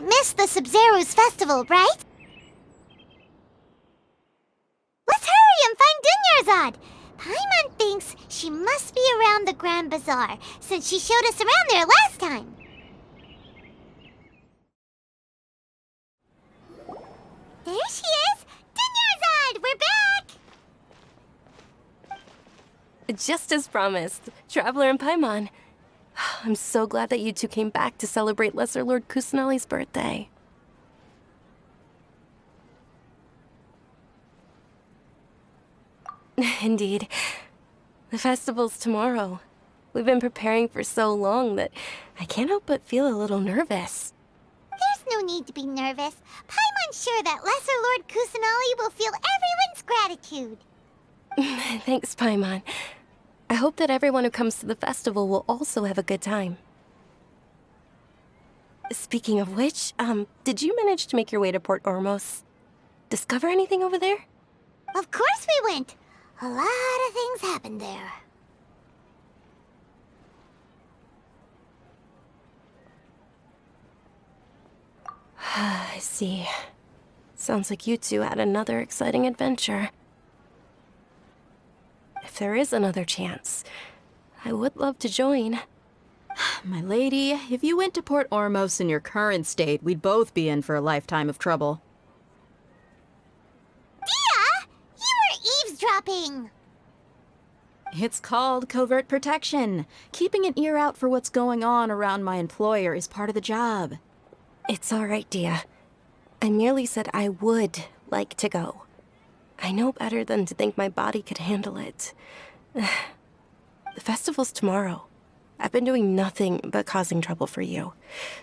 won't miss the Sabzeruz festival, right? Let's hurry and find Dunyarzad! Paimon thinks she must be around the Grand Bazaar, since she showed us around there last time. There she is! Dunyarzad, we're back! Just as promised, Traveler and Paimon. I'm so glad that you two came back to celebrate Lesser Lord Kusanali's birthday. Indeed. The festival's tomorrow. We've been preparing for so long that I can't help but feel a little nervous. There's no need to be nervous. Paimon's sure that Lesser Lord Kusanali will feel everyone's gratitude. Thanks, Paimon. I hope that everyone who comes to the festival will also have a good time. Speaking of which, did you manage to make your way to Port Ormos? Discover anything over there? Of course we went. A lot of things happened there. I see. Sounds like you two had another exciting adventure. If there is another chance, I would love to join. My lady, if you went to Port Ormos in your current state, we'd both be in for a lifetime of trouble. Dia! You were eavesdropping! It's called covert protection. Keeping an ear out for what's going on around my employer is part of the job. It's all right, Dia. I merely said I would like to go. I know better than to think my body could handle it. The festival's tomorrow. I've been doing nothing but causing trouble for you.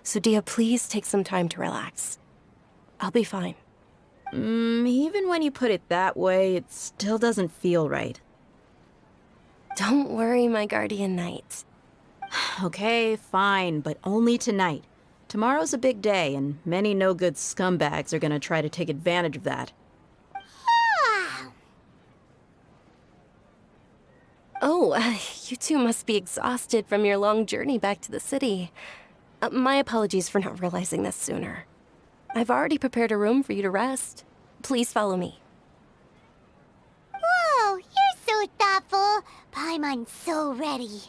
So Dia, please take some time to relax. I'll be fine. Even when you put it that way, it still doesn't feel right. Don't worry, my guardian knight. Okay, fine, but only tonight. Tomorrow's a big day, and many no-good scumbags are gonna try to take advantage of that. Oh, you two must be exhausted from your long journey back to the city. My apologies for not realizing this sooner. I've already prepared a room for you to rest. Please follow me. Whoa, you're so thoughtful. Paimon's so ready.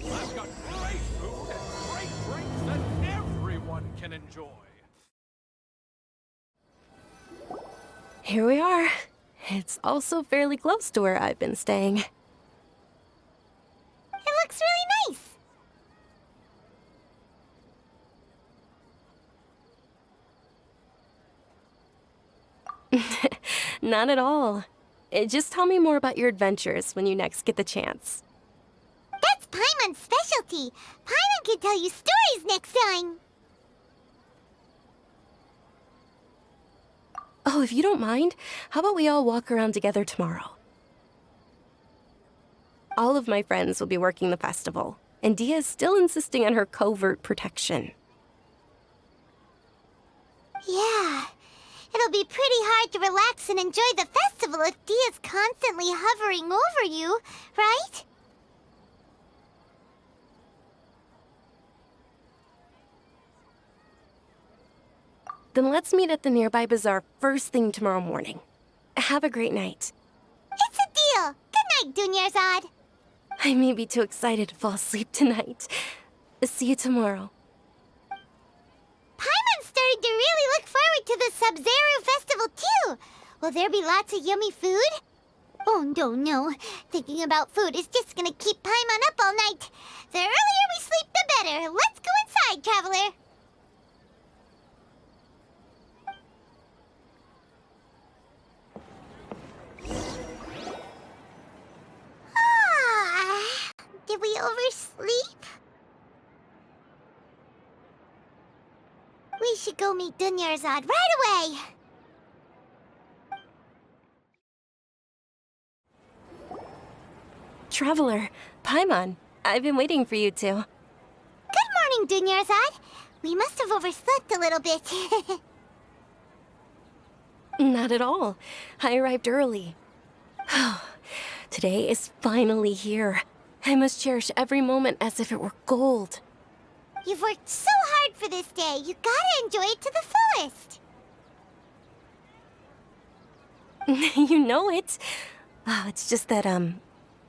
I've got great food and great drinks that everyone can enjoy. Here we are. It's also fairly close to where I've been staying. It looks really nice. Not at all. Just tell me more about your adventures when you next get the chance. That's Paimon's specialty. Paimon can tell you stories next time. Oh, if you don't mind, how about we all walk around together tomorrow? All of my friends will be working the festival, and Dia is still insisting on her covert protection. Yeah, it'll be pretty hard to relax and enjoy the festival if Dia's constantly hovering over you, right? Then let's meet at the nearby bazaar first thing tomorrow morning. Have a great night. It's a deal. Good night, Dunyarzad. I may be too excited to fall asleep tonight. See you tomorrow. Paimon's starting to really look forward to the Sabzeruz festival too. Will there be lots of yummy food? Oh, no. Thinking about food is just gonna keep Paimon up all night. The earlier we sleep, the better. Let's go inside, traveler. Did we oversleep? We should go meet Dunyarzad right away. Traveler, Paimon, I've been waiting for you two. Good morning, Dunyarzad. We must have overslept a little bit. Not at all. I arrived early. Today is finally here. I must cherish every moment as if it were gold. You've worked so hard for this day. You gotta enjoy it to the fullest. You know it. Oh, it's just that,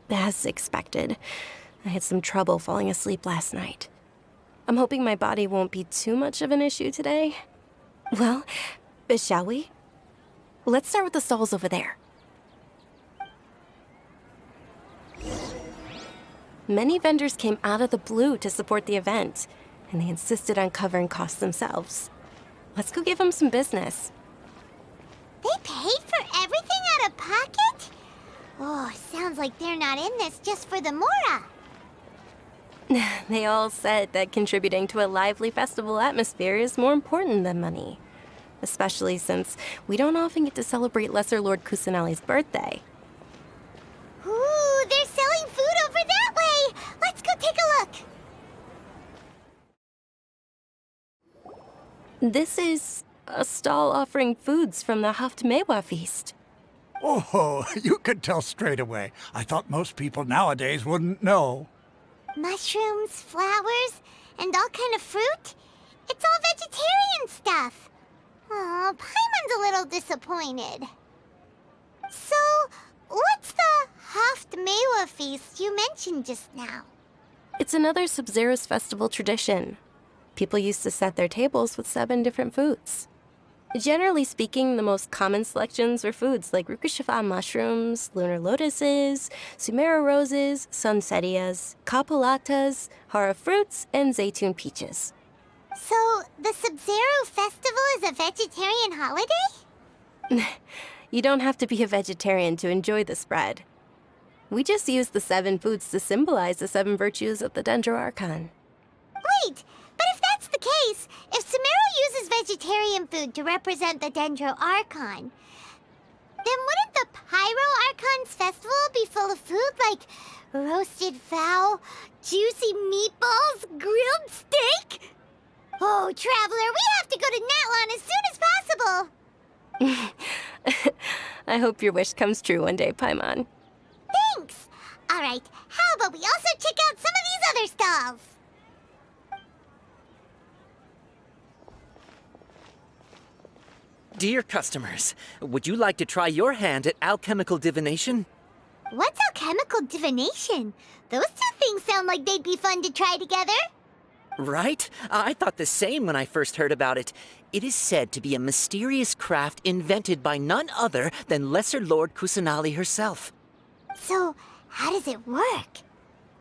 as expected, I had some trouble falling asleep last night. I'm hoping my body won't be too much of an issue today. Well, shall we? Let's start with the stalls over there. Many vendors came out of the blue to support the event, and they insisted on covering costs themselves. Let's go give them some business. They paid for everything out of pocket? Oh, sounds like they're not in this just for the Mora. They all said that contributing to a lively festival atmosphere is more important than money. Especially since we don't often get to celebrate Lesser Lord Kusanali's birthday. Ooh, they're selling food over that way! Let's go take a look! This is a stall offering foods from the Hochwertige feast. Oh, you could tell straight away. I thought most people nowadays wouldn't know. Mushrooms, flowers, and all kind of fruit? It's all vegetarian stuff. Oh, Paimon's a little disappointed. So, what's the Hochwertige feast you mentioned just now? It's another Sabzeruz festival tradition. People used to set their tables with 7 different foods. Generally speaking, the most common selections were foods like Rukashifa mushrooms, lunar lotuses, Sumeru roses, sunsetias, kapulatas, hara fruits, and zaytun peaches. So, the Sabzeruz festival is a vegetarian holiday? You don't have to be a vegetarian to enjoy the spread. We just use the 7 foods to symbolize the 7 virtues of the Dendro Archon. Wait, but if that's the case, if Sumeru uses vegetarian food to represent the Dendro Archon, then wouldn't the Pyro Archon's festival be full of food like roasted fowl, juicy meatballs, grilled steak? Oh, Traveler, we have to go to Natlan as soon as possible! I hope your wish comes true one day, Paimon. Thanks! Alright, how about we also check out some of these other stalls? Dear customers, would you like to try your hand at alchemical divination? What's alchemical divination? Those two things sound like they'd be fun to try together. Right? I thought the same when I first heard about it. It is said to be a mysterious craft invented by none other than Lesser Lord Kusanali herself. So, how does it work?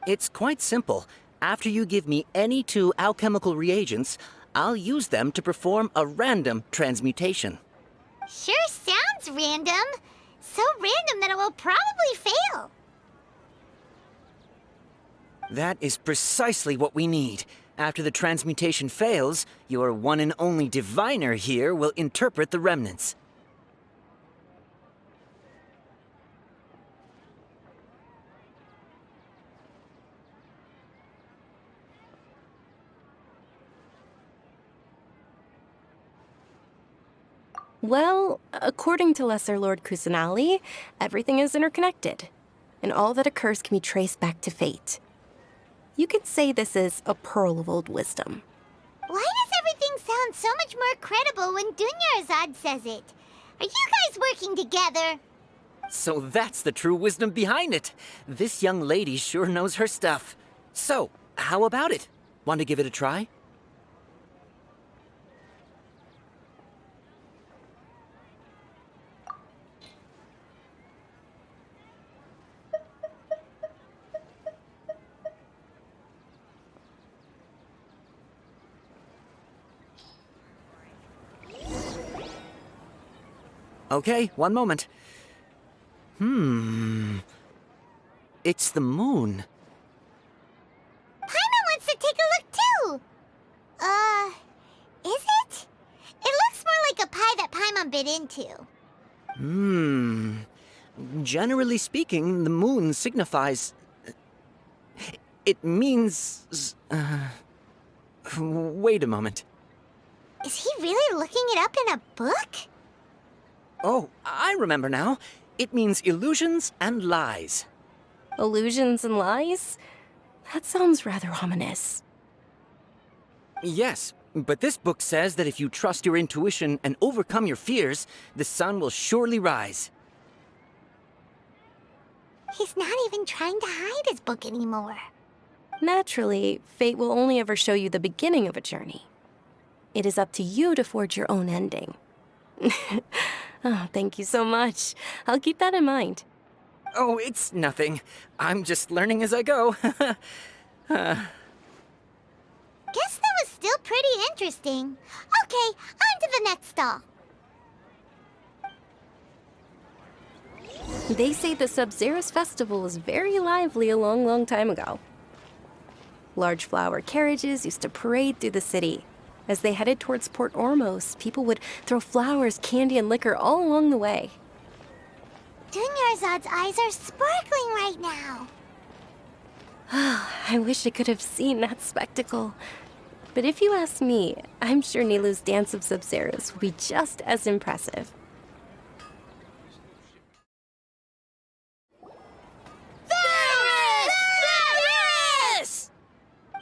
It's quite simple. After you give me any 2 alchemical reagents, I'll use them to perform a random transmutation. Sure sounds random. So random that it will probably fail. That is precisely what we need. After the transmutation fails, your one and only diviner here will interpret the remnants. Well, according to Lesser Lord Kusanali, everything is interconnected, and all that occurs can be traced back to fate. You could say this is a pearl of old wisdom. Why does everything sound so much more credible when Dunyarzad says it? Are you guys working together? So that's the true wisdom behind it. This young lady sure knows her stuff. So, how about it? Want to give it a try? Okay, one moment. It's the moon. Paimon wants to take a look too. Is it? It looks more like a pie that Paimon bit into. Generally speaking, the moon signifies... It means... Wait a moment. Is he really looking it up in a book? Oh, I remember now. It means illusions and lies. Illusions and lies? That sounds rather ominous. Yes, but this book says that if you trust your intuition and overcome your fears, the sun will surely rise. He's not even trying to hide his book anymore. Naturally, fate will only ever show you the beginning of a journey. It is up to you to forge your own ending. Oh, thank you so much. I'll keep that in mind. Oh, it's nothing. I'm just learning as I go. Guess that was still pretty interesting. Okay, on to the next stall. They say the Sabzeruz festival was very lively a long, long time ago. Large flower carriages used to parade through the city. As they headed towards Port Ormos, people would throw flowers, candy, and liquor all along the way. Dunyarzad's eyes are sparkling right now. I wish I could have seen that spectacle. But if you ask me, I'm sure Nilu's Dance of Sabzeruz will be just as impressive.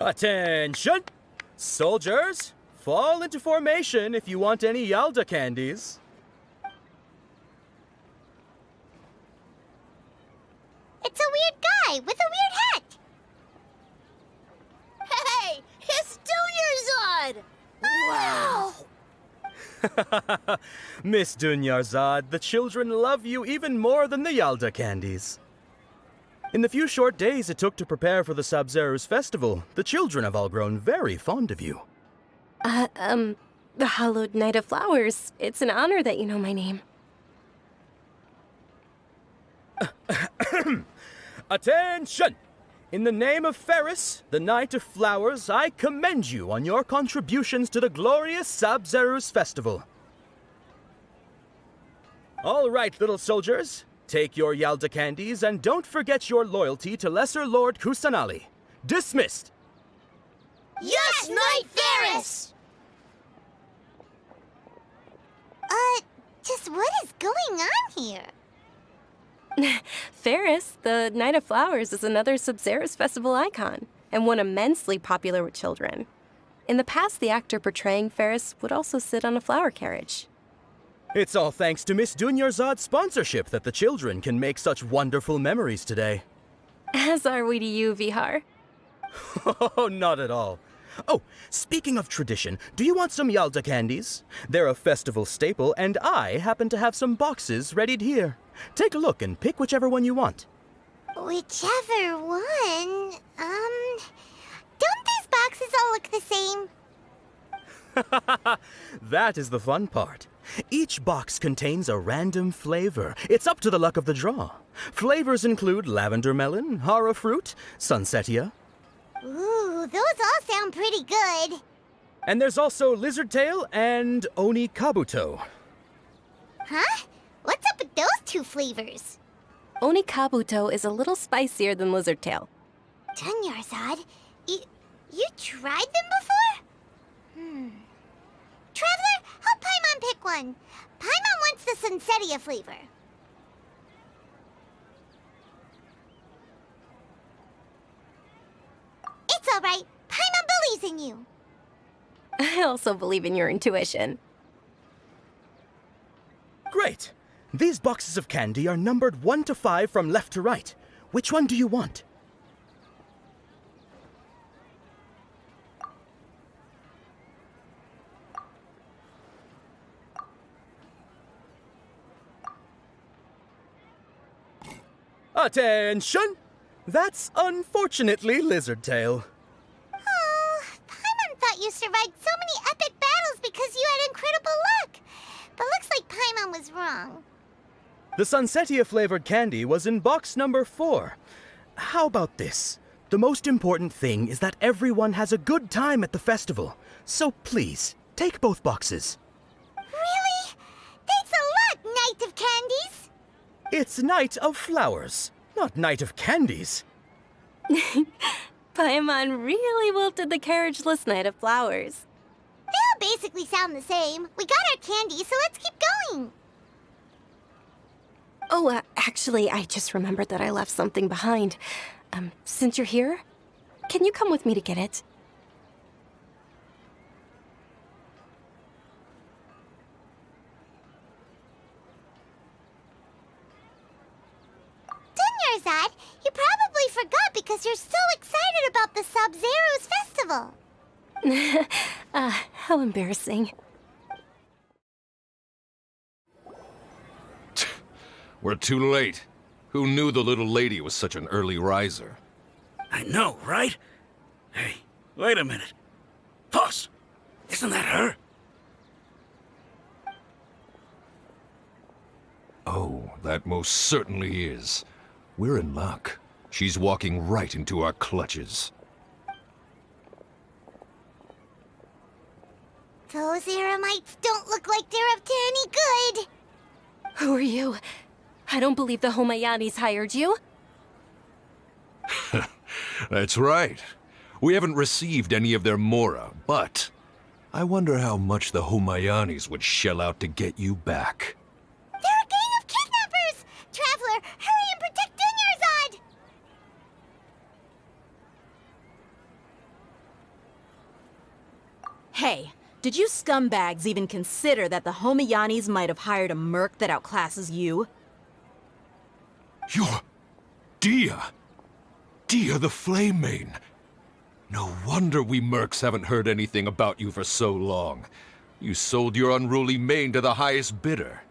Attention! Soldiers, fall into formation if you want any Yalda candies. It's a weird guy with a weird hat. Hey, it's Dunyarzad! Wow! Miss Dunyarzad, the children love you even more than the Yalda candies. In the few short days it took to prepare for the Sabzeruz festival, the children have all grown very fond of you. The Hallowed Night of Flowers. It's an honor that you know my name. Attention! In the name of Ferris, the Night of Flowers, I commend you on your contributions to the glorious Sabzeruz festival. All right, little soldiers. Take your Yalda candies and don't forget your loyalty to Lesser Lord Kusanali. Dismissed! Yes, Knight Ferris! Just what is going on here? Ferris, the Night of Flowers, is another Sabzeruz festival icon, and one immensely popular with children. In the past, the actor portraying Ferris would also sit on a flower carriage. It's all thanks to Miss Dunyarzad's sponsorship that the children can make such wonderful memories today. As are we to you, Vihar. Oh, not at all. Oh, speaking of tradition, do you want some Yalda candies? They're a festival staple, and I happen to have some boxes readied here. Take a look and pick whichever one you want. Whichever one, don't these boxes all look the same? That is the fun part. Each box contains a random flavor. It's up to the luck of the draw. Flavors include lavender melon, hara fruit, sunsetia. Ooh, those all sound pretty good. And there's also lizard tail and oni kabuto. Huh? What's up with those two flavors? Oni Kabuto is a little spicier than Lizard Tail. Dunyarzad, you tried them before? Traveler, help Paimon pick one. Paimon wants the Sunsetia flavor. It's all right. Paimon believes in you. I also believe in your intuition. Great! These boxes of candy are numbered 1 to 5 from left to right. Which one do you want? Attention! That's unfortunately Lizard Tail. Oh, Paimon thought you survived so many epic battles because you had incredible luck. But looks like Paimon was wrong. The Sunsetia flavored candy was in box number 4. How about this? The most important thing is that everyone has a good time at the festival. So please, take both boxes. Really? Thanks a lot, Knight of Candies. It's Night of Flowers, not Night of Candies. Paimon really wilted the carriageless Night of Flowers. They all basically sound the same. We got our candy, so let's keep going. Oh, actually, I just remembered that I left something behind. Since you're here, can you come with me to get it? Sabzeruz festival. How embarrassing. We're too late. Who knew the little lady was such an early riser? I know, right? Hey, wait a minute. Pause! Isn't that her? Oh, that most certainly is. We're in luck. She's walking right into our clutches. Those Eremites don't look like they're up to any good. Who are you? I don't believe the Homayanis hired you. That's right. We haven't received any of their mora, but I wonder how much the Homayanis would shell out to get you back. They're a gang of kidnappers! Traveler, hurry and protect Dunyarzad! Hey, did you scumbags even consider that the Homayanis might have hired a merc that outclasses you? You're... Dia! Dia the Flame Mane! No wonder we mercs haven't heard anything about you for so long. You sold your unruly mane to the highest bidder.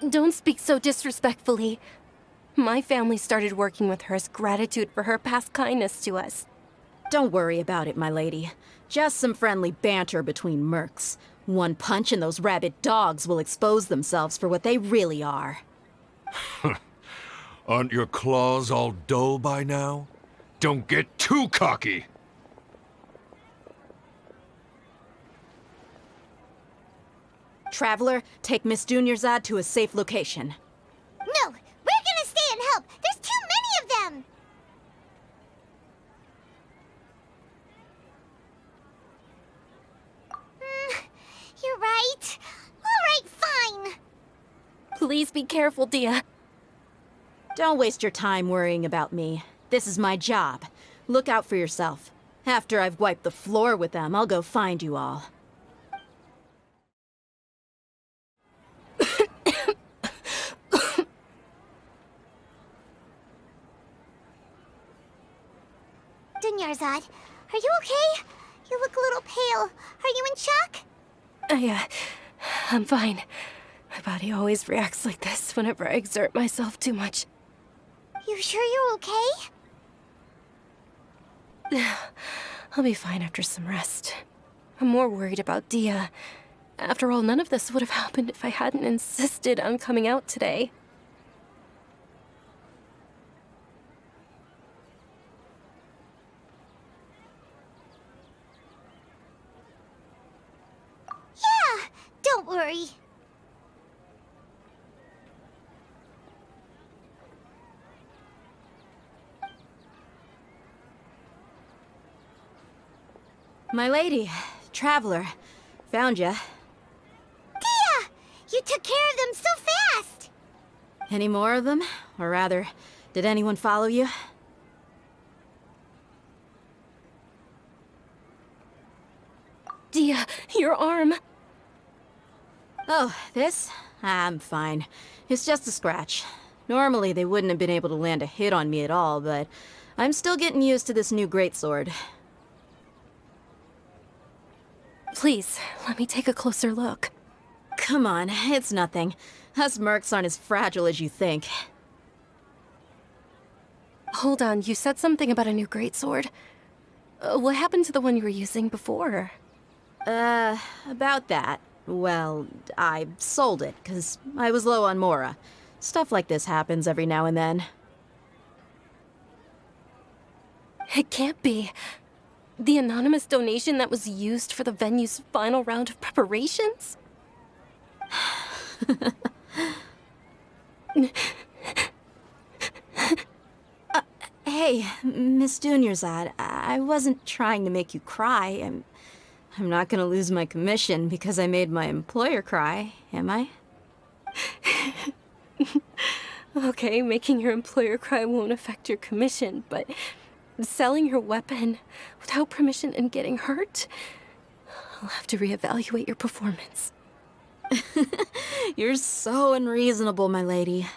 Don't speak so disrespectfully. My family started working with her as gratitude for her past kindness to us. Don't worry about it, my lady. Just some friendly banter between mercs. One punch and those rabid dogs will expose themselves for what they really are. Aren't your claws all dull by now? Don't get too cocky! Traveler, take Miss Dunyarzad to a safe location. No, we're gonna stay and help. There's too many of them. You're right. All right, fine. Please be careful, Dia. Don't waste your time worrying about me. This is my job. Look out for yourself. After I've wiped the floor with them, I'll go find you all. Dunyarzad, are you okay? You look a little pale. Are you in shock? I'm fine. My body always reacts like this whenever I exert myself too much. You sure you're okay? I'll be fine after some rest. I'm more worried about Dia. After all, none of this would have happened if I hadn't insisted on coming out today. Yeah, don't worry. My lady, Traveler, found ya. Dia! You took care of them so fast! Any more of them? Or rather, did anyone follow you? Dia, your arm. Oh, this? I'm fine. It's just a scratch. Normally, they wouldn't have been able to land a hit on me at all, but I'm still getting used to this new greatsword. Please, let me take a closer look. Come on, it's nothing. Us mercs aren't as fragile as you think. Hold on, you said something about a new greatsword. What happened to the one you were using before? About that. Well, I sold it, 'cause I was low on mora. Stuff like this happens every now and then. It can't be. The anonymous donation that was used for the venue's final round of preparations? Hey, Miss Dunyarzad, I wasn't trying to make you cry. I'm not gonna lose my commission because I made my employer cry, am I? Okay, making your employer cry won't affect your commission, but selling your weapon without permission and getting hurt? I'll have to reevaluate your performance. You're so unreasonable, my lady.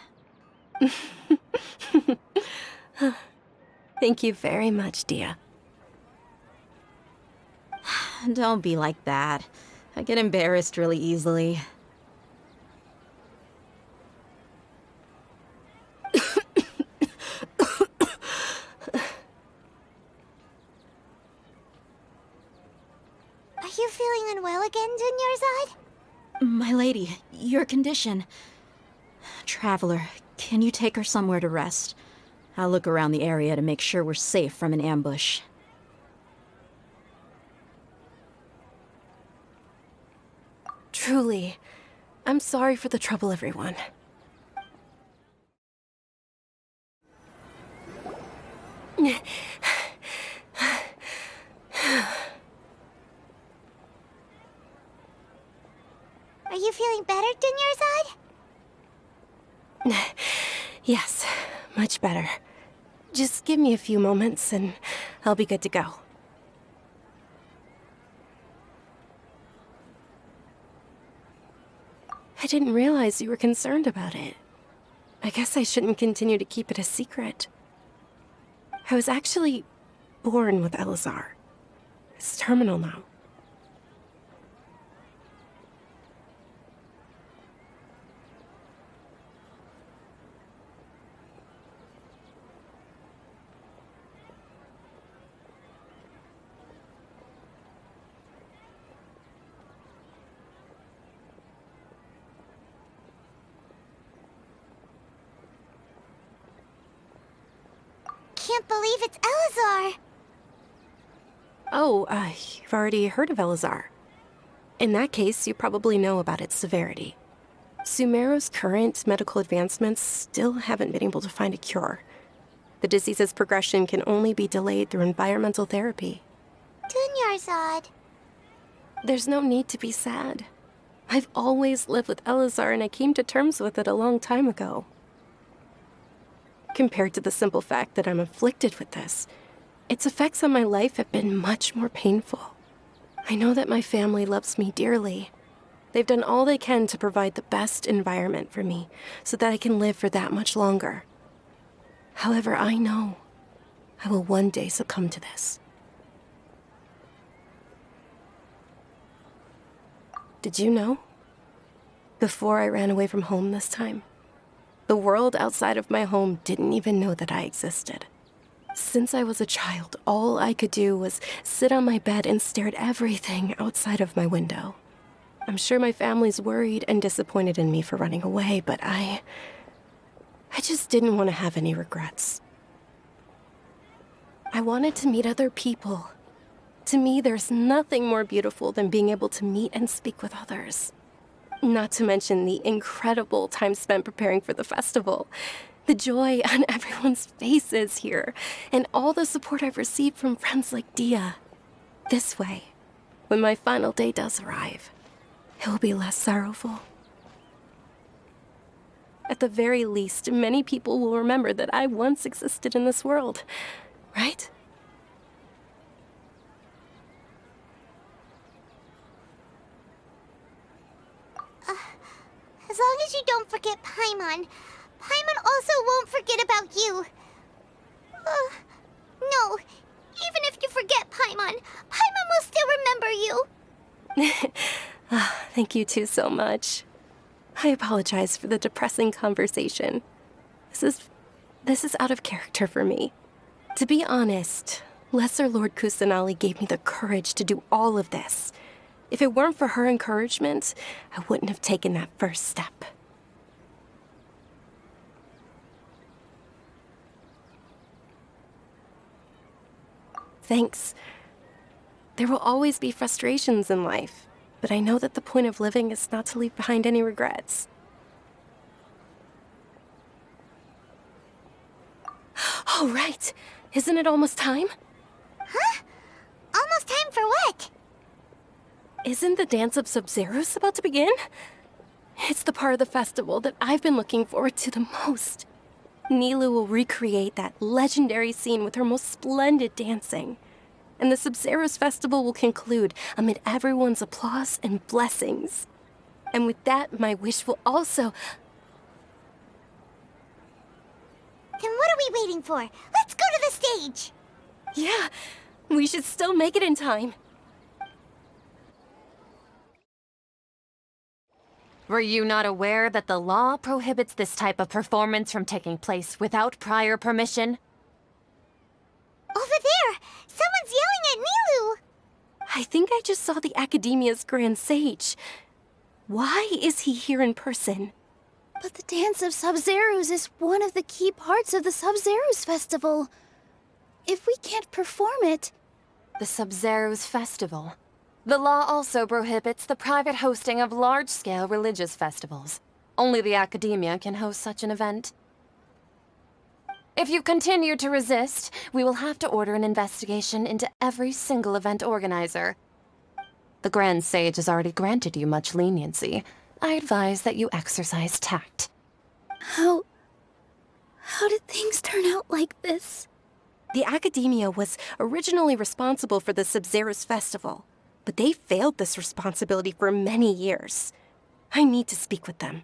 Thank you very much, Dia. Don't be like that. I get embarrassed really easily. Are you feeling unwell again, Dunyarzad? My lady, your condition. Traveler, can you take her somewhere to rest? I'll look around the area to make sure we're safe from an ambush. Truly, I'm sorry for the trouble, everyone. Are you feeling better, Dunyarzad? Yes, much better. Just give me a few moments and I'll be good to go. I didn't realize you were concerned about it. I guess I shouldn't continue to keep it a secret. I was actually born with Elazar. It's terminal now. Can't believe it's Elazar! Oh, you've already heard of Elazar. In that case, you probably know about its severity. Sumeru's current medical advancements still haven't been able to find a cure. The disease's progression can only be delayed through environmental therapy. Dunyarzad. There's no need to be sad. I've always lived with Elazar and I came to terms with it a long time ago. Compared to the simple fact that I'm afflicted with this, its effects on my life have been much more painful. I know that my family loves me dearly. They've done all they can to provide the best environment for me so that I can live for that much longer. However, I know I will one day succumb to this. Did you know? Before I ran away from home this time, the world outside of my home didn't even know that I existed. Since I was a child, all I could do was sit on my bed and stare at everything outside of my window. I'm sure my family's worried and disappointed in me for running away, but I just didn't want to have any regrets. I wanted to meet other people. To me, there's nothing more beautiful than being able to meet and speak with others. Not to mention the incredible time spent preparing for the festival. The joy on everyone's faces here, and all the support I've received from friends like Dia. This way, when my final day does arrive, it will be less sorrowful. At the very least, many people will remember that I once existed in this world, right? As long as you don't forget Paimon, Paimon also won't forget about you. No, even if you forget Paimon, Paimon will still remember you. Thank you two so much. I apologize for the depressing conversation. This is out of character for me. To be honest, Lesser Lord Kusanali gave me the courage to do all of this. If it weren't for her encouragement, I wouldn't have taken that first step. Thanks. There will always be frustrations in life, but I know that the point of living is not to leave behind any regrets. Oh, right. Isn't it almost time? Huh? Almost time for what? Isn't the Dance of Sabzeruz about to begin? It's the part of the festival that I've been looking forward to the most. Nilu will recreate that legendary scene with her most splendid dancing. And the Sabzeruz festival will conclude amid everyone's applause and blessings. And with that, my wish will also... Then what are we waiting for? Let's go to the stage! Yeah, we should still make it in time. Were you not aware that the law prohibits this type of performance from taking place without prior permission? Over there! Someone's yelling at Nilu! I think I just saw the Academia's Grand Sage. Why is he here in person? But the Dance of Sabzeruz is one of the key parts of the Sabzeruz Festival. If we can't perform it... The Sabzeruz Festival. The law also prohibits the private hosting of large-scale religious festivals. Only the Academia can host such an event. If you continue to resist, we will have to order an investigation into every single event organizer. The Grand Sage has already granted you much leniency. I advise that you exercise tact. How did things turn out like this? The Academia was originally responsible for the Sabzeruz Festival, but they failed this responsibility for many years. I need to speak with them.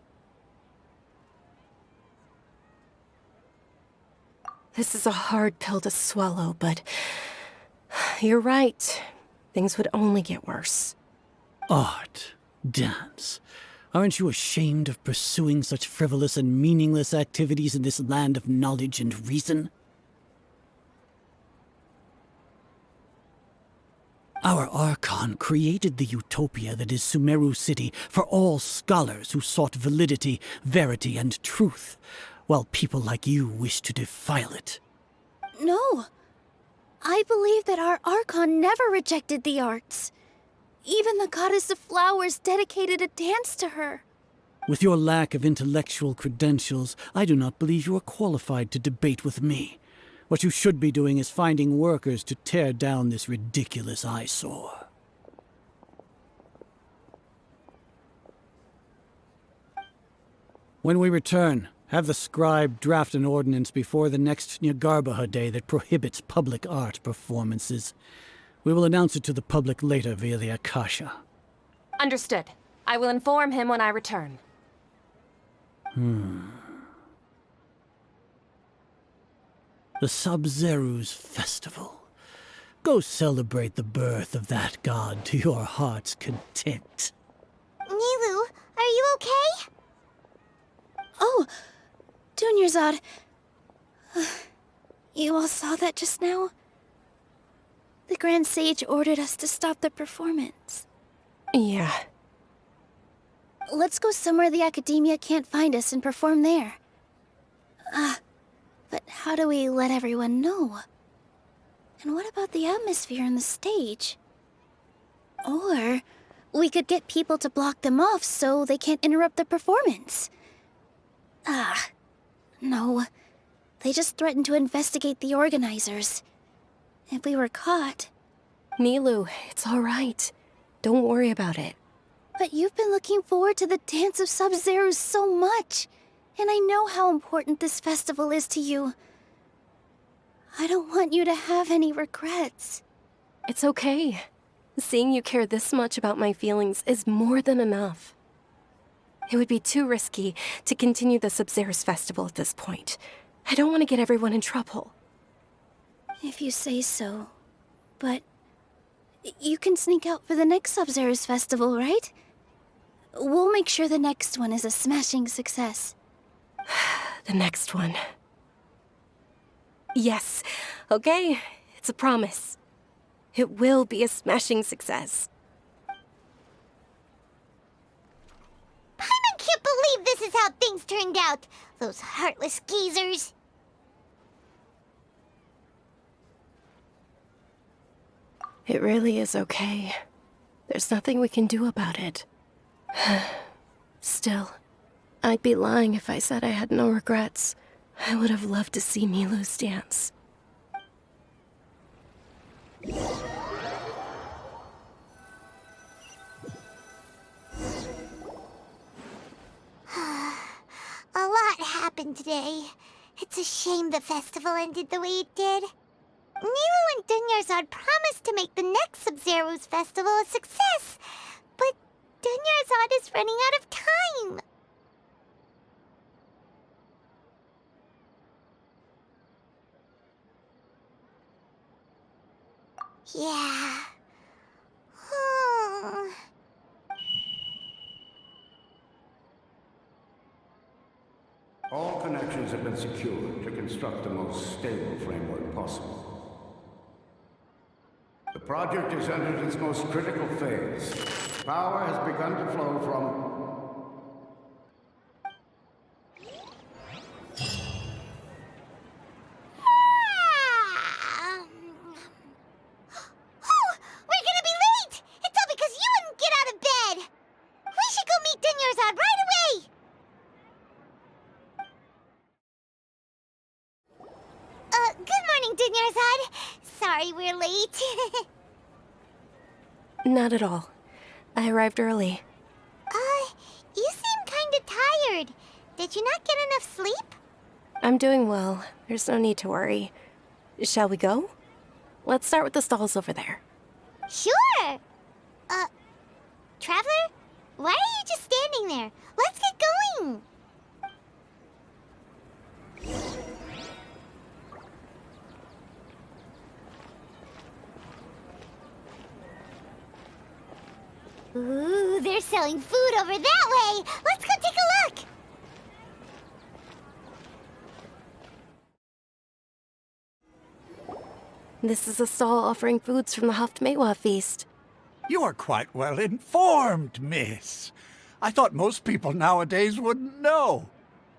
This is a hard pill to swallow, but you're right. Things would only get worse. Art, dance. Aren't you ashamed of pursuing such frivolous and meaningless activities in this land of knowledge and reason? Our Archon created the utopia that is Sumeru City for all scholars who sought validity, verity, and truth, while people like you wish to defile it. No. I believe that our Archon never rejected the arts. Even the goddess of flowers dedicated a dance to her. With your lack of intellectual credentials, I do not believe you are qualified to debate with me. What you should be doing is finding workers to tear down this ridiculous eyesore. When we return, have the scribe draft an ordinance before the next Nyargarbaha Day that prohibits public art performances. We will announce it to the public later via the Akasha. Understood. I will inform him when I return. The Sabzeruz Festival. Go celebrate the birth of that god to your heart's content. Nilu, are you okay? Oh, Dunyarzad. You all saw that just now? The Grand Sage ordered us to stop the performance. Yeah. Let's go somewhere the Academia can't find us and perform there. But how do we let everyone know? And what about the atmosphere on the stage? Or we could get people to block them off so they can't interrupt the performance. No. They just threatened to investigate the organizers. If we were caught... Nilu, it's all right. Don't worry about it. But you've been looking forward to the Dance of Sabzeruz so much. And I know how important this festival is to you. I don't want you to have any regrets. It's okay. Seeing you care this much about my feelings is more than enough. It would be too risky to continue the Sabzeruz Festival at this point. I don't want to get everyone in trouble. If you say so. But you can sneak out for the next Sabzeruz Festival, right? We'll make sure the next one is a smashing success. The next one. Yes. Okay. It's a promise. It will be a smashing success. Paimon can't believe this is how things turned out. Those heartless geezers. It really is okay. There's nothing we can do about it. Still, I'd be lying if I said I had no regrets. I would have loved to see Nilu's dance. A lot happened today. It's a shame the festival ended the way it did. Nilu and Dunyarzad promised to make the next Sabzeruz festival a success, but Dunyarzad is running out of time. Yeah. All connections have been secured to construct the most stable framework possible. The project has entered its most critical phase. Power has begun to flow from... Sorry we're late. Not at all. I arrived early. You seem kinda tired. Did you not get enough sleep? I'm doing well. There's no need to worry. Shall we go? Let's start with the stalls over there. Sure! Traveler? Why are you just standing there? Let's get going! Ooh, they're selling food over that way! Let's go take a look! This is a stall offering foods from the Teyvat feast. You are quite well informed, miss. I thought most people nowadays wouldn't know.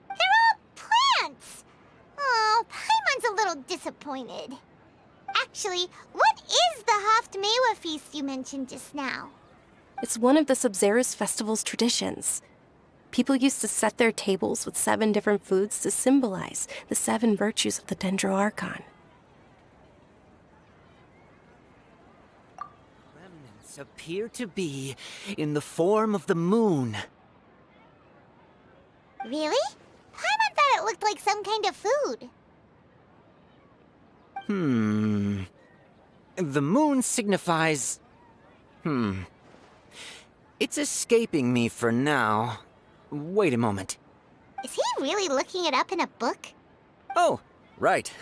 They're all plants! Oh, Paimon's a little disappointed. Actually, what is the Teyvat feast you mentioned just now? It's one of the Sabzeruz festival's traditions. People used to set their tables with 7 different foods to symbolize the 7 virtues of the Dendroarchon. Remnants appear to be in the form of the moon. Really? Paimon thought it looked like some kind of food. The moon signifies... It's escaping me for now. Wait a moment. Is he really looking it up in a book? Oh, right.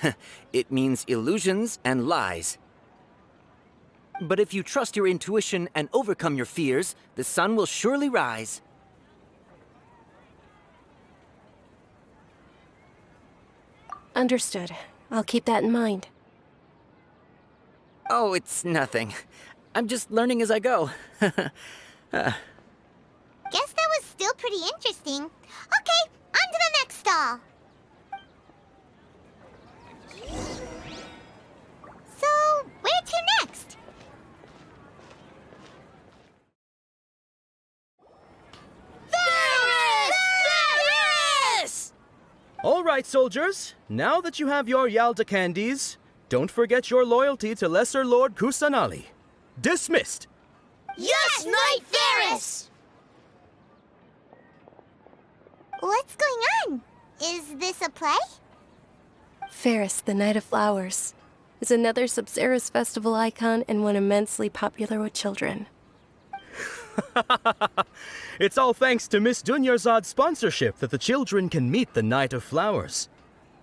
It means illusions and lies. But if you trust your intuition and overcome your fears, the sun will surely rise. Understood. I'll keep that in mind. Oh, it's nothing. I'm just learning as I go. Guess that was still pretty interesting. Okay, on to the next stall. So, where to next? Varys! All right, soldiers. Now that you have your Yalda candies, don't forget your loyalty to Lesser Lord Kusanali. Dismissed! Yes, Knight Varys! What's going on? Is this a play? Ferris, the Knight of Flowers, is another Sabzeruz festival icon and one immensely popular with children. It's all thanks to Miss Dunyarzad's sponsorship that the children can meet the Knight of Flowers.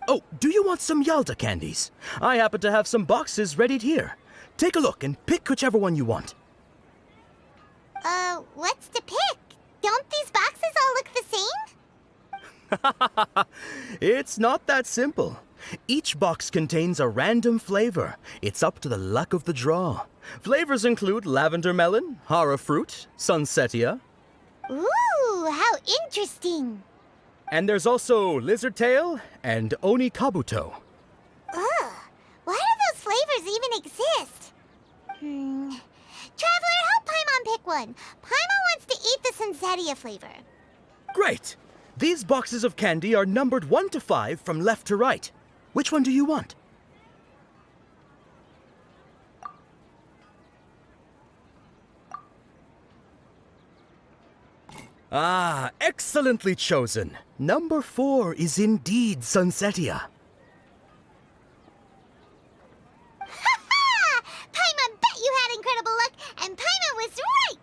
Oh, do you want some Yalda candies? I happen to have some boxes readied here. Take a look and pick whichever one you want. What's to pick? Don't these boxes all look the same? It's not that simple. Each box contains a random flavor. It's up to the luck of the draw. Flavors include lavender melon, hara fruit, sunsetia. Ooh, how interesting. And there's also lizard tail and oni kabuto. Ugh, why do those flavors even exist? Traveler, help Paimon pick one. Paimon wants to eat the sunsetia flavor. Great! These boxes of candy are numbered 1 to 5 from left to right. Which one do you want? Ah, excellently chosen. Number 4 is indeed sunsetia. Ha-ha! Paimon bet you had incredible luck, and Paimon was right!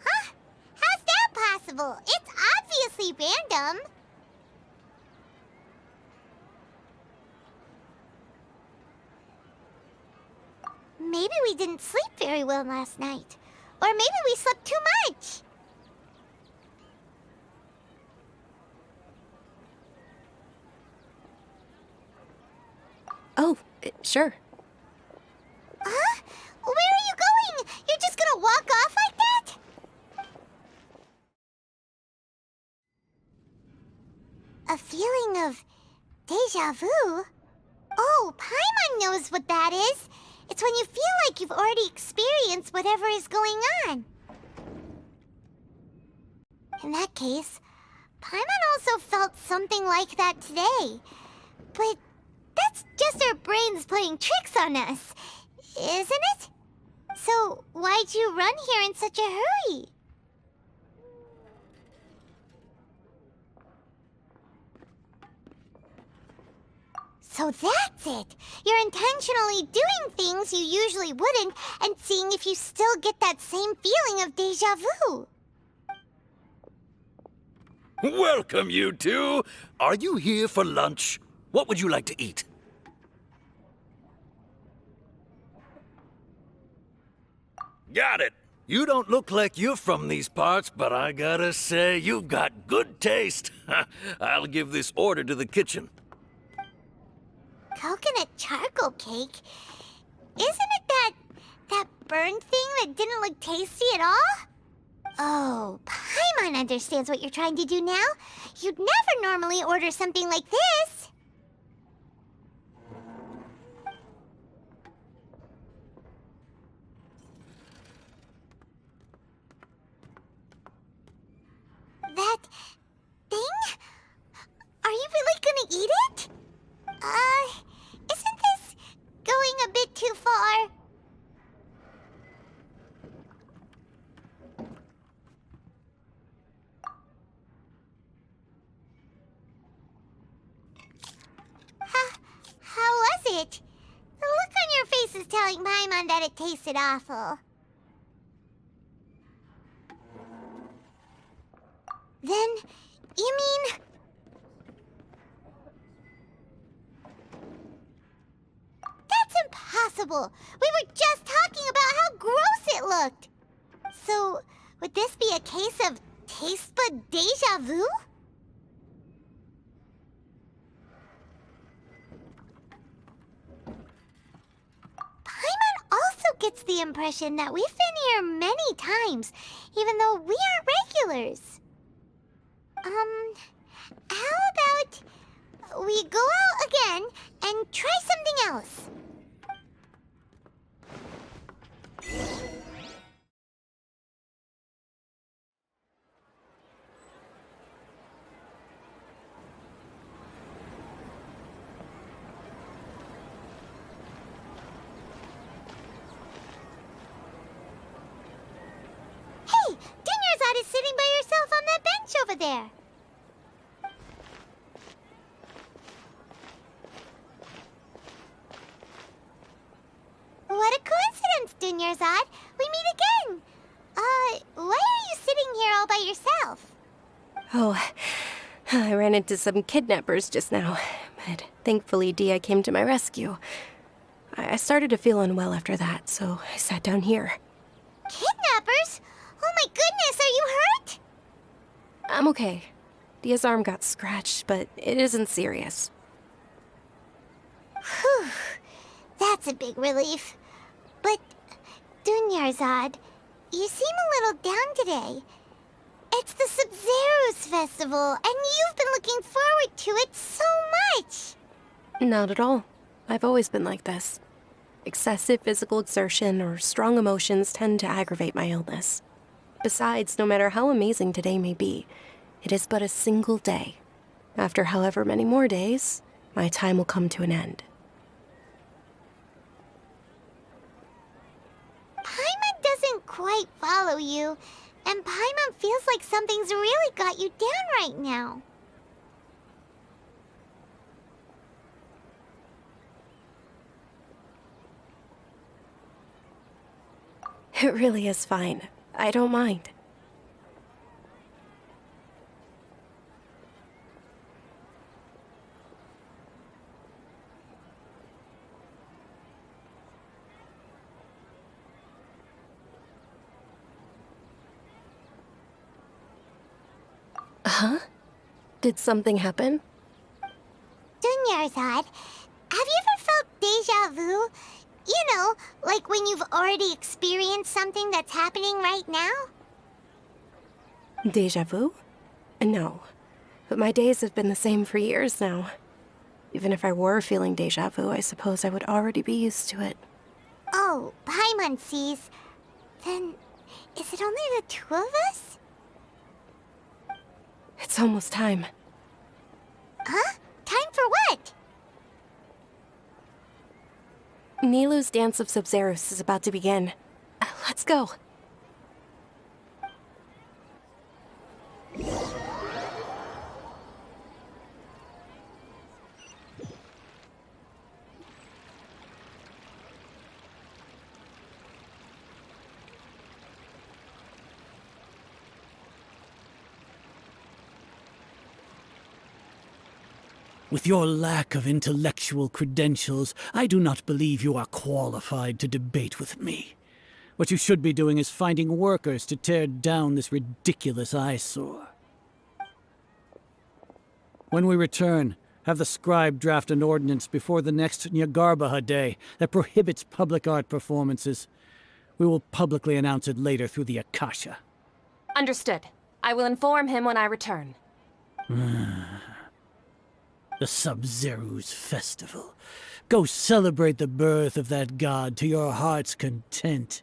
Huh? How's that possible? It's obviously random. didn't sleep very well last night. Or maybe we slept too much. Oh, sure. Huh? Where are you going? You're just gonna walk off like that? A feeling of déjà vu? Oh, Paimon knows what that is. It's when you feel like you've already experienced whatever is going on. In that case, Paimon also felt something like that today. But that's just our brains playing tricks on us, isn't it? So why'd you run here in such a hurry? So that's it! You're intentionally doing things you usually wouldn't and seeing if you still get that same feeling of déjà vu. Welcome, you two. Are you here for lunch? What would you like to eat? Got it. You don't look like you're from these parts, but I gotta say, you've got good taste. I'll give this order to the kitchen. Coconut charcoal cake? Isn't it that burned thing that didn't look tasty at all? Oh, Paimon understands what you're trying to do now. You'd never normally order something like this. That thing? Are you really gonna eat it? Isn't this going a bit too far? How was it? The look on your face is telling Paimon that it tasted awful. Then, you mean... That's impossible! We were just talking about how gross it looked! So, would this be a case of taste bud déjà vu? Paimon also gets the impression that we've been here many times, even though we aren't regulars. How about we go out again and try something else? Hey, Dunyarzad is sitting by herself on that bench over there. What a coincidence, Dunyarzad. We meet again. Why are you sitting here all by yourself? Oh, I ran into some kidnappers just now, but thankfully Dia came to my rescue. I started to feel unwell after that, so I sat down here. Kidnappers? Oh my goodness, are you hurt? I'm okay. Dia's arm got scratched, but it isn't serious. Whew. That's a big relief. But, Dunyarzad, you seem a little down today. It's the Sabzeruz festival, and you've been looking forward to it so much. Not at all. I've always been like this. Excessive physical exertion or strong emotions tend to aggravate my illness. Besides, no matter how amazing today may be, it is but a single day. After however many more days, my time will come to an end. Paimon doesn't quite follow you, and Paimon feels like something's really got you down right now. It really is fine. I don't mind. Huh? Did something happen? Dunyarzad, have you ever felt deja vu? You know, like when you've already experienced something that's happening right now? Deja vu? No. But my days have been the same for years now. Even if I were feeling deja vu, I suppose I would already be used to it. Oh, Paimon sees. Then, is it only the two of us? It's almost time. Huh? Time for what? Nilou's Dance of Sabzeruz is about to begin. Let's go. With your lack of intellectual credentials, I do not believe you are qualified to debate with me. What you should be doing is finding workers to tear down this ridiculous eyesore. When we return, have the scribe draft an ordinance before the next Nyagarbaha Day that prohibits public art performances. We will publicly announce it later through the Akasha. Understood. I will inform him when I return. The Sabzeruz Festival. Go celebrate the birth of that god to your heart's content.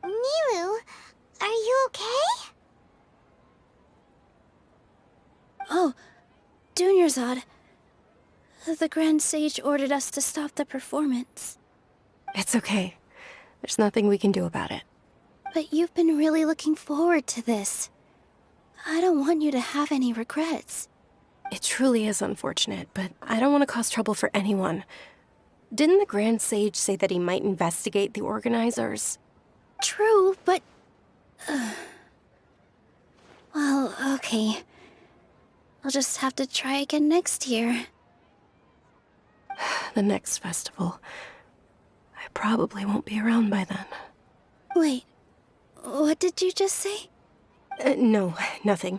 Nilou, are you okay? Oh, Dunyarzad. The Grand Sage ordered us to stop the performance. It's okay. There's nothing we can do about it. But you've been really looking forward to this. I don't want you to have any regrets. It truly is unfortunate, but I don't want to cause trouble for anyone. Didn't the Grand Sage say that he might investigate the organizers? True, but... well, okay. I'll just have to try again next year. The next festival. I probably won't be around by then. Wait, what did you just say? No, nothing.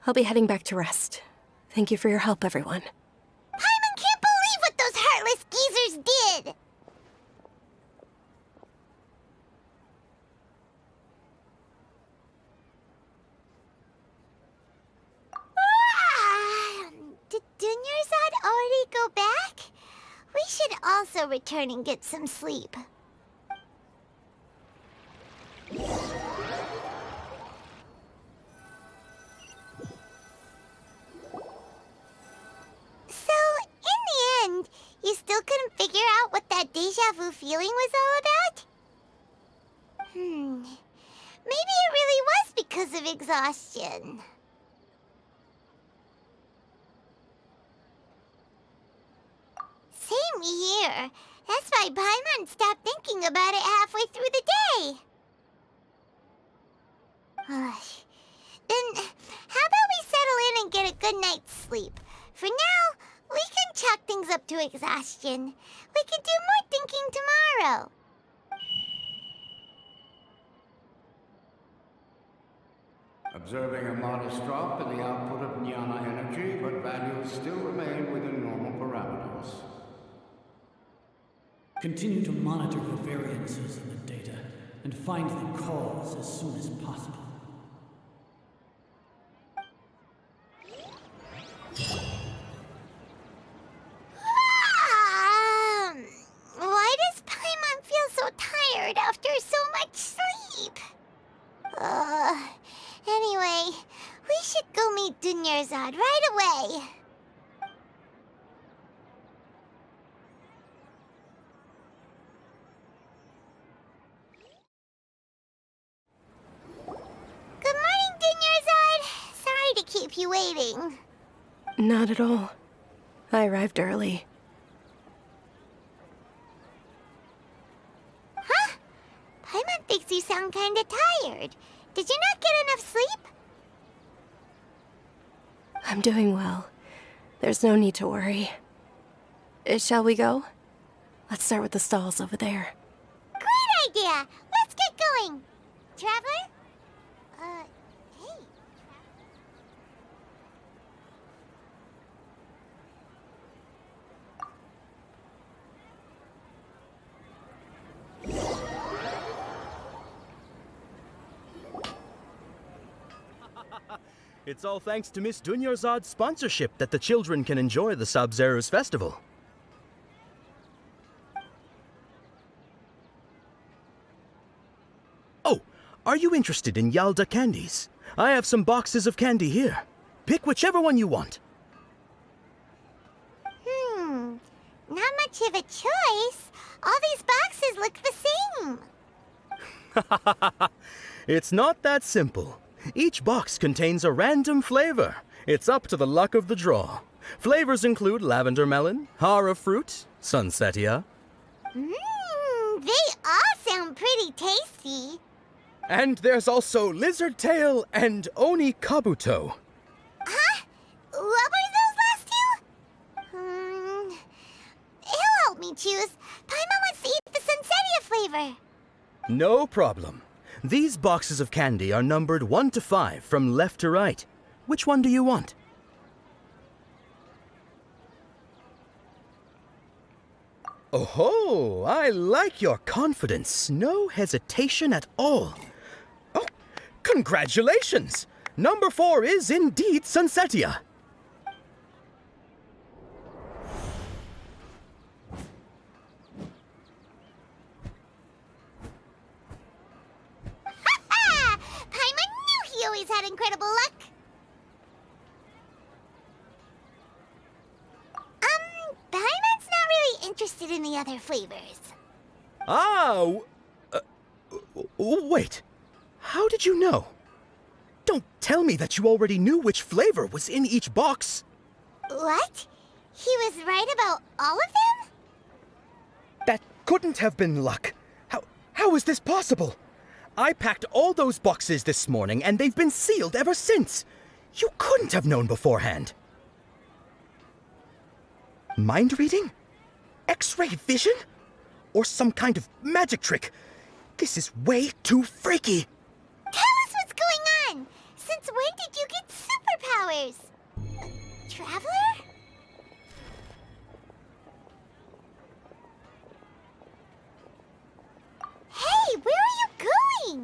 I'll be heading back to rest. Thank you for your help, everyone. Paimon can't believe what those heartless geezers did! Did Dunyarzad already go back? We should also return and get some sleep. So, in the end, you still couldn't figure out what that deja vu feeling was all about? Maybe it really was because of exhaustion. Same here. That's why Paimon stopped thinking about it halfway through the day. Then, how about we settle in and get a good night's sleep? For now, we can chalk things up to exhaustion. We can do more thinking tomorrow. Observing a modest drop in the output of jnana energy, but values still remain within normal parameters. Continue to monitor the variances in the data and find the cause as soon as possible. Why does Paimon feel so tired after so much sleep? Anyway, we should go meet Dunyarzad right away. Good morning, Dunyarzad. Sorry to keep you waiting. Not at all. I arrived early. Huh? Paimon thinks you sound kinda tired. Did you not get enough sleep? I'm doing well. There's no need to worry. Shall we go? Let's start with the stalls over there. Great idea! Let's get going! Traveler? Hey. It's all thanks to Miss Dunyarzad's sponsorship that the children can enjoy the Sabzeruz festival. Oh, are you interested in Yalda candies? I have some boxes of candy here. Pick whichever one you want. Not much of a choice. All these boxes look the same. It's not that simple. Each box contains a random flavor. It's up to the luck of the draw. Flavors include lavender melon, hara fruit, sunsetia. They all sound pretty tasty. And there's also lizard tail and oni kabuto. Huh? What were those last two? He'll help me choose. Paimon wants to eat the sunsetia flavor. No problem. These boxes of candy are numbered 1 to 5 from left to right. Which one do you want? Oh, I like your confidence. No hesitation at all. Oh, congratulations! Number 4 is indeed sunsetia. Paimon knew he always had incredible luck. Paimon's not really interested in the other flavors. Wait. How did you know? Don't tell me that you already knew which flavor was in each box. What? He was right about all of them? That couldn't have been luck. How is this possible? I packed all those boxes this morning, and they've been sealed ever since. You couldn't have known beforehand. Mind reading? X-ray vision? Or some kind of magic trick? This is way too freaky. Tell us what's going on. Since when did you get superpowers? Traveler? Hey, where are you going?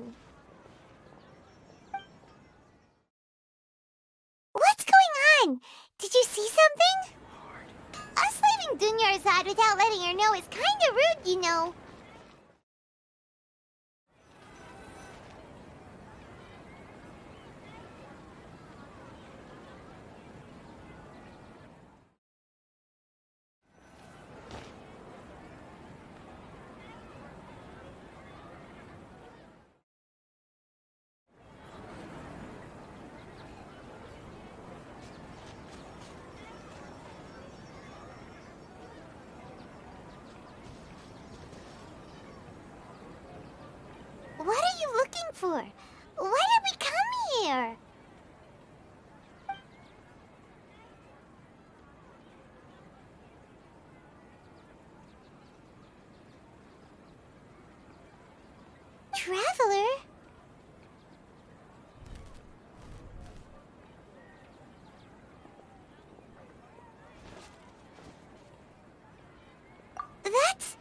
What's going on? Did you see something? Us leaving Dunyarzad without letting her know is kinda rude, you know. What are you looking for? Why did we come here? Traveler? That's...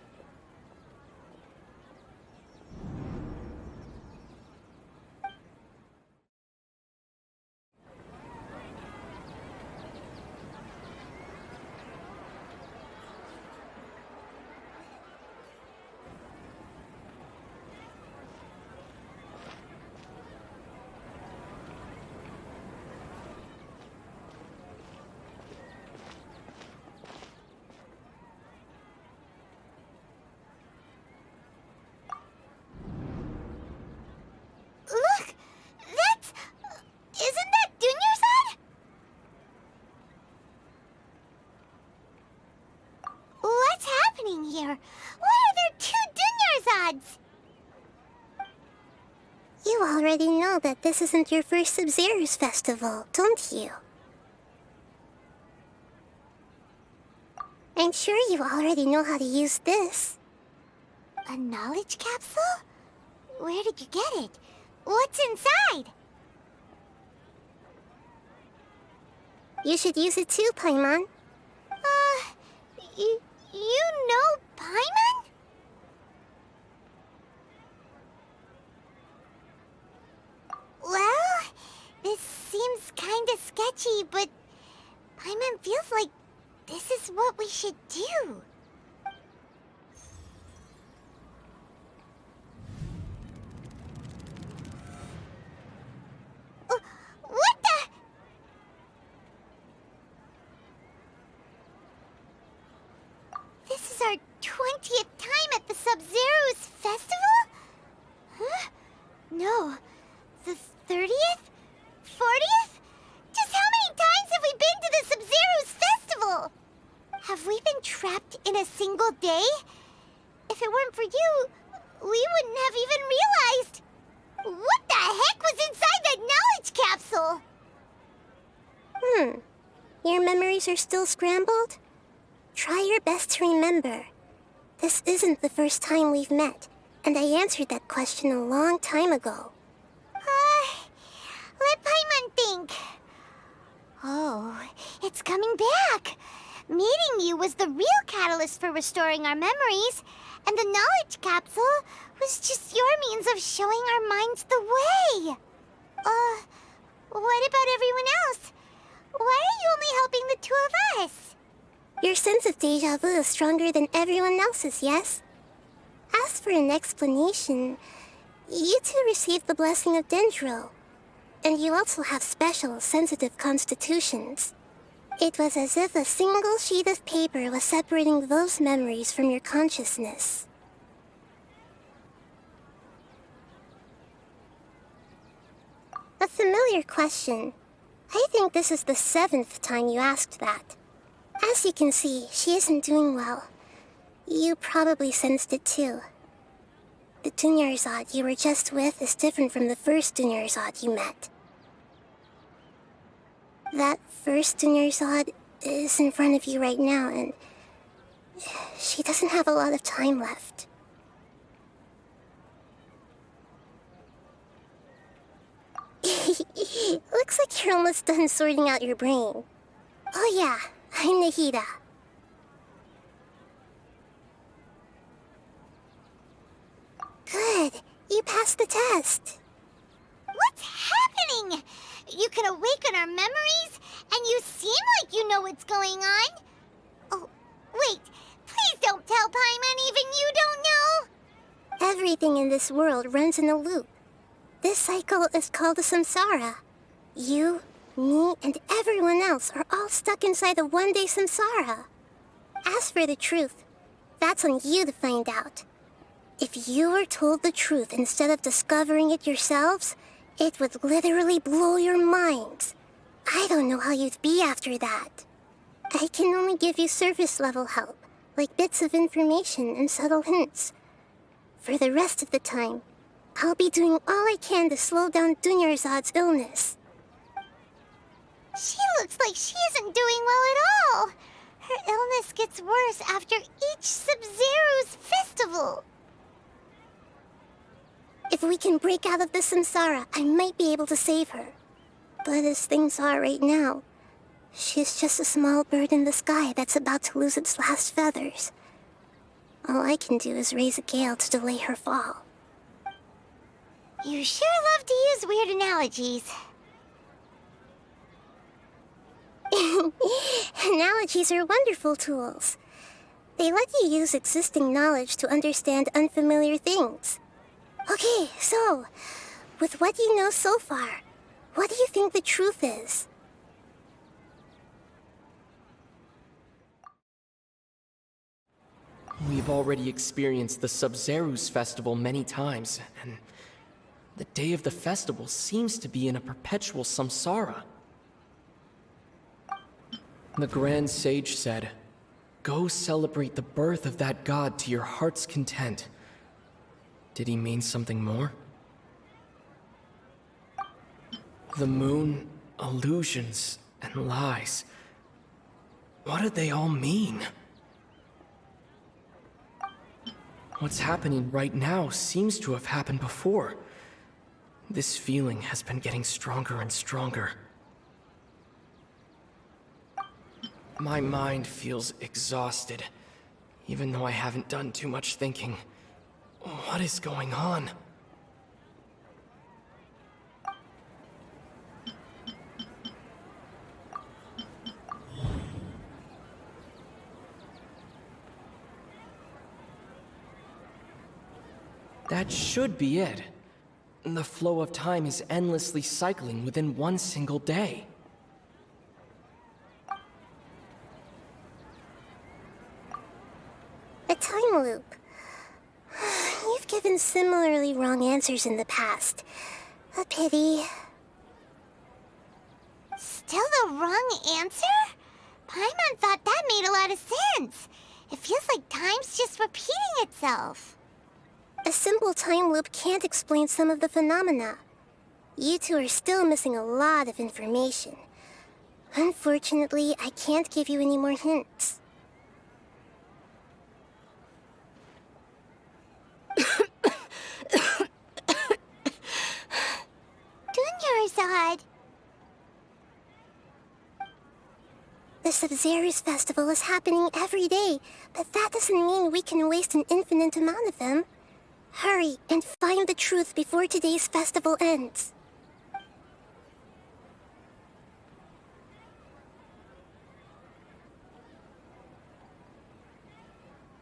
Look! That's... Isn't that Dunyarzad? What's happening here? Why are there 2 Dunyarzads? You already know that this isn't your first Sabzeruz festival, don't you? I'm sure you already know how to use this. A knowledge capsule? Where did you get it? What's inside? You should use it too, Paimon. You know Paimon? Well, this seems kinda sketchy, but Paimon feels like this is what we should do. What the? This is our 20th time at the Sabzeruz Festival? Huh? No. The 30th? 40th? Just how many times have we been to the Sabzeruz Festival? Have we been trapped in a single day? If it weren't for you, we wouldn't have even realized. What the heck was inside that knowledge capsule? Your memories are still scrambled? Try your best to remember. This isn't the first time we've met, and I answered that question a long time ago. Let Paimon think. Oh, it's coming back. Meeting you was the real catalyst for restoring our memories, and the knowledge capsule was just your means of showing our minds the way. What about everyone else? Why are you only helping the two of us? Your sense of deja vu is stronger than everyone else's, yes? As for an explanation, you two received the blessing of Dendro, and you also have special, sensitive constitutions. It was as if a single sheet of paper was separating those memories from your consciousness. A familiar question. I think this is the 7th time you asked that. As you can see, she isn't doing well. You probably sensed it too. The Dunyarzad you were just with is different from the first Dunyarzad you met. That first Dunyarzad is in front of you right now, and she doesn't have a lot of time left. Looks like you're almost done sorting out your brain. Oh yeah, I'm Nahida. Good, you passed the test. What's happening? You can awaken our memories, and you seem like you know what's going on. Oh, wait, please don't tell Paimon even you don't know. Everything in this world runs in a loop. This cycle is called a samsara. You, me, and everyone else are all stuck inside a one-day samsara. As for the truth, that's on you to find out. If you were told the truth instead of discovering it yourselves, it would literally blow your minds. I don't know how you'd be after that. I can only give you surface-level help, like bits of information and subtle hints. For the rest of the time, I'll be doing all I can to slow down Dunyarzad's illness. She looks like she isn't doing well at all. Her illness gets worse after each Sabzeruz festival. If we can break out of the samsara, I might be able to save her. But as things are right now, she's just a small bird in the sky that's about to lose its last feathers. All I can do is raise a gale to delay her fall. You sure love to use weird analogies. Analogies are wonderful tools. They let you use existing knowledge to understand unfamiliar things. Okay, so, with what you know so far, what do you think the truth is? We've already experienced the Sabzeruz festival many times, and the day of the festival seems to be in a perpetual samsara. The Grand Sage said, "Go celebrate the birth of that god to your heart's content." Did he mean something more? The moon, illusions, and lies. What did they all mean? What's happening right now seems to have happened before. This feeling has been getting stronger and stronger. My mind feels exhausted, even though I haven't done too much thinking. What is going on? That should be it. The flow of time is endlessly cycling within one single day. A time loop. You've given similarly wrong answers in the past. A pity. Still the wrong answer? Paimon thought that made a lot of sense. It feels like time's just repeating itself. A simple time loop can't explain some of the phenomena. You two are still missing a lot of information. Unfortunately, I can't give you any more hints. Dunyarzad. The Sabzeruz festival is happening every day, but that doesn't mean we can waste an infinite amount of them. Hurry and find the truth before today's festival ends.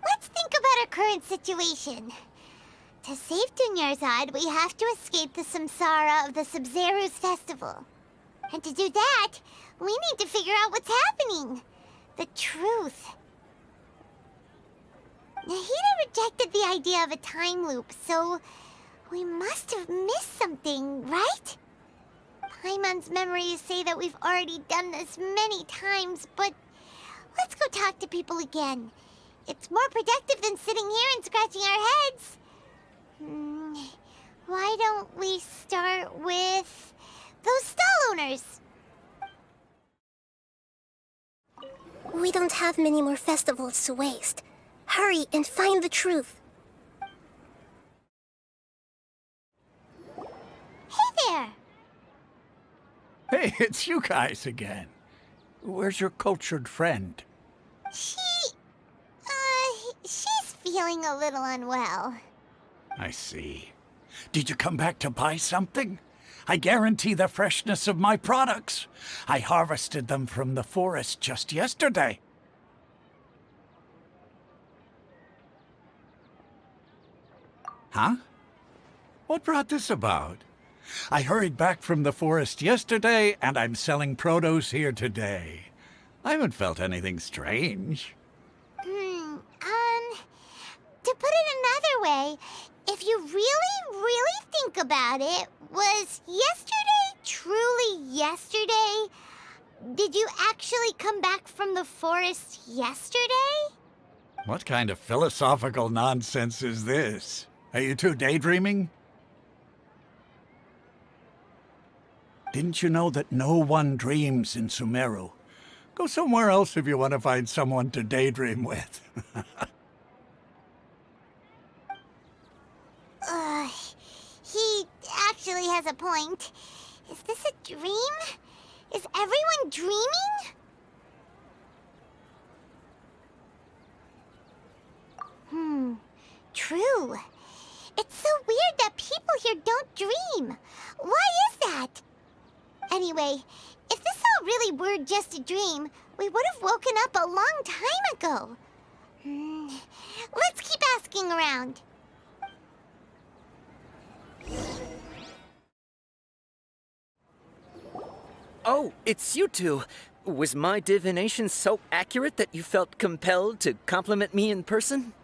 Let's think about our current situation. To save Dunyarzad, we have to escape the samsara of the Sabzeruz festival. And to do that, we need to figure out what's happening. The truth. Nahida rejected the idea of a time loop, so we must have missed something, right? Paimon's memories say that we've already done this many times, but let's go talk to people again. It's more productive than sitting here and scratching our heads. Why don't we start with those stall owners? We don't have many more festivals to waste. Hurry and find the truth. Hey there! Hey, it's you guys again. Where's your cultured friend? She's feeling a little unwell. I see. Did you come back to buy something? I guarantee the freshness of my products. I harvested them from the forest just yesterday. Huh? What brought this about? I hurried back from the forest yesterday, and I'm selling produce here today. I haven't felt anything strange. To put it another way, if you really think about it, was yesterday truly yesterday? Did you actually come back from the forest yesterday? What kind of philosophical nonsense is this? Are you two daydreaming? Didn't you know that no one dreams in Sumeru? Go somewhere else if you want to find someone to daydream with. He actually has a point. Is this a dream? Is everyone dreaming? True. It's so weird that people here don't dream. Why is that? Anyway, if this all really were just a dream, we would have woken up a long time ago. Let's keep asking around. Oh, it's you two. Was my divination so accurate that you felt compelled to compliment me in person?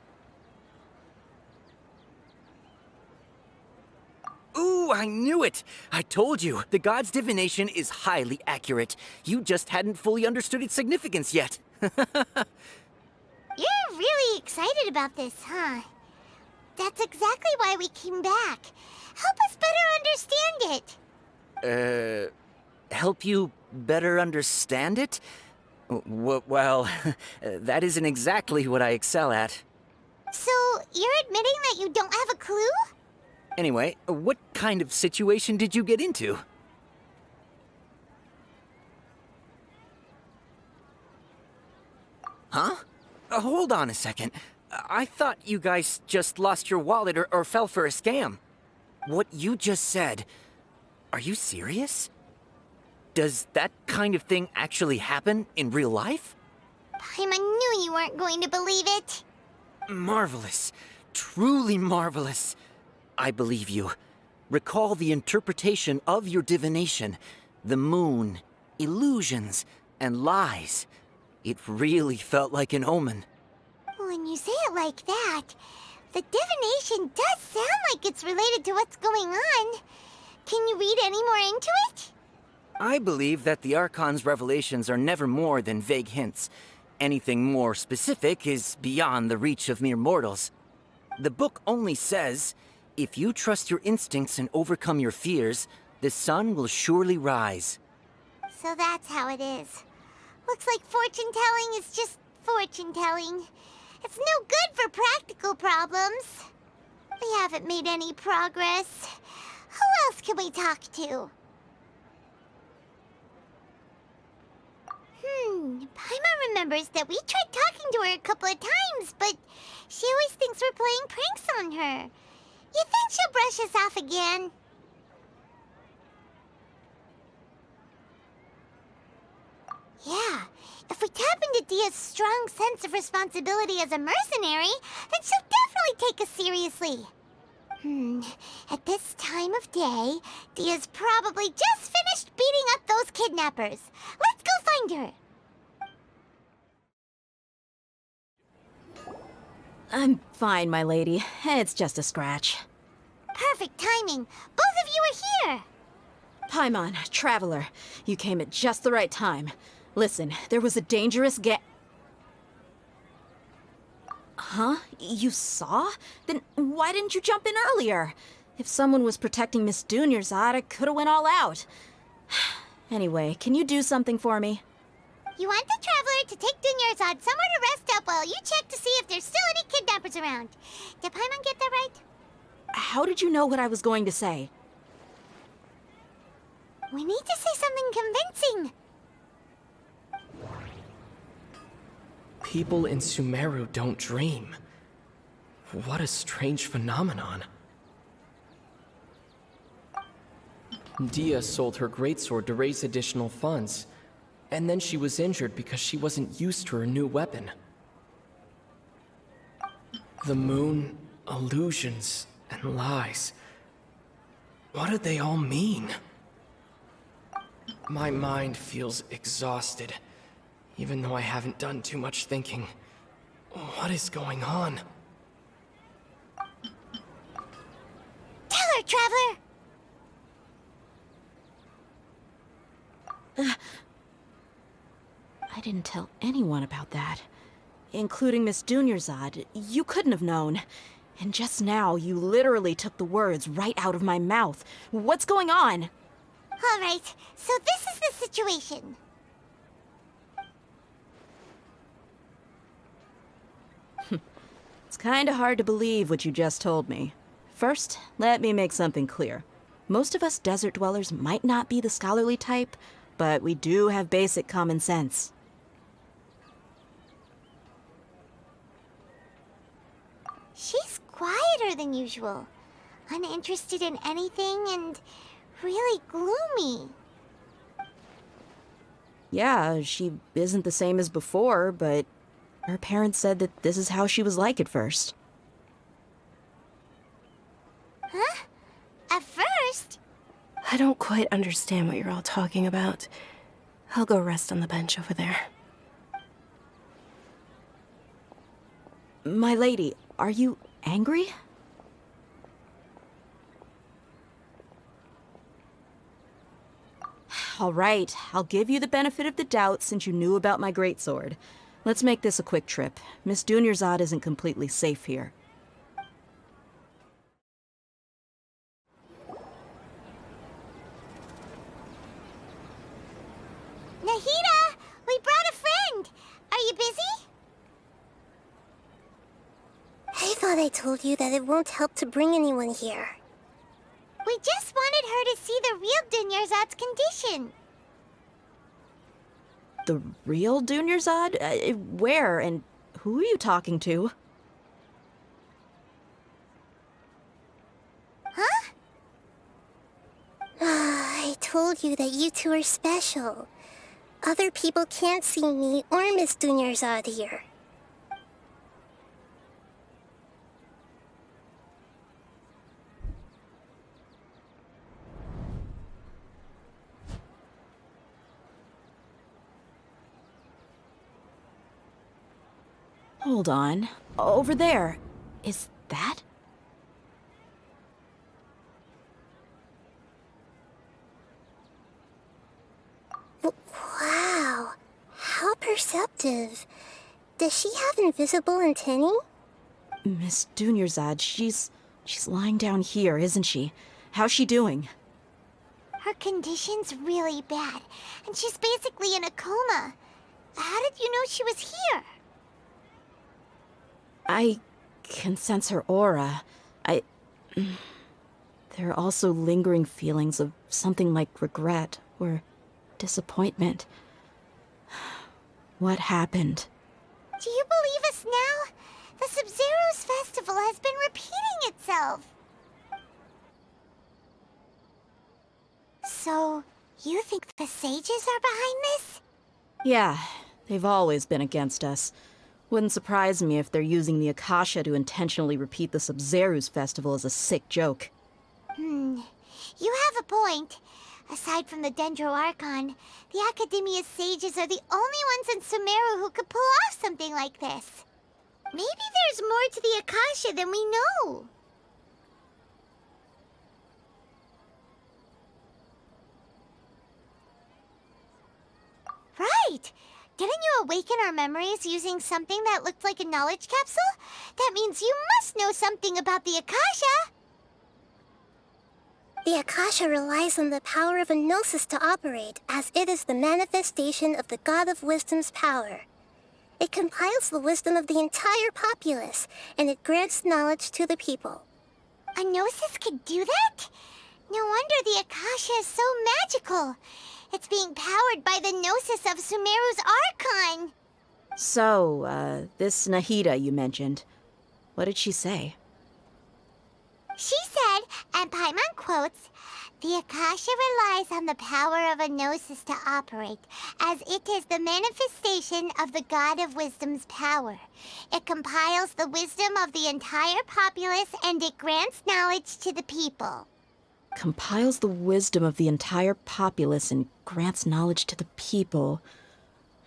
Ooh, I knew it! I told you, the god's divination is highly accurate. You just hadn't fully understood its significance yet. You're really excited about this, huh? That's exactly why we came back. Help us better understand it. Help you better understand it? Well, that isn't exactly what I excel at. So, you're admitting that you don't have a clue? Anyway, what kind of situation did you get into? Huh? Hold on a second. I thought you guys just lost your wallet or fell for a scam. What you just said, are you serious? Does that kind of thing actually happen in real life? Paimon knew you weren't going to believe it. Marvelous. Truly marvelous. I believe you. Recall the interpretation of your divination. The moon, illusions, and lies. It really felt like an omen. When you say it like that, the divination does sound like it's related to what's going on. Can you read any more into it? I believe that the Archon's revelations are never more than vague hints. Anything more specific is beyond the reach of mere mortals. The book only says, if you trust your instincts and overcome your fears, the sun will surely rise. So that's how it is. Looks like fortune-telling is just fortune-telling. It's no good for practical problems. We haven't made any progress. Who else can we talk to? Paimon remembers that we tried talking to her a couple of times, but she always thinks we're playing pranks on her. You think she'll brush us off again? Yeah, if we tap into Dia's strong sense of responsibility as a mercenary, then she'll definitely take us seriously. At this time of day, Dia's probably just finished beating up those kidnappers. Let's go find her. I'm fine, my lady. It's just a scratch. Perfect timing. Both of you are here. Paimon, Traveler, you came at just the right time. Listen, there was a dangerous Huh? You saw? Then why didn't you jump in earlier? If someone was protecting Miss Dunyarzad, I could have went all out. Anyway, can you do something for me? You want the Traveler to take Dunyarzad somewhere to rest up while you check to see if there's still any kidnappers around. Did Paimon get that right? How did you know what I was going to say? We need to say something convincing. People in Sumeru don't dream. What a strange phenomenon. Dia sold her greatsword to raise additional funds, and then she was injured because she wasn't used to her new weapon. The moon, illusions, and lies. What do they all mean? My mind feels exhausted, even though I haven't done too much thinking. What is going on? Tell her, Traveler! I didn't tell anyone about that. Including Miss Dunyarzad. You couldn't have known. And just now, you literally took the words right out of my mouth. What's going on? All right, so this is the situation. It's kinda hard to believe what you just told me. First, let me make something clear. Most of us desert dwellers might not be the scholarly type, but we do have basic common sense. She's quieter than usual, uninterested in anything, and really gloomy. Yeah, she isn't the same as before, but her parents said that this is how she was like at first. Huh? At first? I don't quite understand what you're all talking about. I'll go rest on the bench over there. My lady, are you angry? All right, I'll give you the benefit of the doubt since you knew about my greatsword. Let's make this a quick trip. Miss Dunyarzad isn't completely safe here. Nahida! We brought a friend! Are you busy? Hey, I told you that it won't help to bring anyone here. We just wanted her to see the real Dunyarzad's condition. The real Dunyarzad? Where and who are you talking to? Huh? I told you that you two are special. Other people can't see me or Miss Dunyarzad here. Hold on. Over there. Is that? Wow. How perceptive. Does she have invisible antennae? Miss Dunyarzad, she's lying down here, isn't she? How's she doing? Her condition's really bad, and she's basically in a coma. How did you know she was here? I can sense her aura. There are also lingering feelings of something like regret or disappointment. What happened? Do you believe us now? The Sabzeruz festival has been repeating itself. So, you think the sages are behind this? Yeah, they've always been against us. Wouldn't surprise me if they're using the Akasha to intentionally repeat the Sabzeruz festival as a sick joke. You have a point. Aside from the Dendro Archon, the Academia's sages are the only ones in Sumeru who could pull off something like this. Maybe there's more to the Akasha than we know. Right! Didn't you awaken our memories using something that looked like a knowledge capsule? That means you must know something about the Akasha! The Akasha relies on the power of a gnosis to operate, as it is the manifestation of the God of Wisdom's power. It compiles the wisdom of the entire populace, and it grants knowledge to the people. A gnosis could do that? No wonder the Akasha is so magical. It's being powered by the gnosis of Sumeru's Archon. So, this Nahida you mentioned, what did she say? She said, and Paimon quotes, "The Akasha relies on the power of a gnosis to operate, as it is the manifestation of the God of Wisdom's power. It compiles the wisdom of the entire populace, and it grants knowledge to the people." Compiles the wisdom of the entire populace and grants knowledge to the people.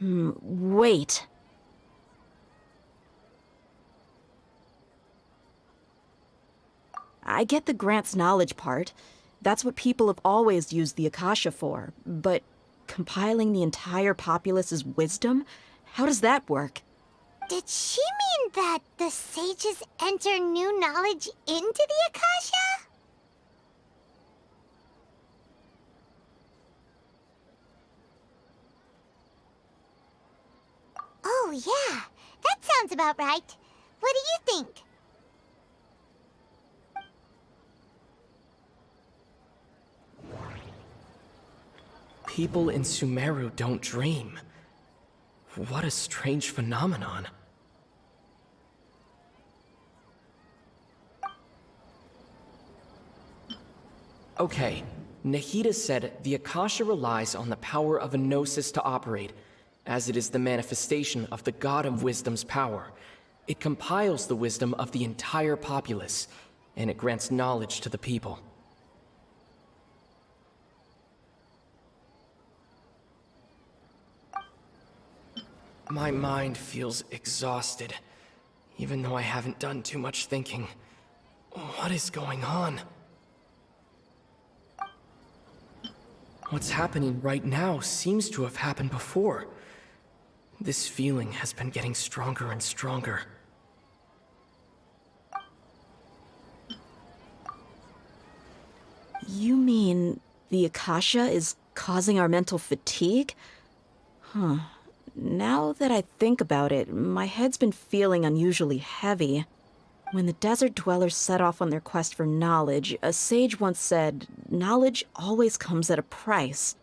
Wait. I get the grants knowledge part. That's what people have always used the Akasha for. But compiling the entire populace's wisdom? How does that work? Did she mean that the sages enter new knowledge into the Akasha? Oh, yeah. That sounds about right. What do you think? People in Sumeru don't dream. What a strange phenomenon. Okay, Nahida said the Akasha relies on the power of a gnosis to operate, as it is the manifestation of the God of Wisdom's power. It compiles the wisdom of the entire populace, and it grants knowledge to the people. My mind feels exhausted, even though I haven't done too much thinking. What is going on? What's happening right now seems to have happened before. This feeling has been getting stronger and stronger. You mean the Akasha is causing our mental fatigue? Huh. Now that I think about it, my head's been feeling unusually heavy. When the desert dwellers set off on their quest for knowledge, a sage once said, knowledge always comes at a price.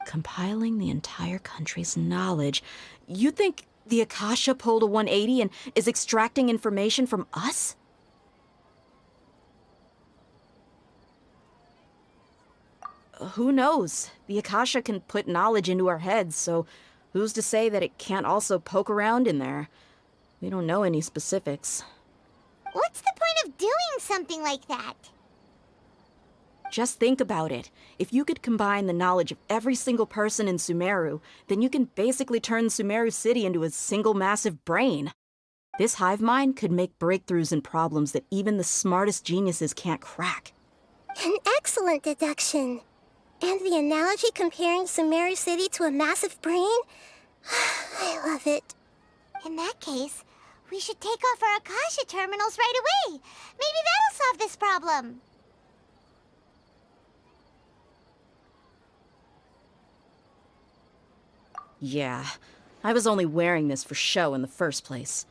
Compiling the entire country's knowledge. You think the Akasha pulled a 180 and is extracting information from us? Who knows? The Akasha can put knowledge into our heads, so who's to say that it can't also poke around in there? We don't know any specifics. What's the point of doing something like that? Just think about it. If you could combine the knowledge of every single person in Sumeru, then you can basically turn Sumeru City into a single massive brain. This hive mind could make breakthroughs in problems that even the smartest geniuses can't crack. An excellent deduction. And the analogy comparing Sumeru City to a massive brain? I love it. In that case, we should take off our Akasha terminals right away. Maybe that'll solve this problem. Yeah, I was only wearing this for show in the first place.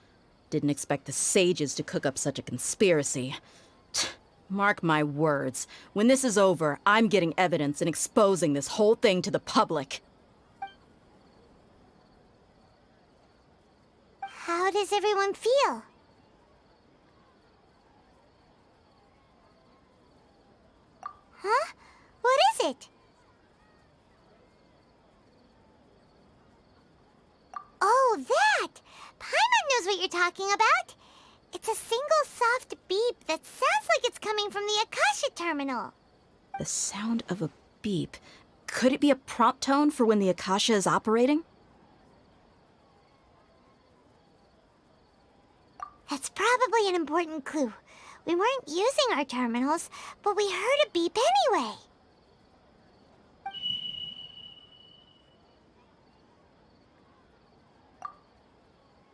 Didn't expect the sages to cook up such a conspiracy. Mark my words, when this is over, I'm getting evidence and exposing this whole thing to the public. How does everyone feel? Huh? What is it? Oh, that! Paimon knows what you're talking about. It's a single soft beep that sounds like it's coming from the Akasha terminal. The sound of a beep. Could it be a prompt tone for when the Akasha is operating? That's probably an important clue. We weren't using our terminals, but we heard a beep anyway.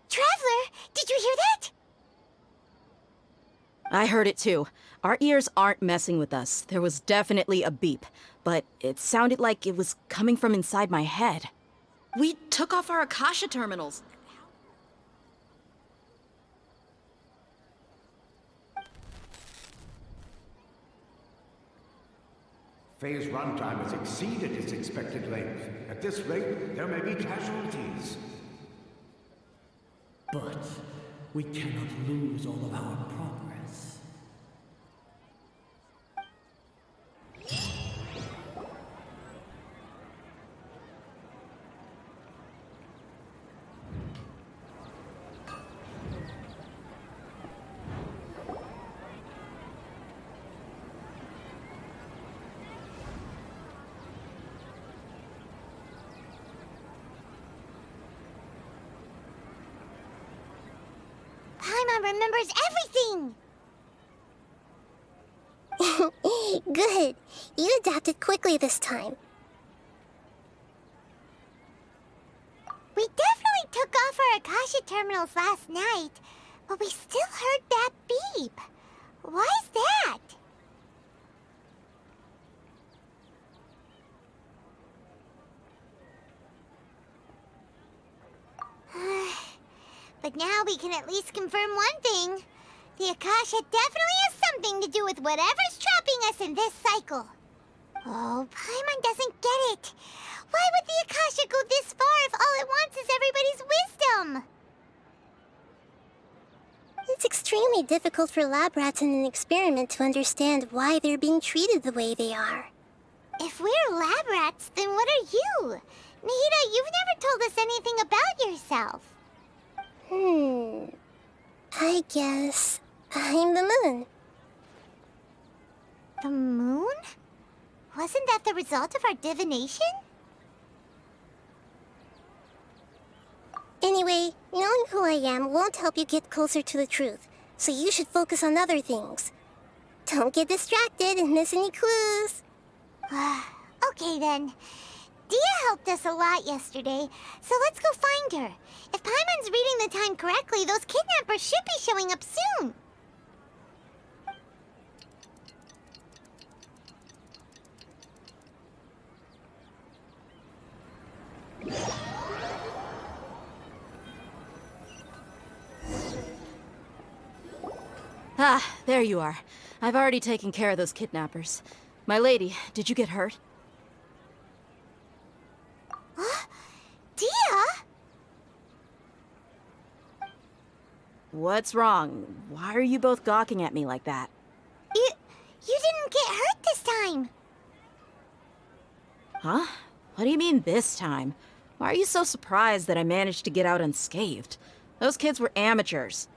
Traveler, did you hear that? I heard it too. Our ears aren't messing with us. There was definitely a beep, but it sounded like it was coming from inside my head. We took off our Akasha terminals. Phase runtime has exceeded its expected length. At this rate, there may be casualties. But we cannot lose all of our progress. Paimon remembers everything! Good. You adapted quickly this time. We definitely took off our Akasha terminals last night, but we still heard that beep. Why is that? But now we can at least confirm one thing. The Akasha definitely has something to do with whatever's trapping us in this cycle. Oh, Paimon doesn't get it. Why would the Akasha go this far if all it wants is everybody's wisdom? It's extremely difficult for lab rats in an experiment to understand why they're being treated the way they are. If we're lab rats, then what are you? Nahida, you've never told us anything about yourself. I guess I'm the moon. The moon? Wasn't that the result of our divination? Anyway, knowing who I am won't help you get closer to the truth, so you should focus on other things. Don't get distracted and miss any clues. Okay then. Dia helped us a lot yesterday, so let's go find her. If Paimon's reading the time correctly, those kidnappers should be showing up soon. Ah, there you are. I've already taken care of those kidnappers. My lady, did you get hurt? Dia? What's wrong? Why are you both gawking at me like that? You didn't get hurt this time. Huh? What do you mean this time? Why are you so surprised that I managed to get out unscathed? Those kids were amateurs.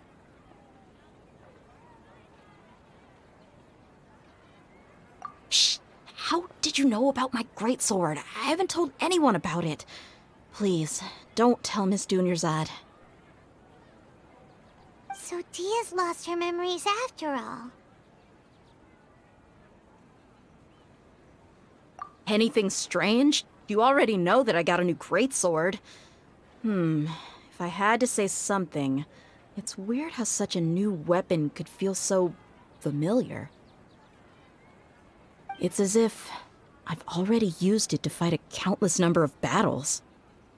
Shh! How did you know about my greatsword? I haven't told anyone about it. Please, don't tell Miss Dunyarzad. So Dia's lost her memories after all. Anything strange? You already know that I got a new greatsword. If I had to say something, it's weird how such a new weapon could feel so familiar. It's as if I've already used it to fight a countless number of battles.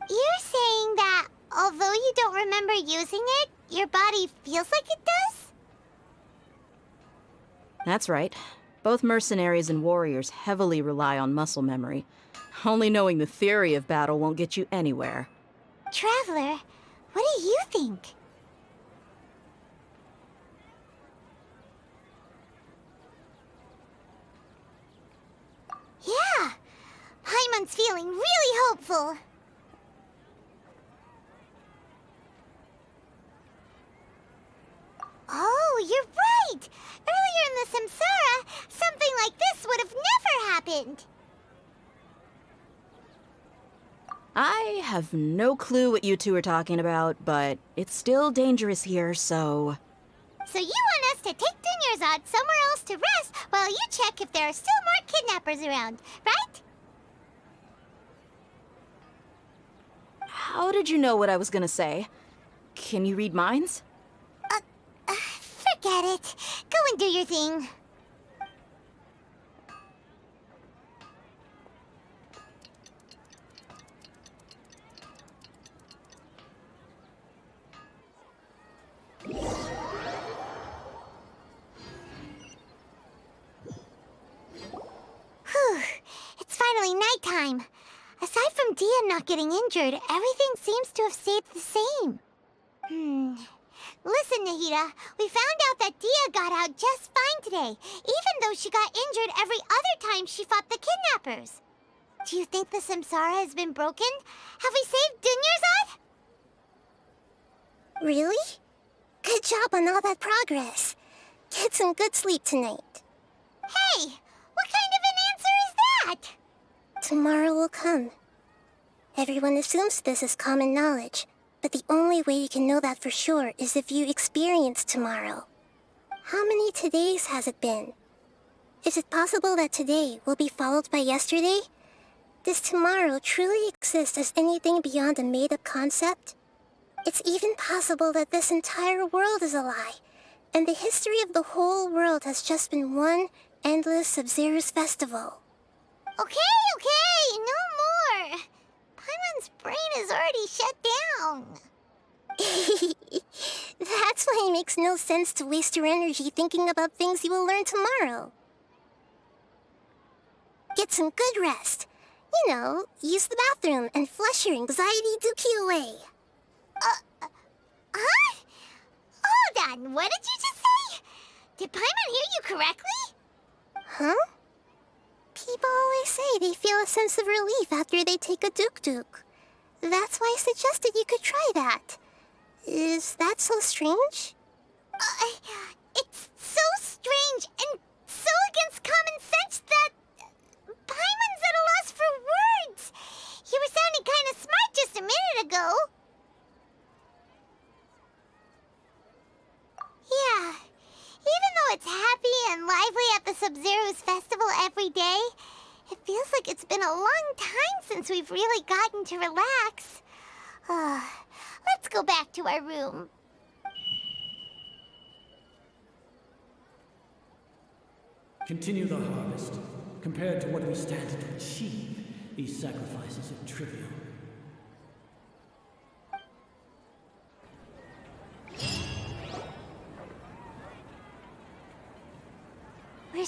You're saying that although you don't remember using it, your body feels like it does? That's right. Both mercenaries and warriors heavily rely on muscle memory. Only knowing the theory of battle won't get you anywhere. Traveler, what do you think? Yeah, Paimon's feeling really hopeful. Oh, you're right! Earlier in the Samsara, something like this would have never happened. I have no clue what you two are talking about, but it's still dangerous here, so... So you want us to take Dunyarzad somewhere else to rest while you check if there are still more kidnappers around, right? How did you know what I was gonna say? Can you read minds? Forget it. Go and do your thing. Whew. It's finally nighttime. Aside from Dia not getting injured, everything seems to have stayed the same. Listen, Nahida, we found out that Dia got out just fine today, even though she got injured every other time she fought the kidnappers. Do you think the Samsara has been broken? Have we saved Dunyarzad? Really? Good job on all that progress. Get some good sleep tonight. Hey, what kind of an answer is that? Tomorrow will come. Everyone assumes this is common knowledge, but the only way you can know that for sure is if you experience tomorrow. How many todays has it been? Is it possible that today will be followed by yesterday? Does tomorrow truly exist as anything beyond a made-up concept? It's even possible that this entire world is a lie, and the history of the whole world has just been one endless Sabzeruz festival. Okay, no more. Paimon's brain is already shut down. That's why it makes no sense to waste your energy thinking about things you will learn tomorrow. Get some good rest. You know, use the bathroom and flush your anxiety dookie away. Huh? Hold on, what did you just say? Did Paimon hear you correctly? Huh? People always say they feel a sense of relief after they take a duk-duk. That's why I suggested you could try that. Is that so strange? It's so strange and so against common sense that Paimon's at a loss for words. You were sounding kind of smart just a minute ago. Yeah, even though it's happy and lively at the Sabzeruz festival every day, it feels like it's been a long time since we've really gotten to relax. Let's go back to our room. Continue the harvest. Compared to what we stand to achieve, these sacrifices are trivial.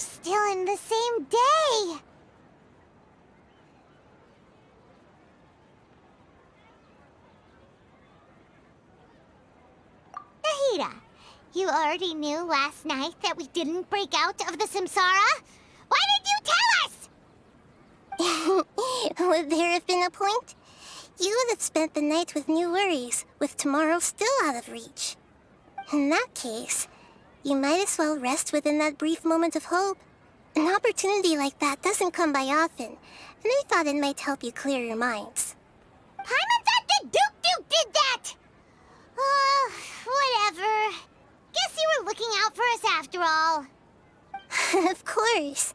still in the same day. Nahida, you already knew last night that we didn't break out of the samsara? Why did you tell us? Would there have been a point? You would have spent the night with new worries, with tomorrow still out of reach. In that case, you might as well rest within that brief moment of hope. An opportunity like that doesn't come by often, and I thought it might help you clear your minds. Paimon thought that Duke did that! Whatever. Guess you were looking out for us after all. Of course.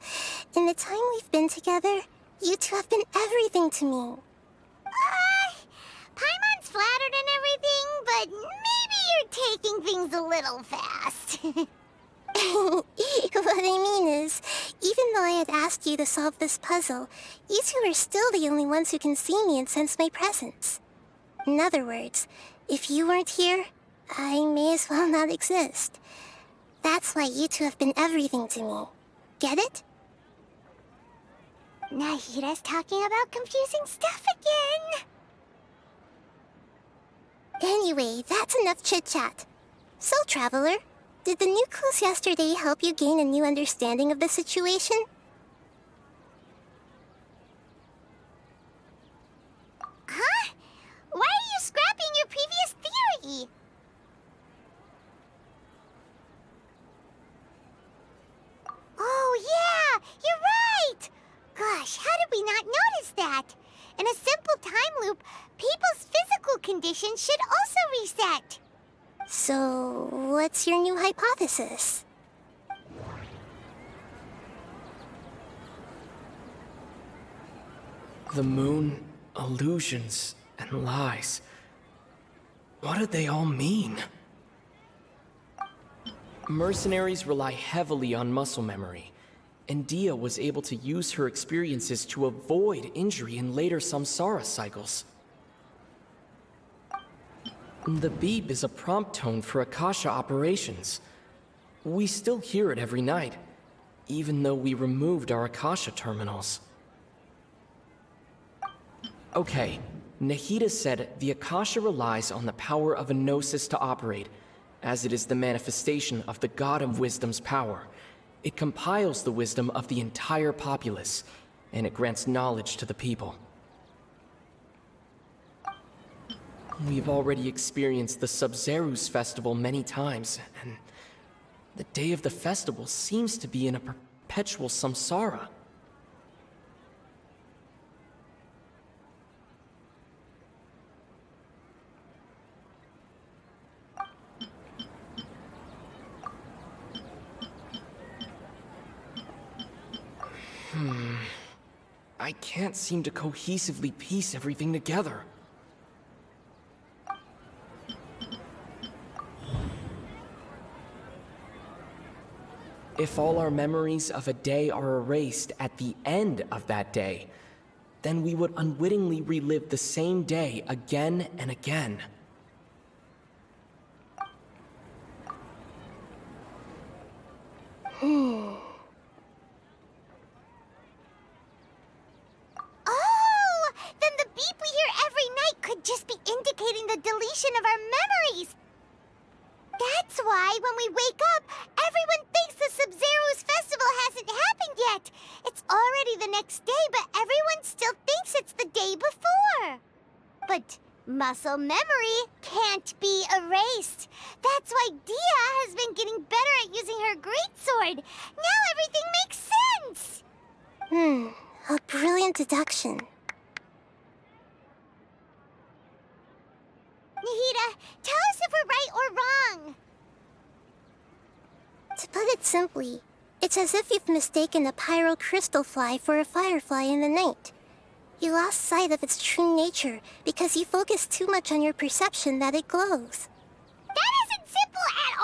In the time we've been together, you two have been everything to me. Paimon's flattered and everything, but maybe you're taking things a little fast. What I mean is, even though I had asked you to solve this puzzle, you two are still the only ones who can see me and sense my presence. In other words, if you weren't here, I may as well not exist. That's why you two have been everything to me. Get it? Nahida's talking about confusing stuff again. Anyway, that's enough chit-chat. So, Traveler, did the new clues yesterday help you gain a new understanding of the situation? Huh? Why are you scrapping your previous theory? Oh yeah, you're right! Gosh, how did we not notice that? In a simple time loop, people's physical conditions should also reset. So, what's your new hypothesis? The moon, illusions, and lies. What do they all mean? Mercenaries rely heavily on muscle memory, and Dia was able to use her experiences to avoid injury in later samsara cycles. The beep is a prompt tone for Akasha operations. We still hear it every night, even though we removed our Akasha terminals. Okay, Nahida said the Akasha relies on the power of a gnosis to operate, as it is the manifestation of the God of Wisdom's power. It compiles the wisdom of the entire populace, and it grants knowledge to the people. We've already experienced the Sabzeruz festival many times, and the day of the festival seems to be in a perpetual samsara. I can't seem to cohesively piece everything together. If all our memories of a day are erased at the end of that day, then we would unwittingly relive the same day again and again. Oh! Then the beep we hear every night could just be indicating the deletion of our memories! That's why when we wake up, everyone thinks the Sabzeruz festival hasn't happened yet. It's already the next day, but everyone still thinks it's the day before. But muscle memory can't be erased. That's why Dia has been getting better at using her greatsword. Now everything makes sense. A brilliant deduction. Nahida, tell us if we're right or wrong. To put it simply, it's as if you've mistaken a pyro crystal fly for a firefly in the night. You lost sight of its true nature because you focused too much on your perception that it glows. That isn't simple at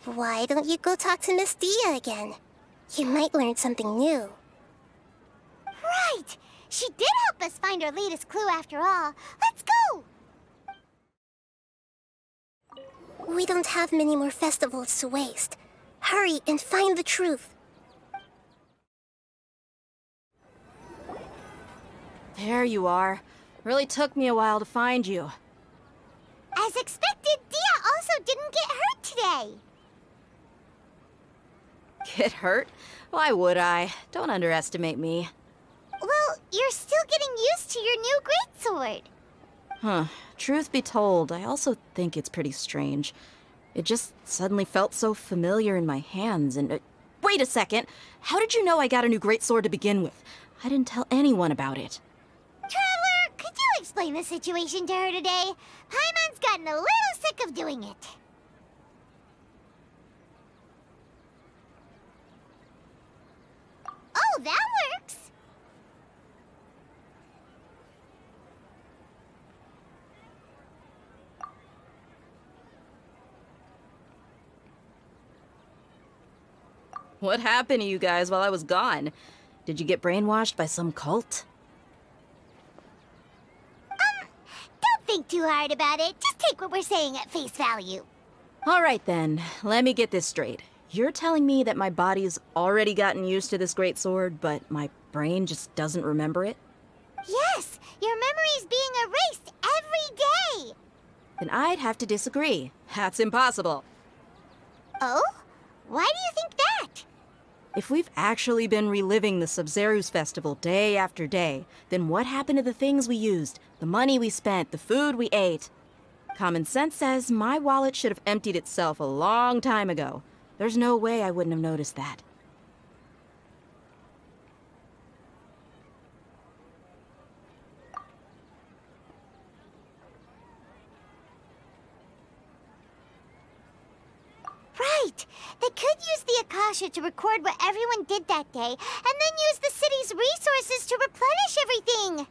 all! Why don't you go talk to Miss Dia again? You might learn something new. Right! She did help us find our latest clue after all. Let's go! We don't have many more festivals to waste. Hurry and find the truth. There you are. Really took me a while to find you. As expected, Dia also didn't get hurt today. Get hurt? Why would I? Don't underestimate me. Well, you're still getting used to your new greatsword. Huh. Truth be told, I also think it's pretty strange. It just suddenly felt so familiar in my hands and... wait a second! How did you know I got a new greatsword to begin with? I didn't tell anyone about it. Traveler, could you explain the situation to her today? Paimon's gotten a little sick of doing it. Oh, that works! What happened to you guys while I was gone? Did you get brainwashed by some cult? Don't think too hard about it. Just take what we're saying at face value. All right then, let me get this straight. You're telling me that my body's already gotten used to this great sword, but my brain just doesn't remember it? Yes, your memory's being erased every day. Then I'd have to disagree. That's impossible. Oh? Why do you think that? If we've actually been reliving the Sabzeruz festival day after day, then what happened to the things we used, the money we spent, the food we ate? Common sense says my wallet should have emptied itself a long time ago. There's no way I wouldn't have noticed that. Right! They could use the Akasha to record what everyone did that day, and then use the city's resources to replenish everything!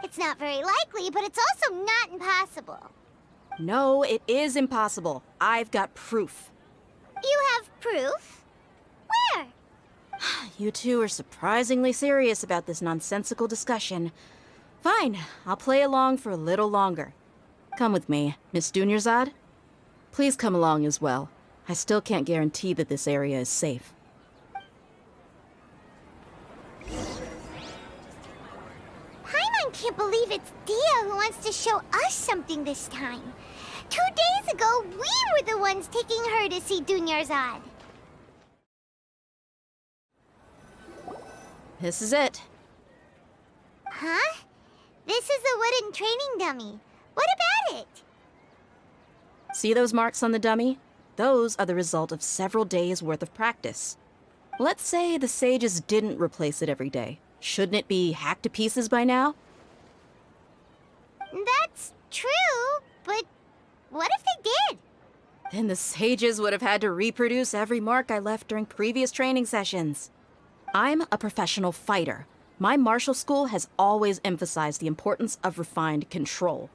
It's not very likely, but it's also not impossible. No, it is impossible. I've got proof. You have proof? Where? You two are surprisingly serious about this nonsensical discussion. Fine, I'll play along for a little longer. Come with me, Miss Dunyarzad. Please come along as well. I still can't guarantee that this area is safe. Paimon can't believe it's Dia who wants to show us something this time. 2 days ago, we were the ones taking her to see Dunyarzad. This is it. Huh? This is a wooden training dummy. What about it? See those marks on the dummy? Those are the result of several days' worth of practice. Let's say the sages didn't replace it every day. Shouldn't it be hacked to pieces by now? That's true, but what if they did? Then the sages would have had to reproduce every mark I left during previous training sessions. I'm a professional fighter. My martial school has always emphasized the importance of refined control.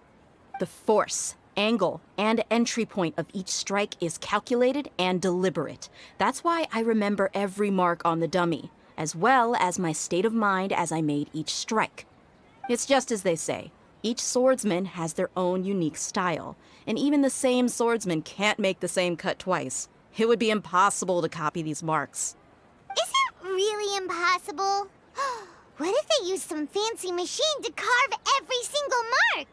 The force, angle, and entry point of each strike is calculated and deliberate. That's why I remember every mark on the dummy, as well as my state of mind as I made each strike. It's just as they say, each swordsman has their own unique style, and even the same swordsman can't make the same cut twice. It would be impossible to copy these marks. Is it really impossible? What if they used some fancy machine to carve every single mark?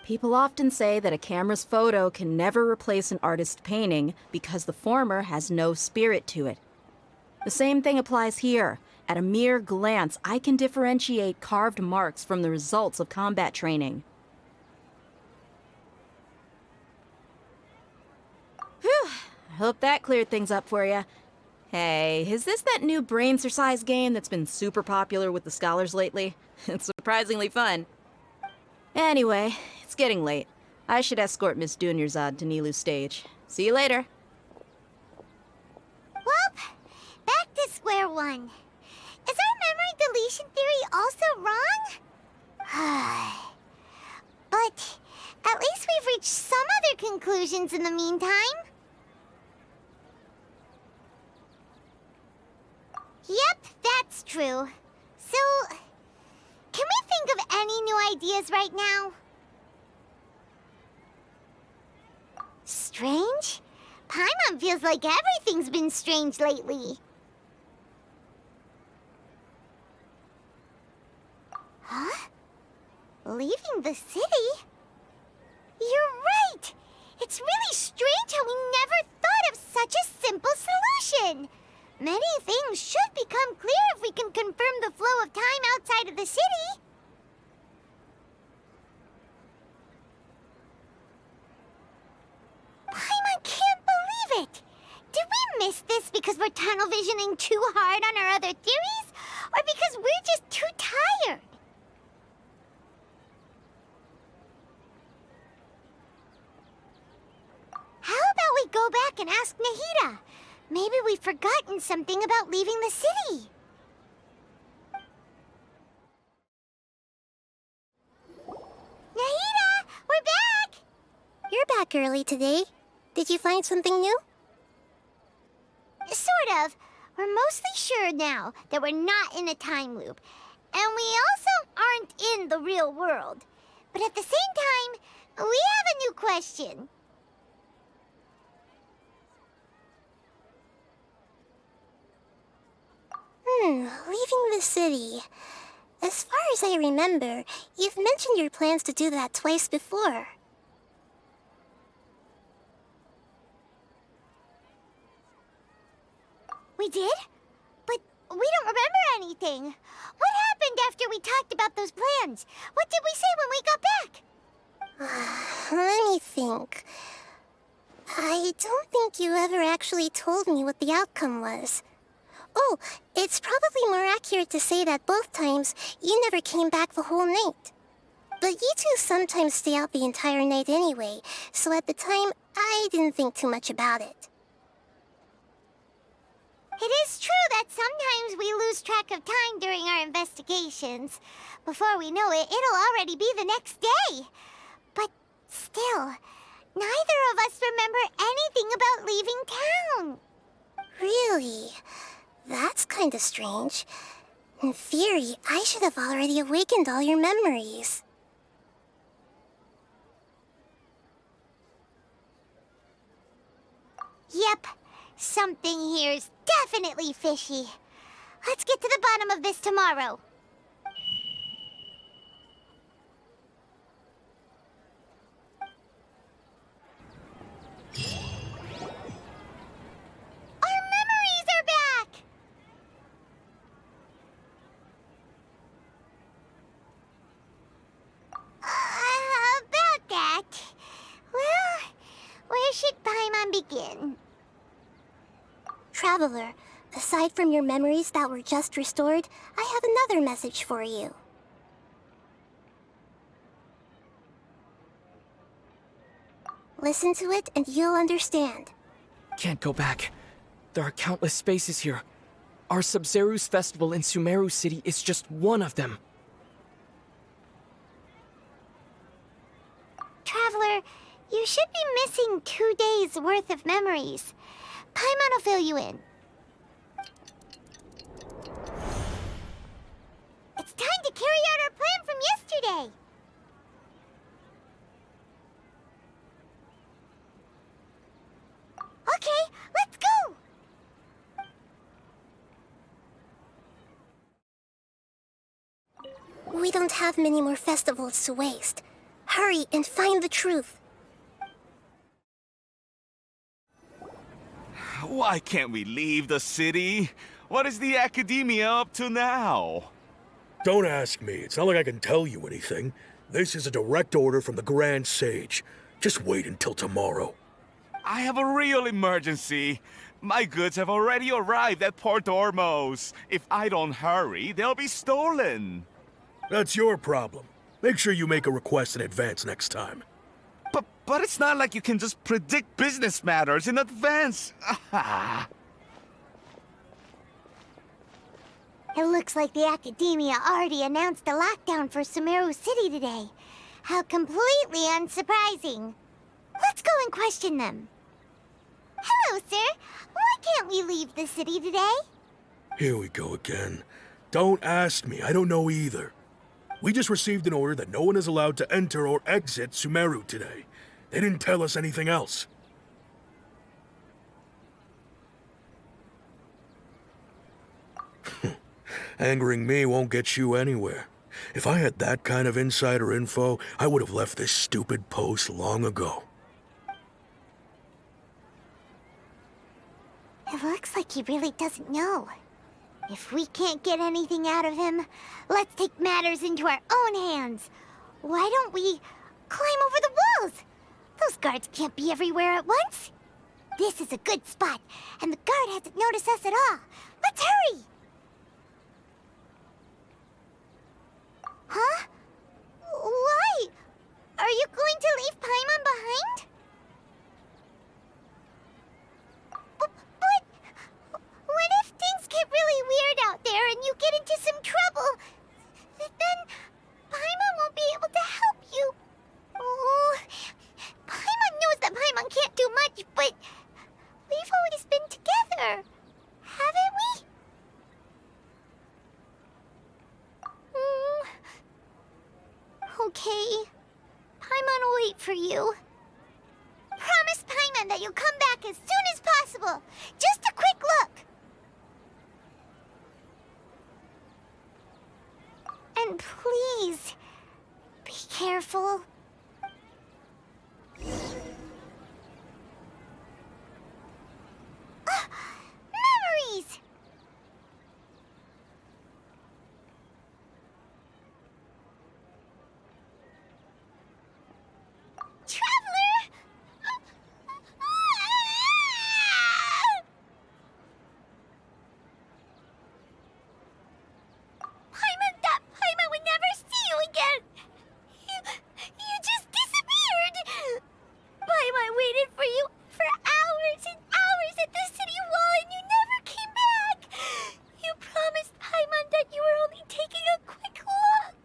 People often say that a camera's photo can never replace an artist's painting because the former has no spirit to it. The same thing applies here. At a mere glance, I can differentiate carved marks from the results of combat training. Whew, I hope that cleared things up for you. Hey, is this that new brain-exercise game that's been super popular with the scholars lately? It's surprisingly fun. Anyway, it's getting late. I should escort Miss Dunyarzad to Nilu's stage. See you later. Well, back to square one. Is our memory deletion theory also wrong? But at least we've reached some other conclusions in the meantime. Yep, that's true. So, can we think of any new ideas right now? Strange? Paimon feels like everything's been strange lately. Huh? Leaving the city? You're right! It's really strange how we never thought of such a simple solution! Many things should become clear if we can confirm the flow of time outside of the city. Paimon can't believe it! Did we miss this because we're tunnel visioning too hard on our other theories? Or because we're just too tired? How about we go back and ask Nahida? Maybe we've forgotten something about leaving the city. Nahida, we're back! You're back early today. Did you find something new? Sort of. We're mostly sure now that we're not in a time loop. And we also aren't in the real world. But at the same time, we have a new question. Leaving the city. As far as I remember, you've mentioned your plans to do that twice before. We did? But we don't remember anything. What happened after we talked about those plans? What did we say when we got back? Let me think. I don't think you ever actually told me what the outcome was. Oh, it's probably more accurate to say that both times you never came back the whole night. But you two sometimes stay out the entire night anyway, so at the time, I didn't think too much about it. It is true that sometimes we lose track of time during our investigations. Before we know it, it'll already be the next day. But still, neither of us remember anything about leaving town. Really? That's kinda strange. In theory, I should have already awakened all your memories. Yep, something here's definitely fishy. Let's get to the bottom of this tomorrow. Our memories are back! About that. Well, where should Paimon begin? Traveler, aside from your memories that were just restored, I have another message for you. Listen to it and you'll understand. Can't go back. There are countless spaces here. Our Sabzeruz festival in Sumeru City is just one of them. Traveler, you should be missing 2 days' worth of memories. Paimon will fill you in. It's time to carry out our plan from yesterday. Okay, let's go! We don't have many more festivals to waste. Hurry and find the truth. Why can't we leave the city? What is the Academia up to now? Don't ask me. It's not like I can tell you anything. This is a direct order from the Grand Sage. Just wait until tomorrow. I have a real emergency. My goods have already arrived at Port Ormos. If I don't hurry, they'll be stolen. That's your problem. Make sure you make a request in advance next time. But it's not like you can just predict business matters in advance. It looks like the Academia already announced a lockdown for Sumeru City today. How completely unsurprising. Let's go and question them. Hello, sir. Why can't we leave the city today? Here we go again. Don't ask me. I don't know either. We just received an order that no one is allowed to enter or exit Sumeru today. They didn't tell us anything else. Angering me won't get you anywhere. If I had that kind of insider info, I would have left this stupid post long ago. It looks like he really doesn't know. If we can't get anything out of him, let's take matters into our own hands. Why don't we climb over the walls? Those guards can't be everywhere at once. This is a good spot, and the guard hasn't noticed us at all. Let's hurry! Huh? Why? Are you going to leave Paimon behind? But what if things get really weird out there and you get into some trouble? Then Paimon won't be able to help you. Oh, Paimon knows that Paimon can't do much, but we've always been together, haven't we? Okay. Paimon will wait for you. Promise Paimon that you'll come back as soon as possible. Just a quick look. And please, be careful. Memories! Traveler! Paimon would never see you again! You just disappeared! Paimon waited for you for hours and hours at the city wall and you never came back! You promised Paimon that you were only taking a quick look!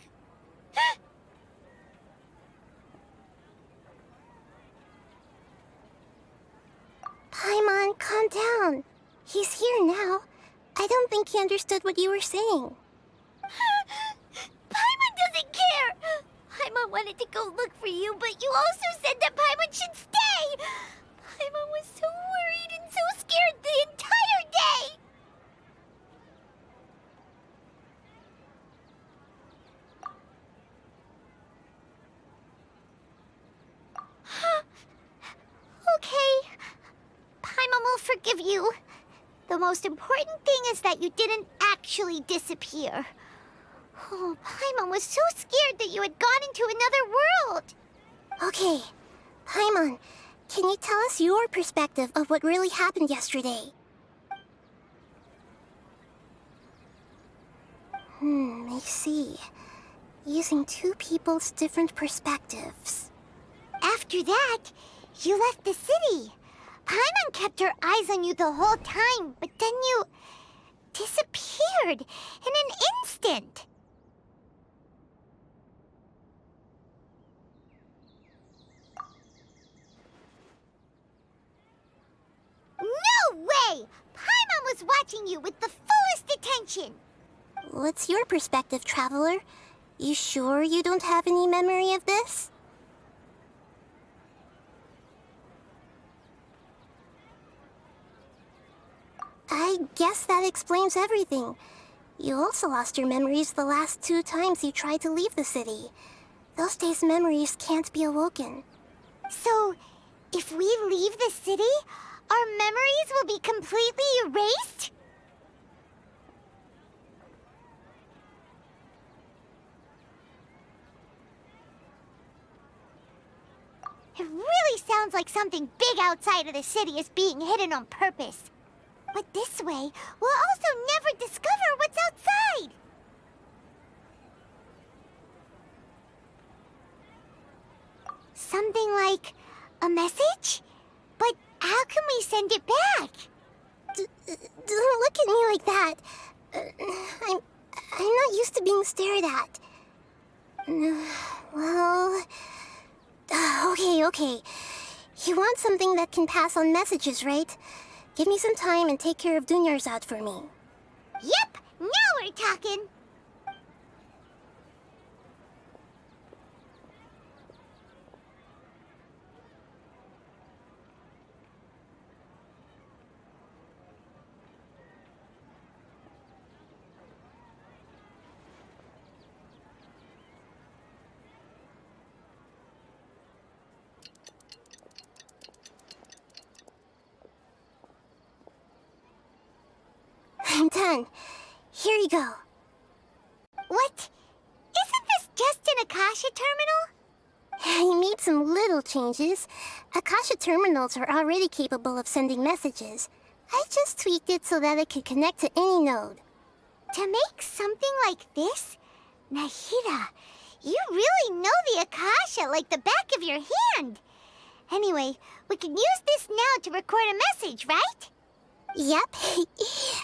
Paimon, calm down. He's here now. I don't think he understood what you were saying. Paimon doesn't care! Paimon wanted to go look for you, but you also said that Paimon should stay! Paimon was so worried and so scared the entire day! Okay. Paimon will forgive you. The most important thing is that you didn't actually disappear. Oh, Paimon was so scared that you had gone into another world. Okay. Paimon, can you tell us your perspective of what really happened yesterday? I see. Using two people's different perspectives. After that, you left the city. Paimon kept her eyes on you the whole time, but then you disappeared in an instant. No way! Paimon was watching you with the fullest attention. What's your perspective, Traveler? You sure you don't have any memory of this? I guess that explains everything. You also lost your memories the last 2 times you tried to leave the city. Those days' memories can't be awoken. So, if we leave the city, our memories will be completely erased? It really sounds like something big outside of the city is being hidden on purpose. But this way, we'll also never discover what's outside. Something like a message? But how can we send it back? Don't look at me like that. I'm not used to being stared at. Well... Okay. You want something that can pass on messages, right? Give me some time and take care of Dunyarzad for me. Yep, now we're talking. done. Here you go. What? Isn't this just an Akasha terminal? You made some little changes. Akasha terminals are already capable of sending messages. I just tweaked it so that it could connect to any node. To make something like this? Nahida, you really know the Akasha like the back of your hand. Anyway, we can use this now to record a message, right? Yep.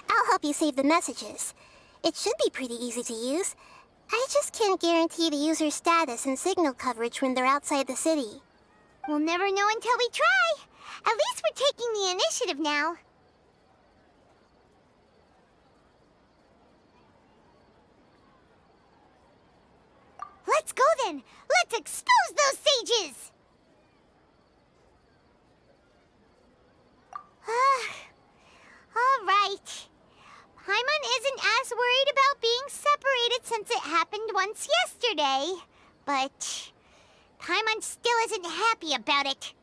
I'll help you save the messages. It should be pretty easy to use. I just can't guarantee the user's status and signal coverage when they're outside the city. We'll never know until we try. At least we're taking the initiative now. Let's go then! Let's expose those sages! All right. Paimon isn't as worried about being separated since it happened once yesterday. But Paimon still isn't happy about it.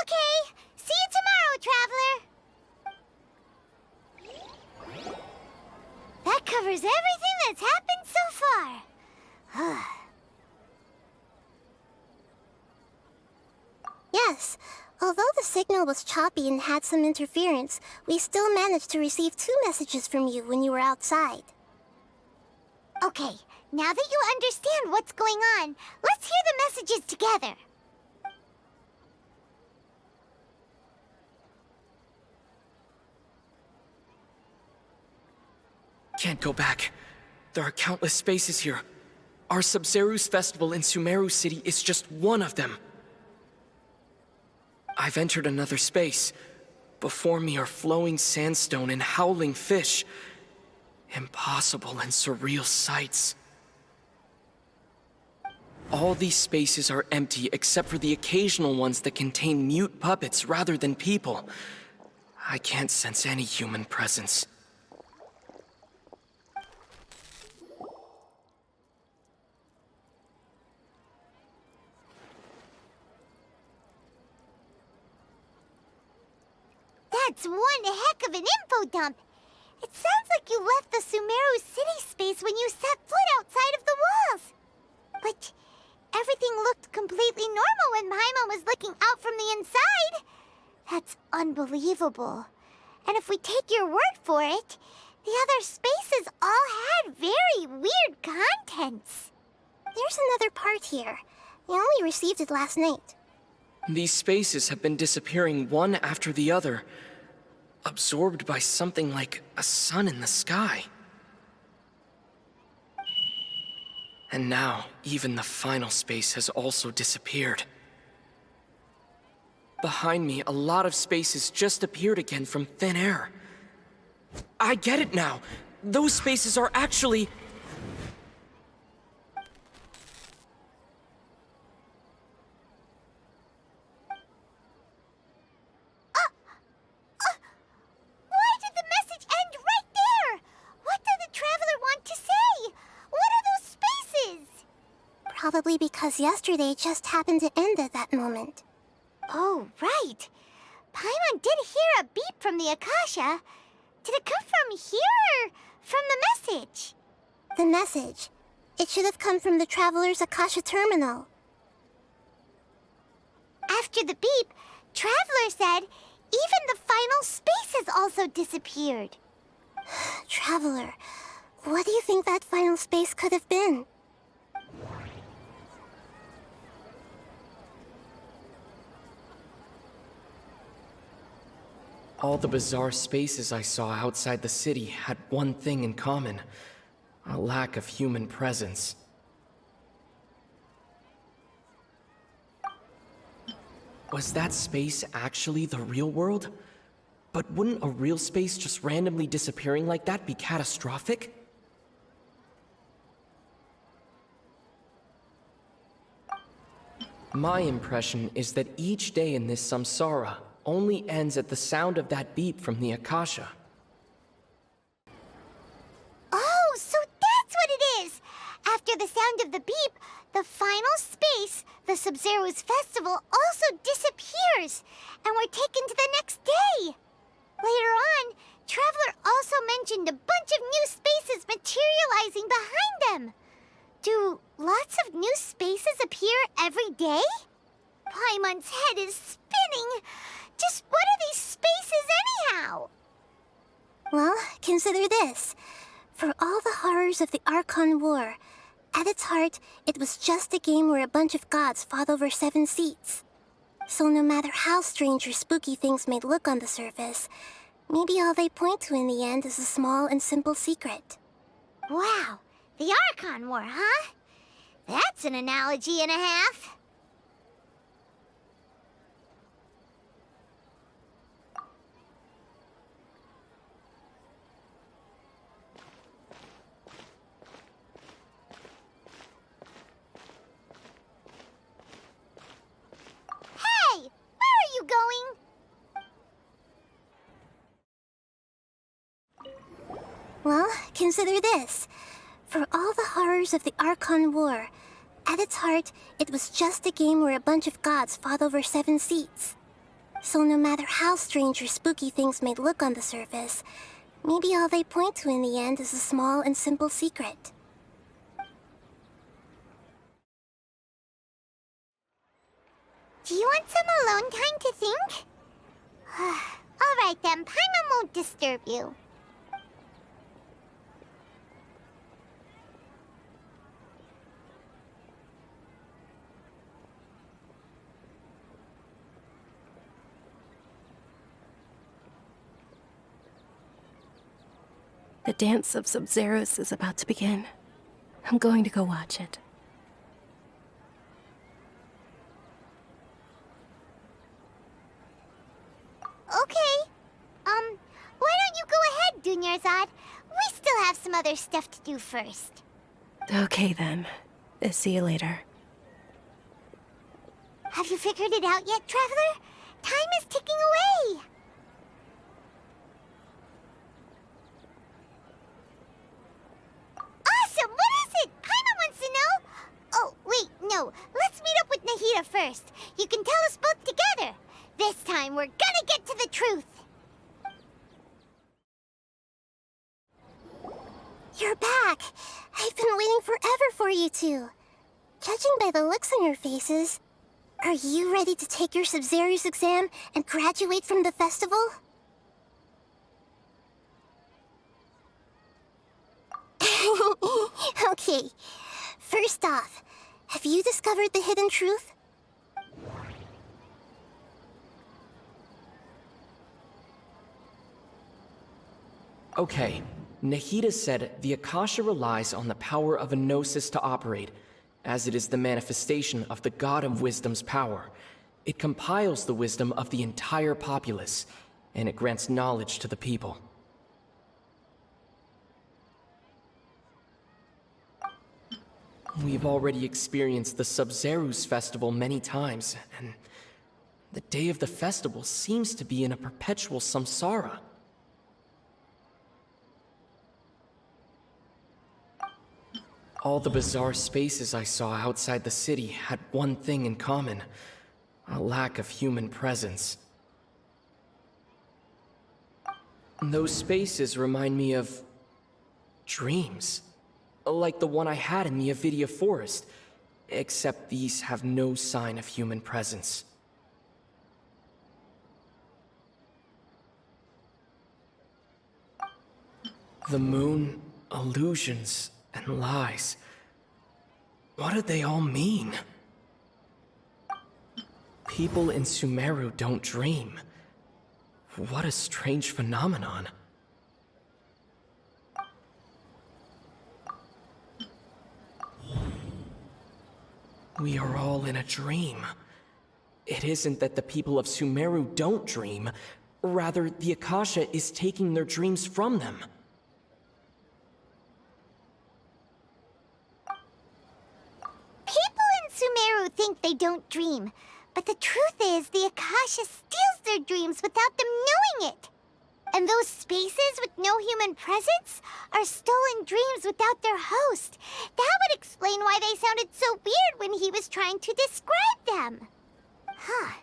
Okay, see you tomorrow, Traveler! That covers everything that's happened so far. Yes, although the signal was choppy and had some interference, we still managed to receive 2 messages from you when you were outside. Okay, now that you understand what's going on, let's hear the messages together. Can't go back. There are countless spaces here. Our Sabzeruz festival in Sumeru City is just one of them. I've entered another space. Before me are flowing sandstone and howling fish. Impossible and surreal sights. All these spaces are empty except for the occasional ones that contain mute puppets rather than people. I can't sense any human presence. That's one heck of an info dump. It sounds like you left the Sumeru City space when you set foot outside of the walls. But everything looked completely normal when Paimon was looking out from the inside. That's unbelievable. And if we take your word for it, the other spaces all had very weird contents. There's another part here. We only received it last night. These spaces have been disappearing one after the other, absorbed by something like a sun in the sky. And now, even the final space has also disappeared. Behind me, a lot of spaces just appeared again from thin air. I get it now! Those spaces are actually... Probably because yesterday just happened to end at that moment. Oh, right. Paimon did hear a beep from the Akasha. Did it come from here or from the message? The message. It should have come from the Traveler's Akasha terminal. After the beep, Traveler said even the final space has also disappeared. Traveler, what do you think that final space could have been? All the bizarre spaces I saw outside the city had one thing in common: a lack of human presence. Was that space actually the real world? But wouldn't a real space just randomly disappearing like that be catastrophic? My impression is that each day in this samsara only ends at the sound of that beep from the Akasha. Oh, so that's what it is! After the sound of the beep, the final space, the Sabzeruz Festival, also disappears, and we're taken to the next day. Later on, Traveler also mentioned a bunch of new spaces materializing behind them. Do lots of new spaces appear every day? Paimon's head is spinning. Just what are these spaces anyhow? Well, consider this. For all the horrors of the Archon War, at its heart, it was just a game where a bunch of gods fought over 7 seats. So no matter how strange or spooky things may look on the surface, maybe all they point to in the end is a small and simple secret. Wow, the Archon War, huh? That's an analogy and a half. Hey, where are you going? Well, consider this. For all the horrors of the Archon War, at its heart, it was just a game where a bunch of gods fought over 7 seats. So no matter how strange or spooky things may look on the surface, maybe all they point to in the end is a small and simple secret. Do you want some alone time to think? All right then, Paimon won't disturb you. The dance of Sabzeruz is about to begin. I'm going to go watch it. Okay. Why don't you go ahead, Dunyarzad? We still have some other stuff to do first. Okay then. See you later. Have you figured it out yet, Traveler? Time is ticking away. Awesome! What is it? Paimon wants to know. Oh, wait, no. Let's meet up with Nahida first. You can tell us both together. This time, we're gonna get to the truth. You're back! I've been waiting forever for you two. Judging by the looks on your faces, are you ready to take your Sabzeruz exam and graduate from the festival? Okay, first off, have you discovered the hidden truth? Okay, Nahida said the Akasha relies on the power of a gnosis to operate, as it is the manifestation of the God of Wisdom's power. It compiles the wisdom of the entire populace, and it grants knowledge to the people. We've already experienced the Sabzeruz festival many times, and the day of the festival seems to be in a perpetual samsara. All the bizarre spaces I saw outside the city had one thing in common: a lack of human presence. Those spaces remind me of dreams, like the one I had in the Avidia Forest, except these have no sign of human presence. The moon, illusions, and lies. What do they all mean? People in Sumeru don't dream. What a strange phenomenon. We are all in a dream. It isn't that the people of Sumeru don't dream, rather the Akasha is taking their dreams from them. People in Sumeru think they don't dream, but the truth is the Akasha steals their dreams without them knowing it. And those spaces with no human presence are stolen dreams without their host. That would explain why they sounded so weird when he was trying to describe them. Huh.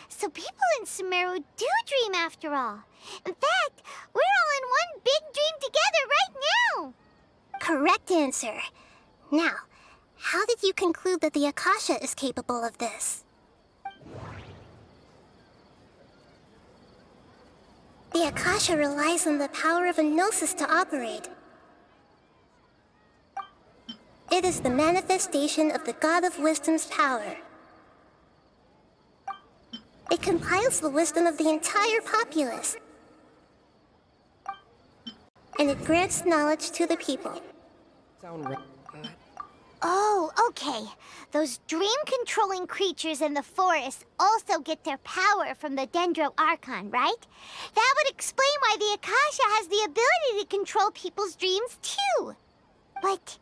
So people in Sumeru do dream after all. In fact, we're all in one big dream together right now. Correct answer. Now, how did you conclude that the Akasha is capable of this? The Akasha relies on the power of a gnosis to operate. It is the manifestation of the God of Wisdom's power. It compiles the wisdom of the entire populace. And it grants knowledge to the people. Oh, okay. Those dream-controlling creatures in the forest also get their power from the Dendro Archon, right? That would explain why the Akasha has the ability to control people's dreams, too. But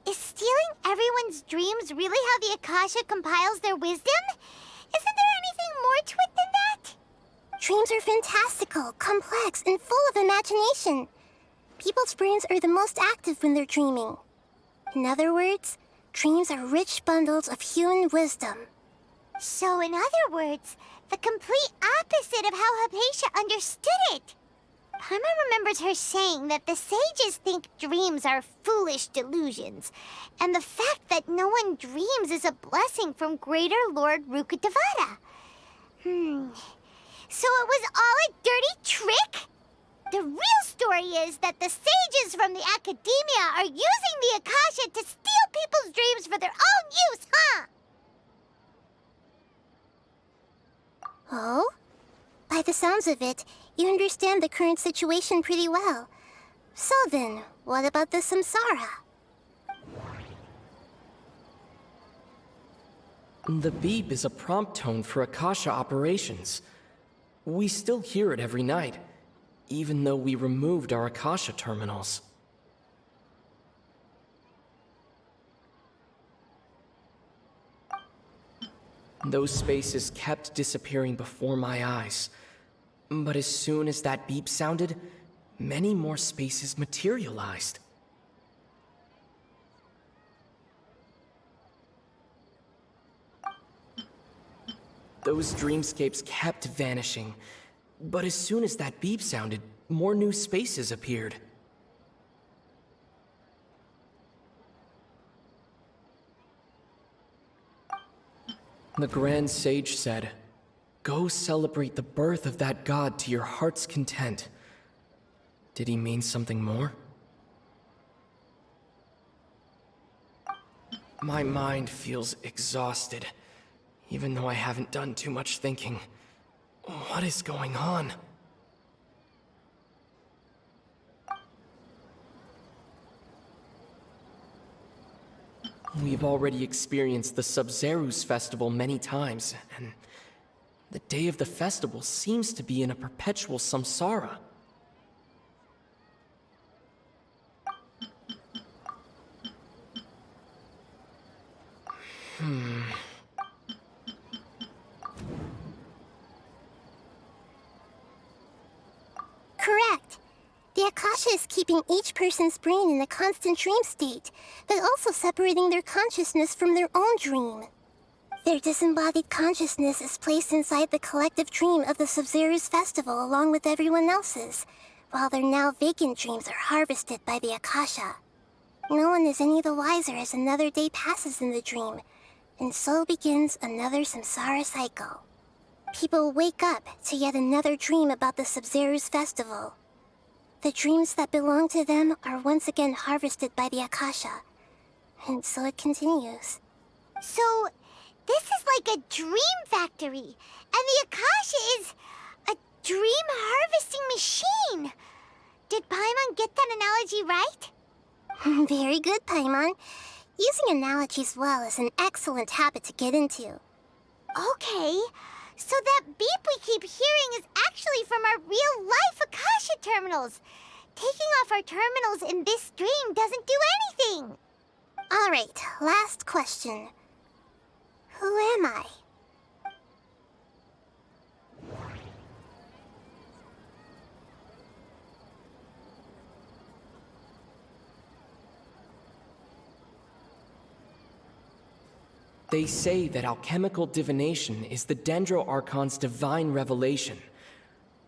is stealing everyone's dreams really how the Akasha compiles their wisdom? Isn't there anything more to it than that? Dreams are fantastical, complex, and full of imagination. People's brains are the most active when they're dreaming. In other words, dreams are rich bundles of human wisdom. So in other words, the complete opposite of how Hypatia understood it. Paimon remembers her saying that the sages think dreams are foolish delusions, and the fact that no one dreams is a blessing from Greater Lord Rukkhadevata. So it was all a dirty trick? The real story is that the sages from the academia are using the Akasha to steal people's dreams for their own use, huh? Oh? By the sounds of it, you understand the current situation pretty well. So then, what about the samsara? The beep is a prompt tone for Akasha operations. We still hear it every night, even though we removed our Akasha terminals. Those spaces kept disappearing before my eyes. But as soon as that beep sounded, many more spaces materialized. Those dreamscapes kept vanishing, but as soon as that beep sounded, more new spaces appeared. The Grand Sage said, "Go celebrate the birth of that god to your heart's content." Did he mean something more? My mind feels exhausted, even though I haven't done too much thinking. What is going on? We've already experienced the Sabzeruz festival many times, and the day of the festival seems to be in a perpetual samsara. Correct. The Akasha is keeping each person's brain in a constant dream state, but also separating their consciousness from their own dream. Their disembodied consciousness is placed inside the collective dream of the Sabzeruz festival along with everyone else's, while their now vacant dreams are harvested by the Akasha. No one is any the wiser as another day passes in the dream, and so begins another samsara cycle. People wake up to yet another dream about the Sabzeruz festival. The dreams that belong to them are once again harvested by the Akasha, and so it continues. So, this is like a dream factory, and the Akasha is a dream harvesting machine. Did Paimon get that analogy right? Very good, Paimon. Using analogies well is an excellent habit to get into. Okay, so that beep we keep hearing is actually from our real-life Akasha terminals. Taking off our terminals in this dream doesn't do anything. All right, last question. Who am I? They say that alchemical divination is the Dendro Archon's divine revelation.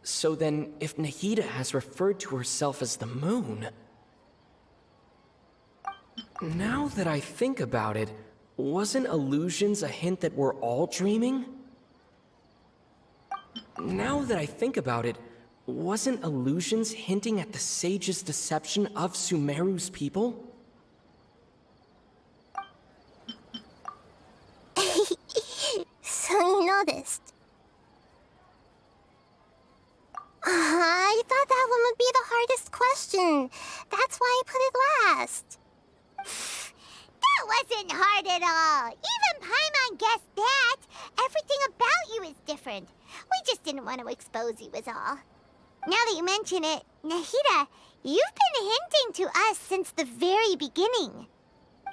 So then, if Nahida has referred to herself as the moon... Now that I think about it, wasn't illusions a hint that we're all dreaming? Now that I think about it, wasn't illusions hinting at the sage's deception of Sumeru's people? So you noticed. I thought that one would be the hardest question. That's why I put it last. That wasn't hard at all. Even Paimon guessed that. Everything about you is different. We just didn't want to expose you is all. Now that you mention it, Nahida, you've been hinting to us since the very beginning.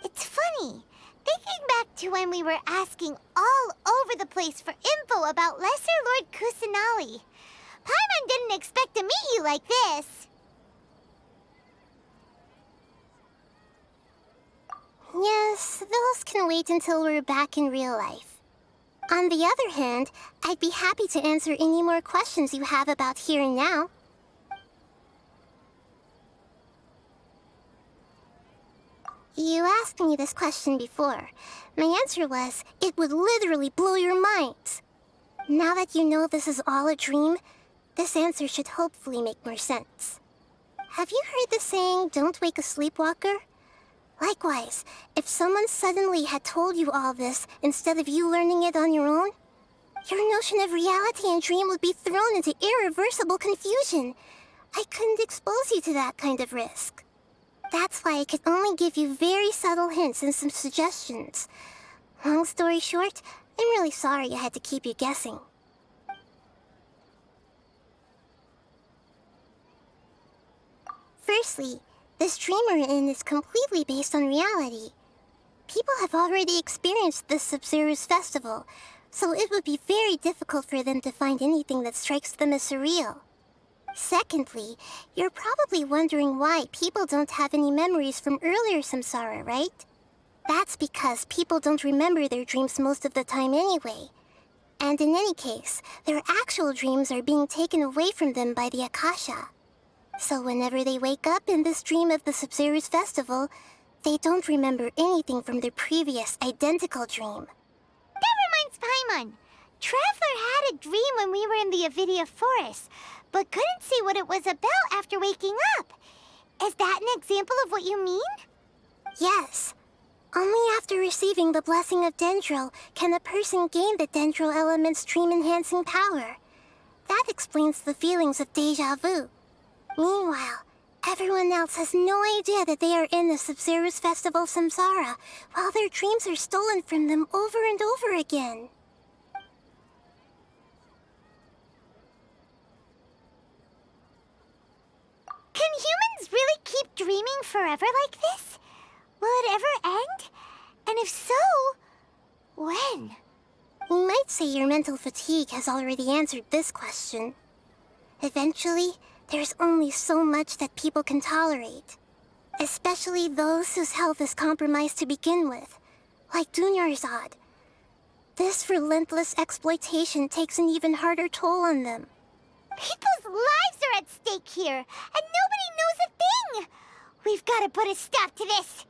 It's funny. Thinking back to when we were asking all over the place for info about Lesser Lord Kusanali. Paimon didn't expect to meet you like this. Yes, those can wait until we're back in real life. On the other hand, I'd be happy to answer any more questions you have about here and now. You asked me this question before. My answer was, it would literally blow your minds. Now that you know this is all a dream, this answer should hopefully make more sense. Have you heard the saying, don't wake a sleepwalker? Likewise, if someone suddenly had told you all this instead of you learning it on your own, your notion of reality and dream would be thrown into irreversible confusion. I couldn't expose you to that kind of risk. That's why I could only give you very subtle hints and some suggestions. Long story short, I'm really sorry I had to keep you guessing. Firstly, this dream we're in is completely based on reality. People have already experienced this Sabzeruz festival, so it would be very difficult for them to find anything that strikes them as surreal. Secondly, you're probably wondering why people don't have any memories from earlier samsara, right? That's because people don't remember their dreams most of the time anyway. And in any case, their actual dreams are being taken away from them by the Akasha. So whenever they wake up in this dream of the Sabzeruz festival, they don't remember anything from their previous identical dream. That reminds Paimon. Traveler had a dream when we were in the Avidia forest, but couldn't see what it was about after waking up. Is that an example of what you mean? Yes. Only after receiving the blessing of Dendro can a person gain the Dendro element's dream-enhancing power. That explains the feelings of déjà vu. Meanwhile, everyone else has no idea that they are in the Sabzeruz festival samsara, while their dreams are stolen from them over and over again. Can humans really keep dreaming forever like this? Will it ever end? And if so, when? You might say your mental fatigue has already answered this question. Eventually, there's only so much that people can tolerate. Especially those whose health is compromised to begin with, like Dunyarzad. This relentless exploitation takes an even harder toll on them. People's lives are at stake here, and nobody knows a thing! We've got to put a stop to this!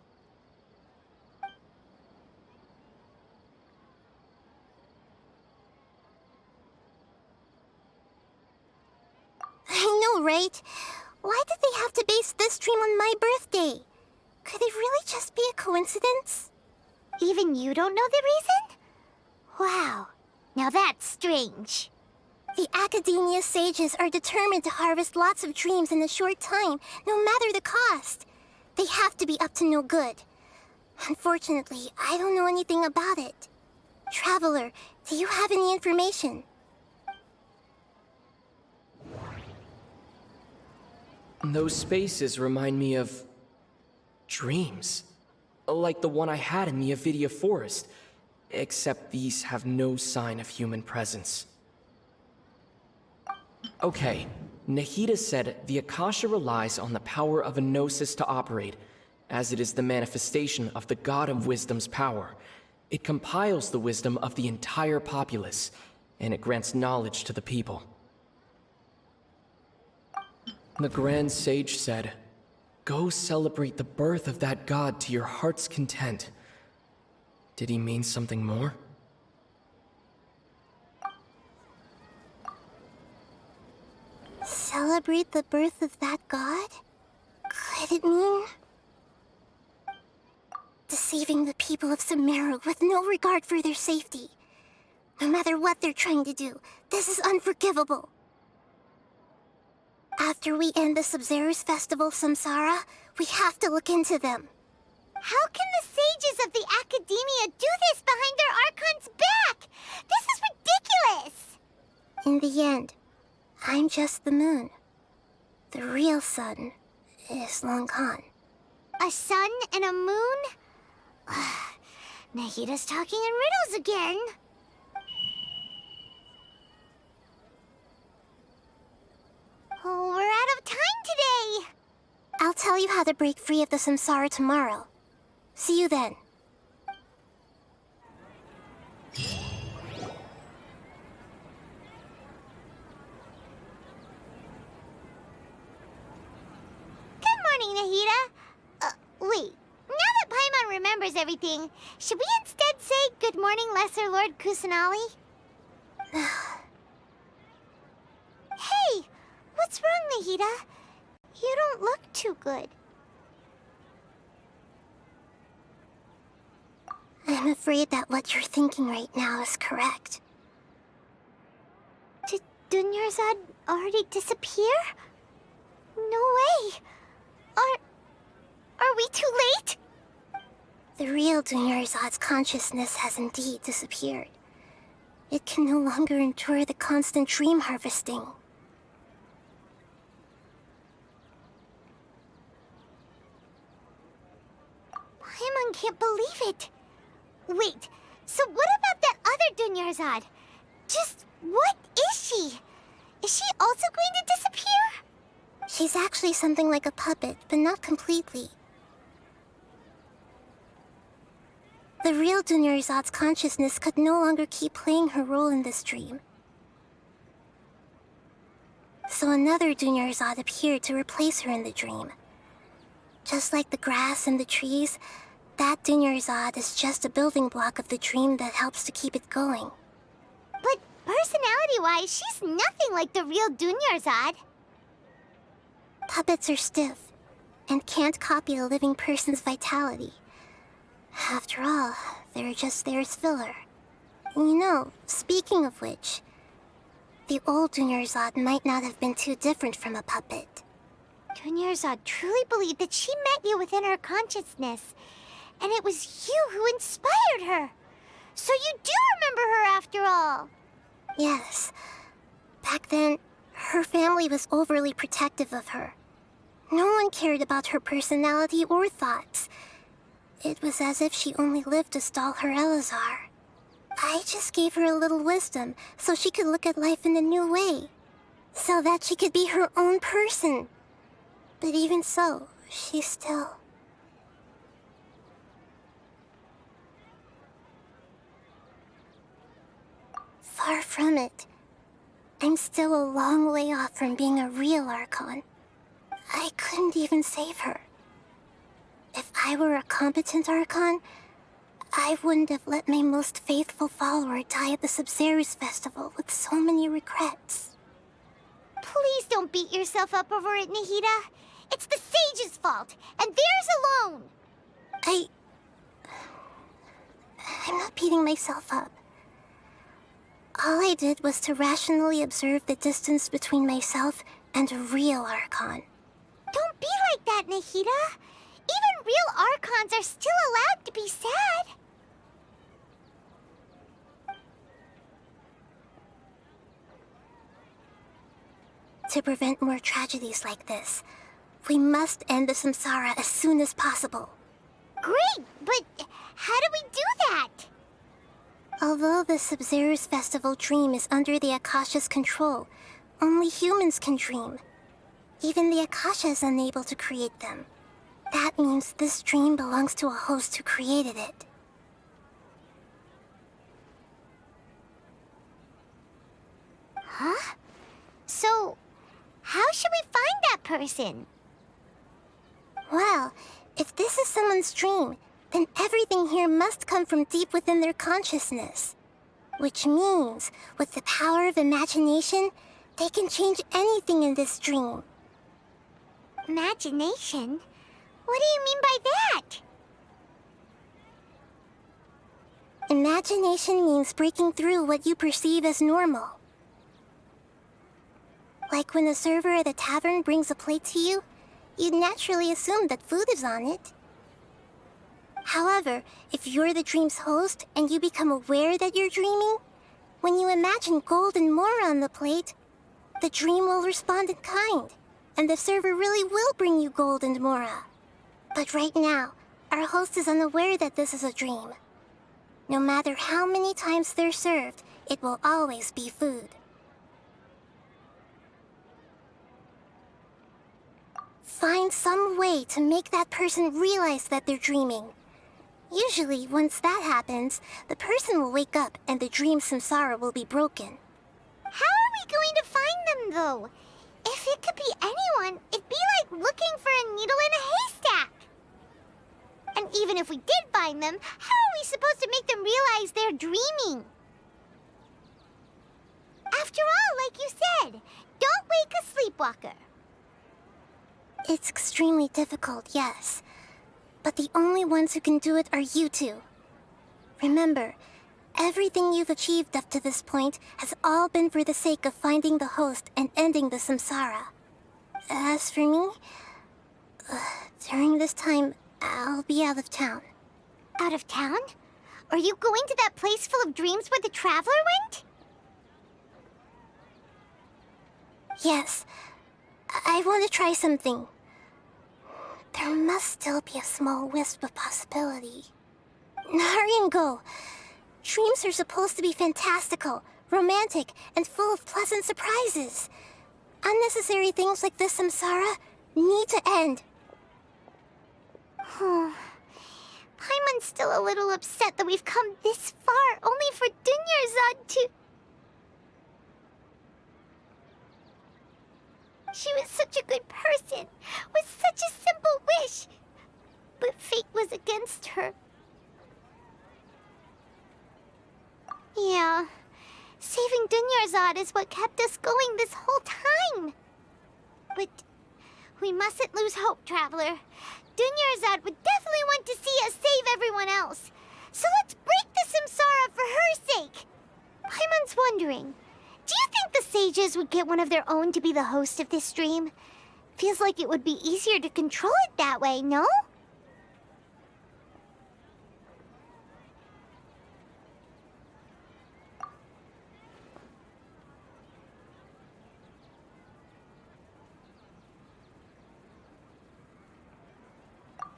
I know, right? Why did they have to base this dream on my birthday? Could it really just be a coincidence? Even you don't know the reason? Wow, now that's strange. The Academia sages are determined to harvest lots of dreams in a short time, no matter the cost. They have to be up to no good. Unfortunately, I don't know anything about it. Traveler, do you have any information? Those spaces remind me of... dreams. Like the one I had in the Avidia forest. Except these have no sign of human presence. Okay, Nahida said the Akasha relies on the power of a gnosis to operate, as it is the manifestation of the God of Wisdom's power. It compiles the wisdom of the entire populace, and it grants knowledge to the people. The Grand Sage said, "Go celebrate the birth of that god to your heart's content." Did he mean something more? Celebrate the birth of that god? Could it mean deceiving the people of Sumeru with no regard for their safety? No matter what they're trying to do, this is unforgivable. After we end the Sabzeruz Festival Samsara, we have to look into them. How can the sages of the Academia do this behind their Archon's back? This is ridiculous! In the end, I'm just the moon. The real sun is long gone. A sun and a moon? Nahida's talking in riddles again. Oh, we're out of time today! I'll tell you how to break free of the samsara tomorrow. See you then. Good morning, Nahida. Wait. Now that Paimon remembers everything, should we instead say good morning, Lesser Lord Kusanali? Hey! What's wrong, Nahida? You don't look too good. I'm afraid that what you're thinking right now is correct. Did Dunyarzad already disappear? No way! Are we too late? The real Dunyarzad's consciousness has indeed disappeared. It can no longer endure the constant dream harvesting. Paimon can't believe it. Wait, so what about that other Dunyarzad? Just what is she? Is she also going to disappear? She's actually something like a puppet, but not completely. The real Dunyarzad's consciousness could no longer keep playing her role in this dream. So another Dunyarzad appeared to replace her in the dream. Just like the grass and the trees, that Dunyarzad is just a building block of the dream that helps to keep it going. But personality-wise, she's nothing like the real Dunyarzad. Puppets are stiff, and can't copy a living person's vitality. After all, they're just there as filler. You know, speaking of which, the old Dunyarzad might not have been too different from a puppet. Dunyarzad truly believed that she met you within her consciousness, and it was you who inspired her. So you do remember her after all. Yes. Back then, her family was overly protective of her. No one cared about her personality or thoughts. It was as if she only lived to stall her Elazar. I just gave her a little wisdom so she could look at life in a new way. So that she could be her own person. But even so, she's still... Far from it. I'm still a long way off from being a real Archon. I couldn't even save her. If I were a competent Archon, I wouldn't have let my most faithful follower die at the Sabzeruz Festival with so many regrets. Please don't beat yourself up over it, Nahida. It's the sage's fault, and theirs alone. I'm not beating myself up. All I did was to rationally observe the distance between myself and a real Archon. Don't be like that, Nahida. Even real Archons are still allowed to be sad. To prevent more tragedies like this, we must end the samsara as soon as possible. Great, but how do we do that? Although the Sabzeruz Festival dream is under the Akasha's control, only humans can dream. Even the Akasha is unable to create them. That means this dream belongs to a host who created it. Huh? So, how should we find that person? Well, if this is someone's dream, then everything here must come from deep within their consciousness. Which means, with the power of imagination, they can change anything in this dream. Imagination? What do you mean by that? Imagination means breaking through what you perceive as normal. Like when the server at a tavern brings a plate to you, you'd naturally assume that food is on it. However, if you're the dream's host and you become aware that you're dreaming, when you imagine gold and more on the plate, the dream will respond in kind, and the server really will bring you gold and mora. But right now, our host is unaware that this is a dream. No matter how many times they're served, it will always be food. Find some way to make that person realize that they're dreaming. Usually, once that happens, the person will wake up and the dream samsara will be broken. How are we going to find them, though? If it could be anyone, it'd be like looking for a needle in a haystack. And even if we did find them, how are we supposed to make them realize they're dreaming? After all, like you said, don't wake a sleepwalker. It's extremely difficult, yes. But the only ones who can do it are you two. Remember, everything you've achieved up to this point has all been for the sake of finding the host and ending the samsara. As for me, during this time, I'll be out of town. Out of town? Are you going to that place full of dreams where the traveler went? Yes. I want to try something. There must still be a small wisp of possibility. Hurry and go. Dreams are supposed to be fantastical, romantic, and full of pleasant surprises. Unnecessary things like this samsara need to end. Paimon's still a little upset that we've come this far, only for Dunyarzad to... She was such a good person, with such a simple wish. But fate was against her. Yeah, saving Dunyarzad is what kept us going this whole time. But we mustn't lose hope, Traveler. Dunyarzad would definitely want to see us save everyone else. So let's break the samsara for her sake. Paimon's wondering, do you think the sages would get one of their own to be the host of this dream? Feels like it would be easier to control it that way, no?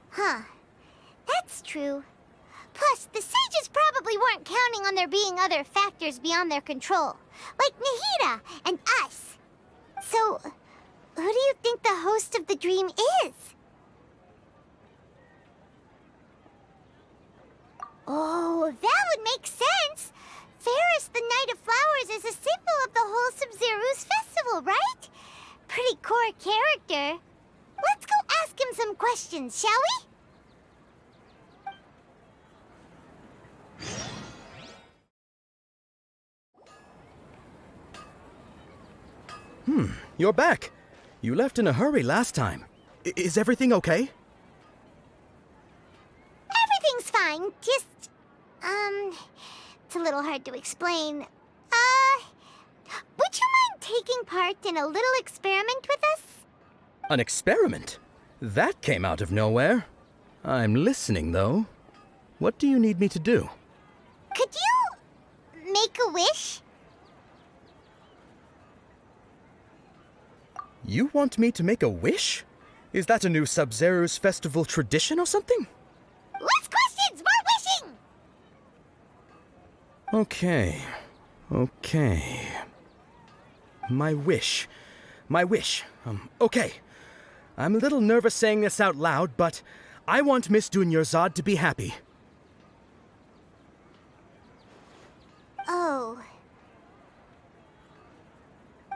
Huh. That's true. Plus, the sages probably weren't counting on there being other factors beyond their control, like Nahida and us. So, who do you think the host of the dream is? Oh, that would make sense. Ferris, the Knight of Flowers, is a symbol of the whole Sabzeruz festival, right? Pretty core character. Let's go ask him some questions, shall we? You're back. You left in a hurry last time. Is everything okay? Everything's fine. Just, it's a little hard to explain. Would you mind taking part in a little experiment with us? An experiment? That came out of nowhere. I'm listening, though. What do you need me to do? Could you make a wish? You want me to make a wish? Is that a new Sabzeruz festival tradition or something? Less questions! More wishing! Okay. My wish. Okay. I'm a little nervous saying this out loud, but I want Miss Dunyarzad to be happy. Oh.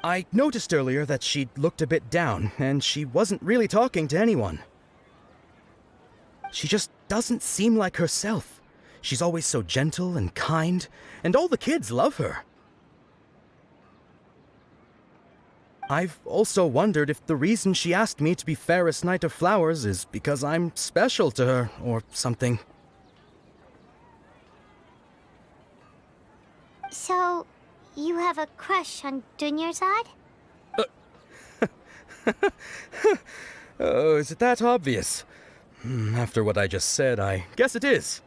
I noticed earlier that she looked a bit down, and she wasn't really talking to anyone. She just doesn't seem like herself. She's always so gentle and kind, and all the kids love her. I've also wondered if the reason she asked me to be fairest Knight of Flowers is because I'm special to her, or something. So, you have a crush on Dunyarzad? Oh, is it that obvious? After what I just said, I guess it is.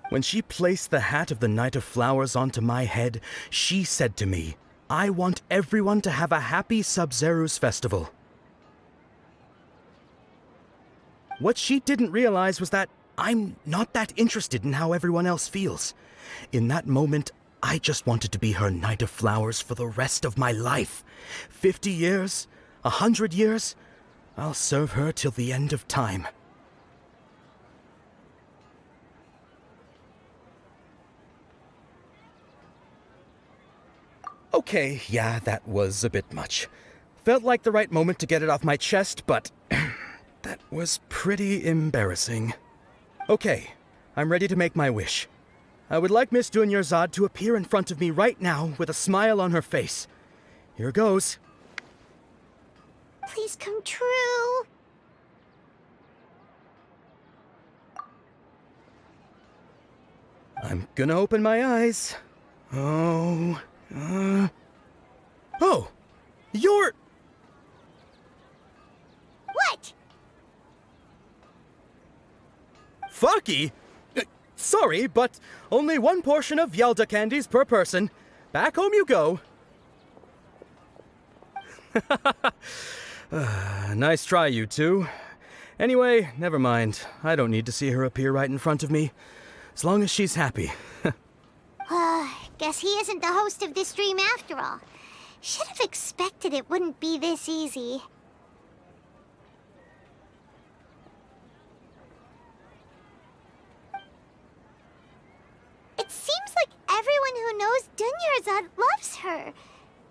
When she placed the hat of the Knight of Flowers onto my head, she said to me, "I want everyone to have a happy Sabzeruz festival." What she didn't realize was that I'm not that interested in how everyone else feels. In that moment, I just wanted to be her Knight of Flowers for the rest of my life. 50 years, 100 years, I'll serve her till the end of time. Okay, yeah, that was a bit much. Felt like the right moment to get it off my chest, but that was pretty embarrassing. Okay, I'm ready to make my wish. I would like Miss Dunyarzad to appear in front of me right now with a smile on her face. Here goes. Please come true. I'm gonna open my eyes. Oh, you're... What? Fucky? Sorry, but only one portion of Yalda candies per person. Back home you go. Nice try, you two. Anyway, never mind. I don't need to see her appear right in front of me. As long as she's happy. Guess he isn't the host of this dream after all. Should have expected it wouldn't be this easy. It seems like everyone who knows Dunyarzad loves her,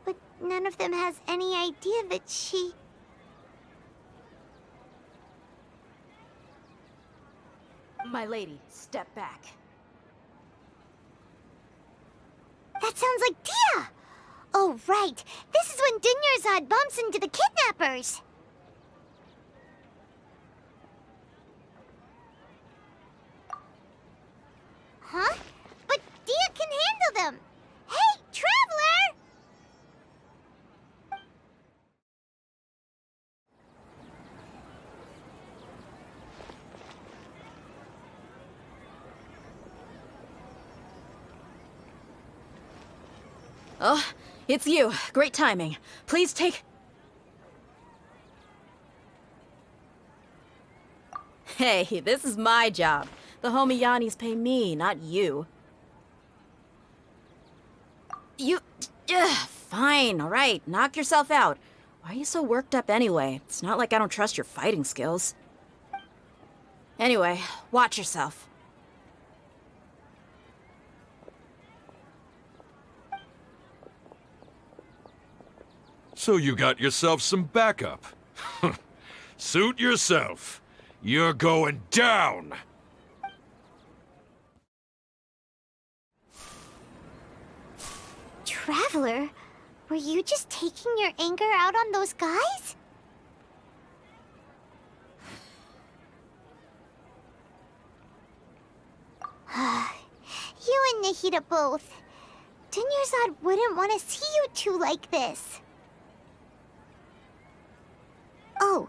but none of them has any idea that she... My lady, step back. That sounds like Tia! Oh, right. This is when Dunyarzad bumps into the kidnappers. Huh? But Tia can handle them! Hey, Traveler! Oh, it's you. Great timing. Please take... Hey, this is my job. The homie Yannis pay me, not you. Fine, alright. Knock yourself out. Why are you so worked up anyway? It's not like I don't trust your fighting skills. Anyway, watch yourself. So you got yourself some backup. Suit yourself. You're going down! Traveler, were you just taking your anger out on those guys? You and Nahida both. Dunyarzad wouldn't want to see you two like this. Oh,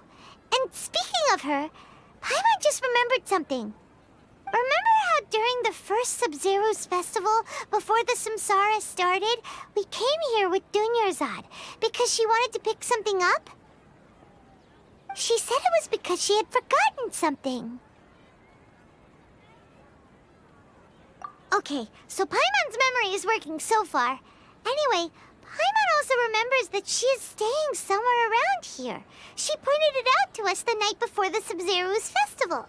and speaking of her, Paimon just remembered something. Remember how during the first Sabzeruz festival, before the Samsara started, we came here with Dunyarzad because she wanted to pick something up? She said it was because she had forgotten something. Okay, so Paimon's memory is working so far. Anyway, Paimon also remembers that she is staying somewhere around here. She pointed it out to us the night before the Sabzeruz festival.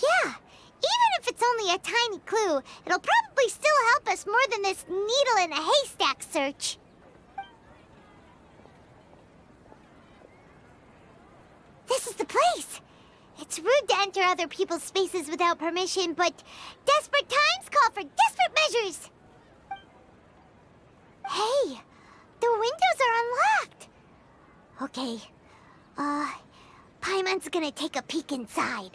Yeah, even if it's only a tiny clue. It'll probably still help us more than this needle in a haystack search. This is the place. It's rude to enter other people's spaces without permission, but desperate times call for desperate measures. Hey, the windows are unlocked. Okay, Paimon's gonna take a peek inside.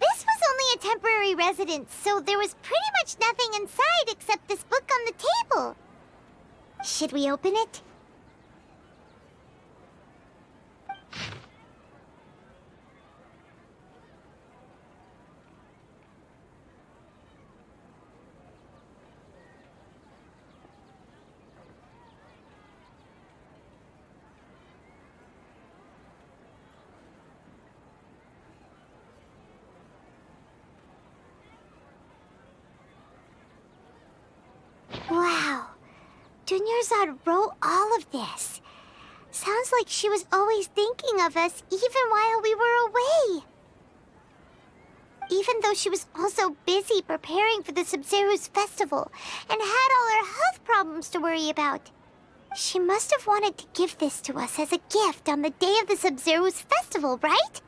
This was only a temporary residence, so there was pretty much nothing inside except this book on the table. Should we open it? Wow. Dunyarzad wrote all of this. Sounds like she was always thinking of us even while we were away. Even though she was also busy preparing for the Sabzeruz festival and had all her health problems to worry about. She must have wanted to give this to us as a gift on the day of the Sabzeruz festival, right?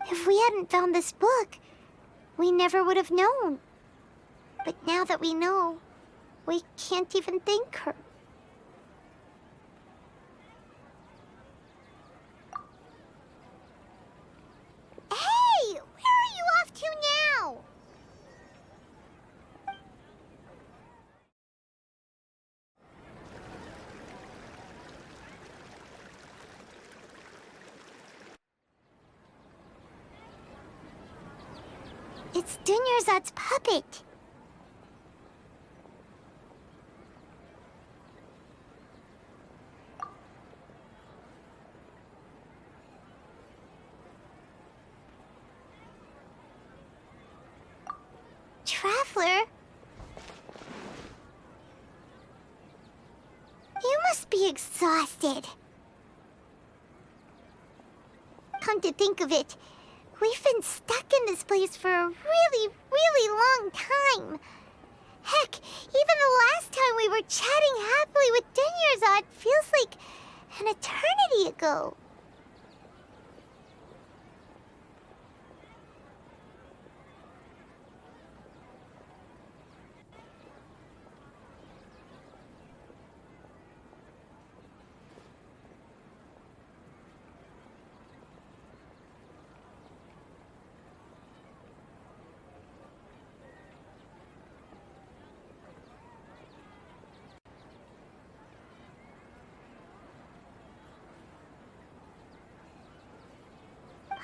If we hadn't found this book, we never would have known. But now that we know, we can't even thank her. Hey! Where are you off to now? It's Dunyarzad's puppet. Traveler? You must be exhausted. Come to think of it, we've been stuck in this place for a really, really long time. Heck, even the last time we were chatting happily with Dunyarzad feels like an eternity ago.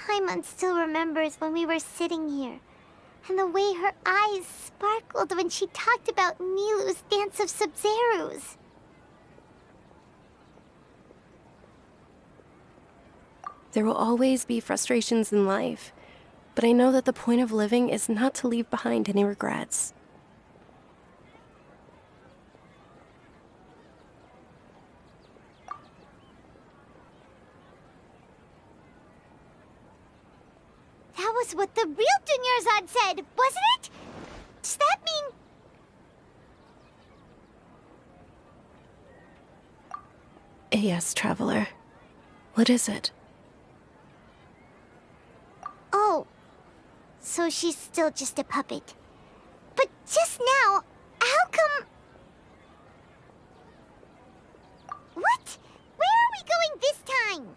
Paimon still remembers when we were sitting here, and the way her eyes sparkled when she talked about Nilu's Dance of Sabzeruz. There will always be frustrations in life, but I know that the point of living is not to leave behind any regrets. That was what the real Dunyarzad said, wasn't it? Does that mean... Yes, Traveler. What is it? Oh, so she's still just a puppet. But just now, how come... What? Where are we going this time?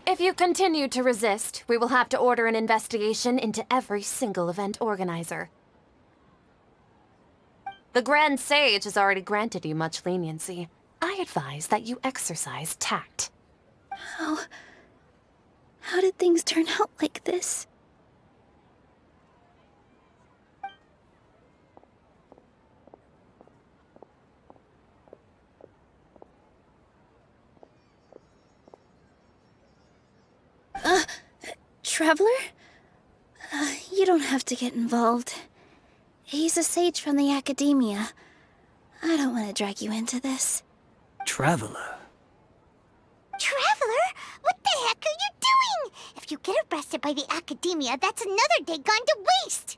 If you continue to resist, we will have to order an investigation into every single event organizer. The Grand Sage has already granted you much leniency. I advise that you exercise tact. How did things turn out like this? Traveler? don't have to get involved. He's a sage from the academia. I don't want to drag you into this. Traveler. Traveler? What the heck are you doing? If you get arrested by the academia, that's another day gone to waste!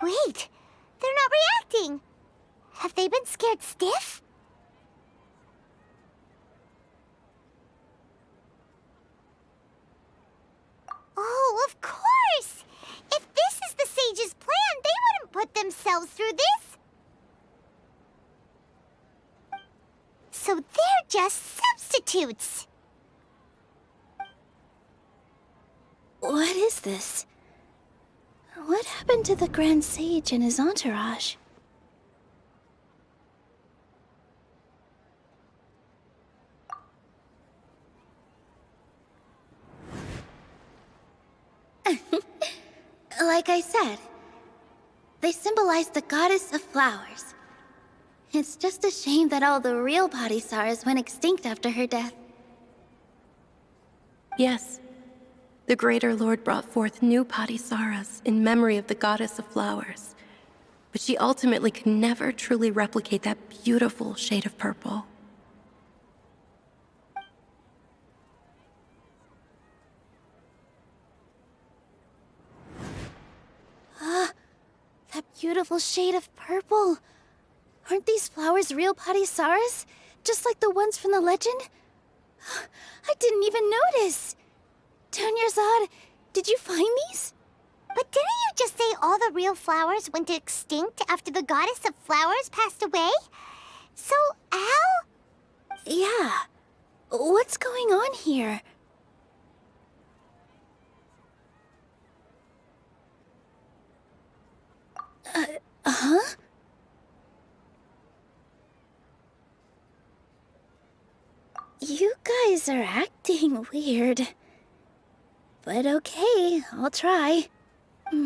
Wait, they're not reacting. Have they been scared stiff? Oh, of course! If this is the sage's plan, they wouldn't put themselves through this. So they're just substitutes. What is this? What happened to the Grand Sage and his entourage? Like I said, they symbolize the goddess of flowers. It's just a shame that all the real Padisaras went extinct after her death. Yes. The Greater Lord brought forth new Padisaras in memory of the goddess of flowers. But she ultimately could never truly replicate that beautiful shade of purple. That beautiful shade of purple. Aren't these flowers real Padisaras? Just like the ones from the legend? I didn't even notice. Dunyarzad, did you find these? But didn't you just say all the real flowers went extinct after the goddess of flowers passed away? So, Al? Yeah. What's going on here? Huh? You guys are acting weird. But okay, I'll try. Hey!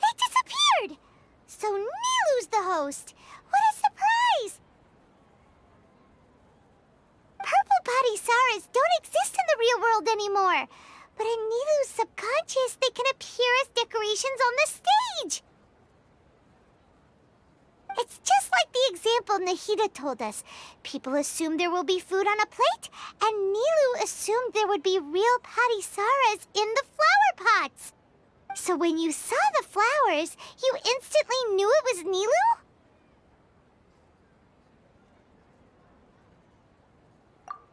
They disappeared! So Nilu's the host. What a surprise! Purple Padisaras don't exist in the real world anymore. But in Nilu's subconscious, they can appear as decorations on the stage. It's just like the example Nahida told us. People assume there will be food on a plate, and Nilu assumed there would be real Padisaras in the flower pots. So when you saw the flowers, you instantly knew it was Nilu?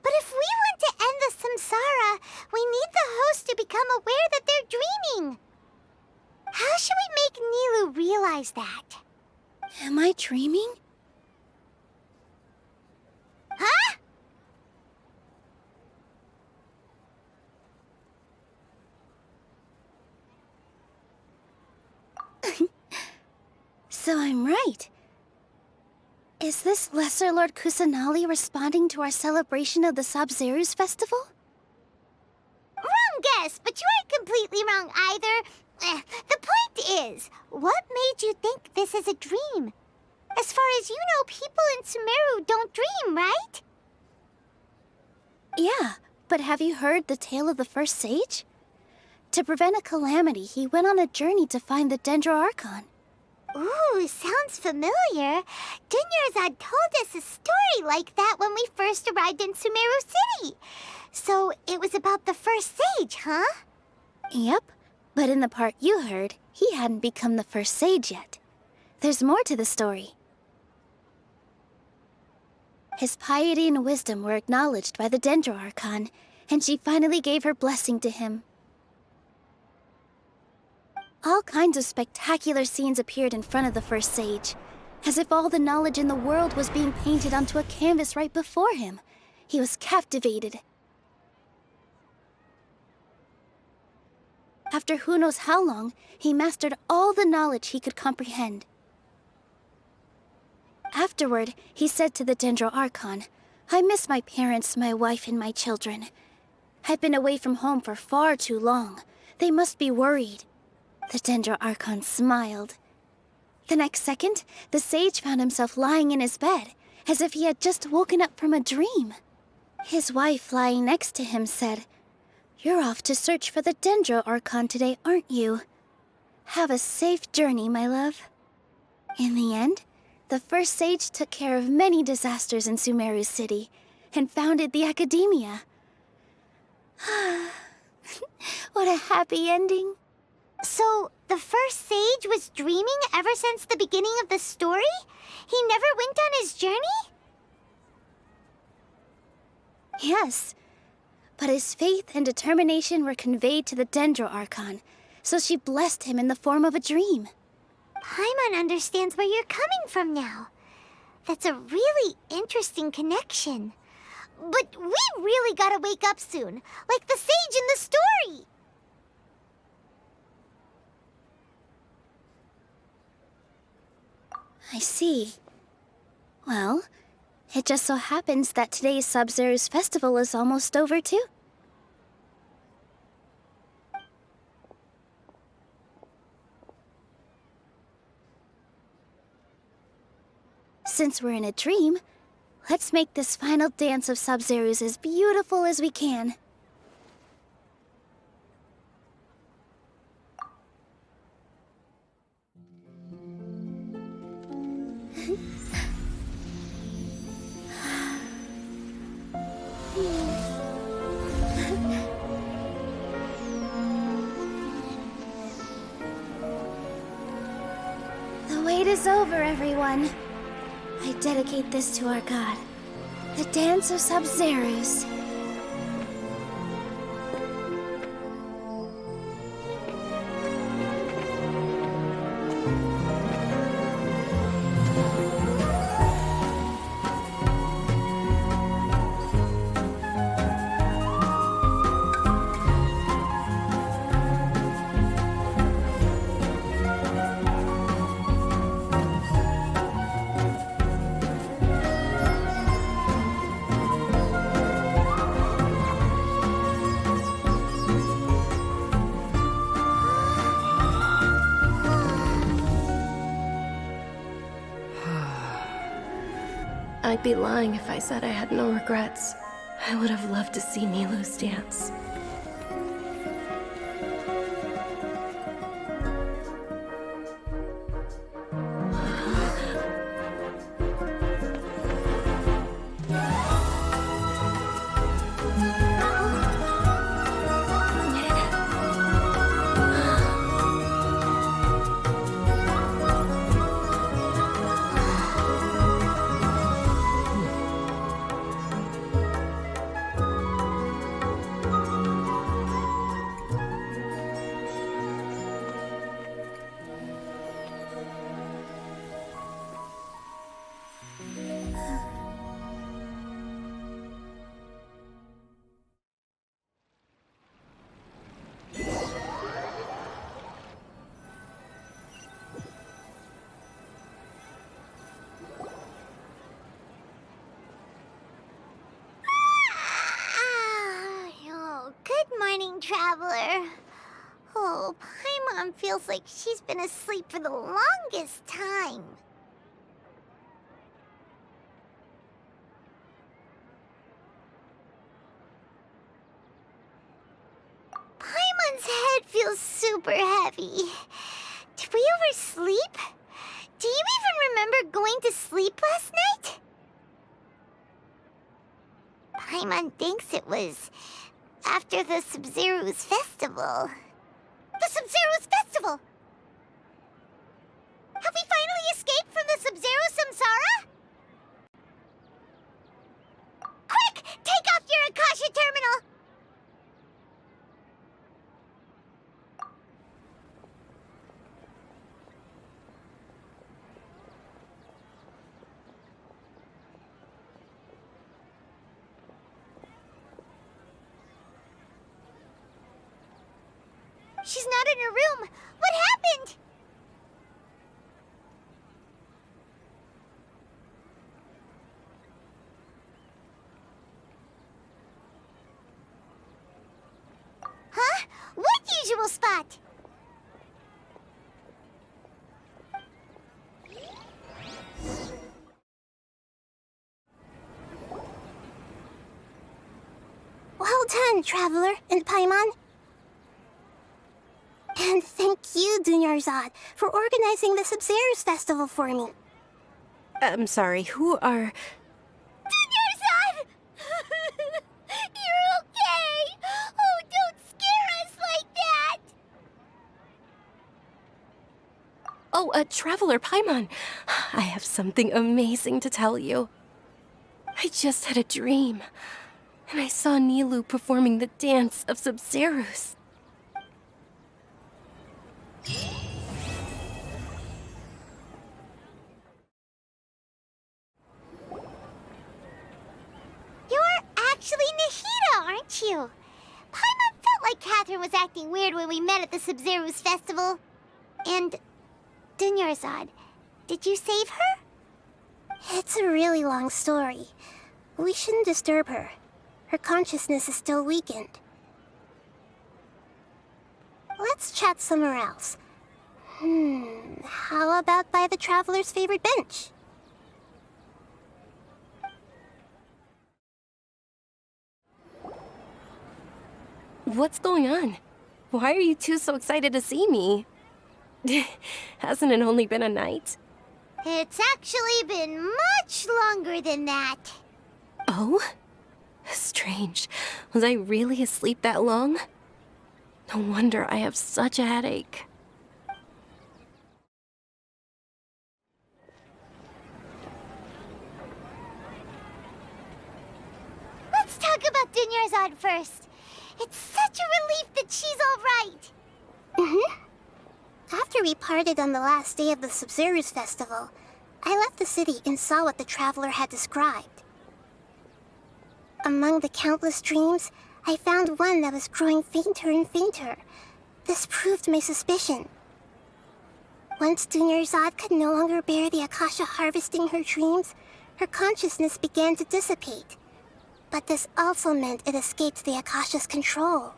But if we want to end the samsara, we need the host to become aware that they're dreaming. How should we make Nilu realize that? Am I dreaming? Huh? So I'm right. Is this Lesser Lord Kusanali responding to our celebration of the Sabzeruz festival? Wrong guess, but you aren't completely wrong either. The point is, what made you think this is a dream? As far as you know, people in Sumeru don't dream, right? Yeah, but have you heard the tale of the first sage? To prevent a calamity, he went on a journey to find the Dendro Archon. Ooh, sounds familiar. Dunyarzad told us a story like that when we first arrived in Sumeru City. So it was about the first sage, huh? Yep, but in the part you heard, he hadn't become the first sage yet. There's more to the story. His piety and wisdom were acknowledged by the Dendro Archon, and she finally gave her blessing to him. All kinds of spectacular scenes appeared in front of the first sage, as if all the knowledge in the world was being painted onto a canvas right before him. He was captivated. After who knows how long, he mastered all the knowledge he could comprehend. Afterward, he said to the Dendro Archon, "I miss my parents, my wife, and my children. I've been away from home for far too long. They must be worried." The Dendro Archon smiled. The next second, the sage found himself lying in his bed, as if he had just woken up from a dream. His wife, lying next to him, said, "You're off to search for the Dendro Archon today, aren't you? Have a safe journey, my love." In the end, the first sage took care of many disasters in Sumeru City and founded the Academia. What a happy ending. So, the first sage was dreaming ever since the beginning of the story? He never went on his journey? Yes, but his faith and determination were conveyed to the Dendro Archon, so she blessed him in the form of a dream. Paimon understands where you're coming from now. That's a really interesting connection. But we really gotta wake up soon, like the sage in the story! I see. Well, it just so happens that today's Sabzeruz festival is almost over too. Since we're in a dream, let's make this final dance of Sabzeruz as beautiful as we can. The wait is over, everyone. I dedicate this to our god, the dance of Sabzeruz. I'd be lying if I said I had no regrets. I would have loved to see Nilou's dance. Traveler. Oh, Paimon feels like she's been asleep for the longest time. Paimon's head feels super heavy. Did we oversleep? Do you even remember going to sleep last night? Paimon thinks it was after the Sabzeruz festival. The Sabzeruz festival! Have we finally escaped from the Sabzeruz samsara? Quick! Take off your Akasha terminal! She's not in her room. What happened? usual spot. Well done, Traveler and Paimon. And thank you, Dunyarzad, for organizing the Sabzeruz festival for me. I'm sorry, who are... Dunyarzad! You're okay! Oh, don't scare us like that! Oh, Traveler Paimon. I have something amazing to tell you. I just had a dream, and I saw Nilou performing the dance of Sabzeruz. You're actually Nahida, aren't you? Paimon felt like Catherine was acting weird when we met at the Sabzeruz festival. And Dunyarzad, did you save her? It's a really long story. We shouldn't disturb her. Her consciousness is still weakened. Let's chat somewhere else. How about by the Traveler's favorite bench? What's going on? Why are you two so excited to see me? Hasn't it only been a night? It's actually been much longer than that. Oh? Strange. Was I really asleep that long? No wonder I have such a headache. Let's talk about Dunyarzad first. It's such a relief that she's all right. After we parted on the last day of the Sabzeruz festival, I left the city and saw what the Traveler had described. Among the countless dreams, I found one that was growing fainter and fainter. This proved my suspicion. Once Dunyarzad could no longer bear the Akasha harvesting her dreams, her consciousness began to dissipate. But this also meant it escaped the Akasha's control.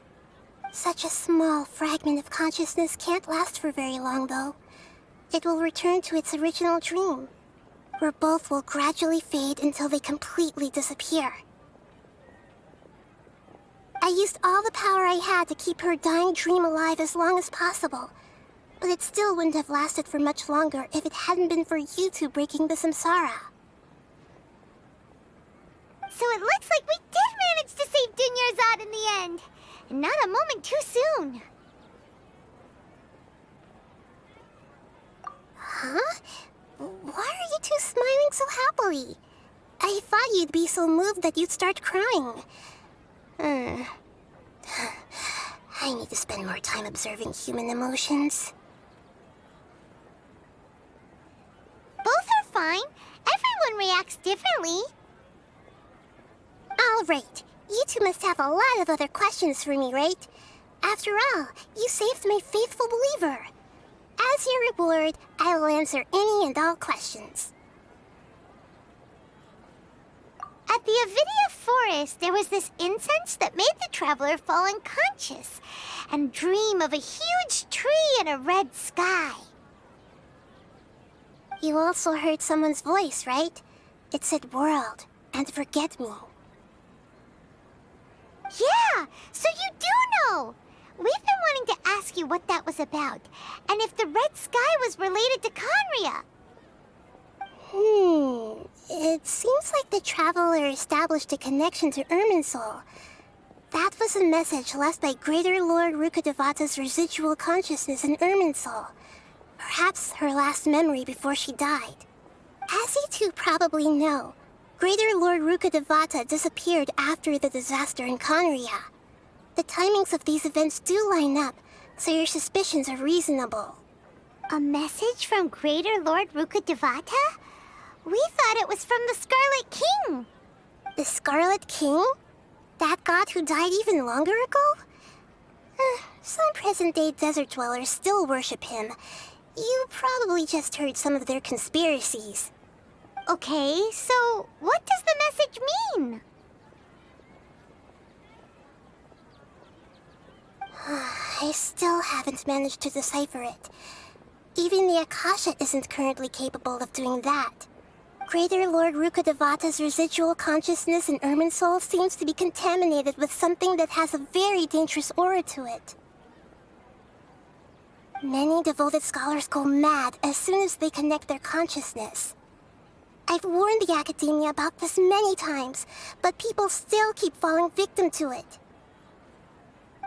Such a small fragment of consciousness can't last for very long, though. It will return to its original dream, where both will gradually fade until they completely disappear. I used all the power I had to keep her dying dream alive as long as possible, but it still wouldn't have lasted for much longer if it hadn't been for you two breaking the samsara. So it looks like we did manage to save Dunyarzad in the end. And not a moment too soon. Huh? Why are you two smiling so happily? I thought you'd be so moved that you'd start crying. I need to spend more time observing human emotions. Both are fine. Everyone reacts differently. All right. You two must have a lot of other questions for me, right? After all, you saved my faithful believer. As your reward, I will answer any and all questions. At the Avidia forest, there was this incense that made the Traveler fall unconscious and dream of a huge tree and a red sky. You also heard someone's voice, right? It said world and forget me. Yeah, so you do know! We've been wanting to ask you what that was about, and if the red sky was related to Khaenri'ah. It seems like the Traveler established a connection to Irminsul. That was a message left by Greater Lord Rukkhadevata's residual consciousness in Irminsul. Perhaps her last memory before she died. As you two probably know, Greater Lord Rukkhadevata disappeared after the disaster in Khaenri'ah. The timings of these events do line up, so your suspicions are reasonable. A message from Greater Lord Rukkhadevata? We thought it was from the Scarlet King. The Scarlet King? That god who died even longer ago? Some present-day desert dwellers still worship him. You probably just heard some of their conspiracies. Okay, so what does the message mean? I I still haven't managed to decipher it. Even the Akasha isn't currently capable of doing that. Greater Lord Rukkhadevata's residual consciousness in Irminsul seems to be contaminated with something that has a very dangerous aura to it. Many devoted scholars go mad as soon as they connect their consciousness. I've warned the Academia about this many times, but people still keep falling victim to it.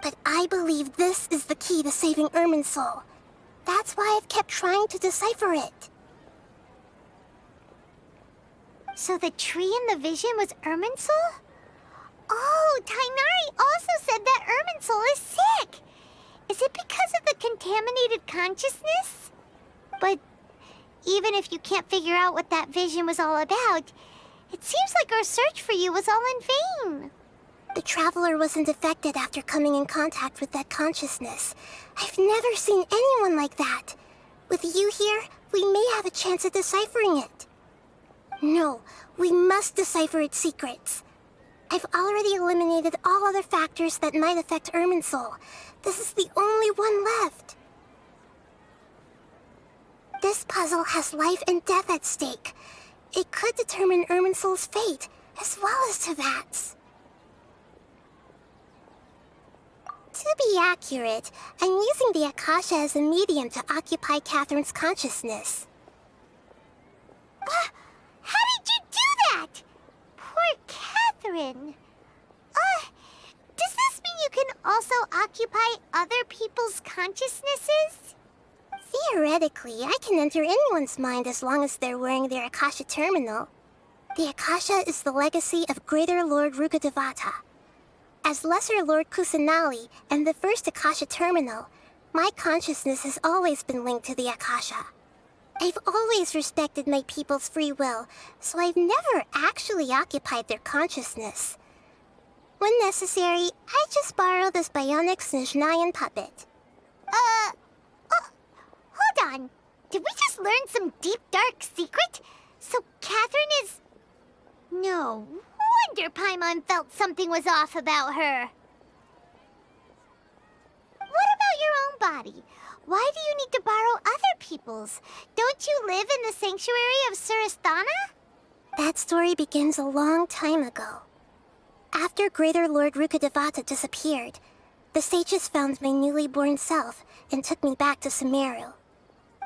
But I believe this is the key to saving Irminsul. That's why I've kept trying to decipher it. So the tree in the vision was Irminsul? Oh, Tighnari also said that Irminsul is sick! Is it because of the contaminated consciousness? But even if you can't figure out what that vision was all about, it seems like our search for you was all in vain. The Traveler wasn't affected after coming in contact with that consciousness. I've never seen anyone like that. With you here, we may have a chance at deciphering it. No, we must decipher its secrets. I've already eliminated all other factors that might affect Irminsul. This is the only one left. This puzzle has life and death at stake. It could determine Irminsul's fate, as well as Teyvat's. To be accurate, I'm using the Akasha as a medium to occupy Catherine's consciousness. How did you do that? Poor Catherine. Does this mean you can also occupy other people's consciousnesses? Theoretically, I can enter anyone's mind as long as they're wearing their Akasha terminal. The Akasha is the legacy of Greater Lord Rukkhadevata. As Lesser Lord Kusanali and the first Akasha terminal, my consciousness has always been linked to the Akasha. I've always respected my people's free will, so I've never actually occupied their consciousness. When necessary, I just borrow this bionic Snezhnayan puppet. Hold on. Did we just learn some deep, dark secret? So Catherine is... No wonder Paimon felt something was off about her. What about your own body? Why do you need to borrow other people's? Don't you live in the sanctuary of Surasthana? That story begins a long time ago. After Greater Lord Rukkhadevata disappeared, the sages found my newly born self and took me back to Sumeru.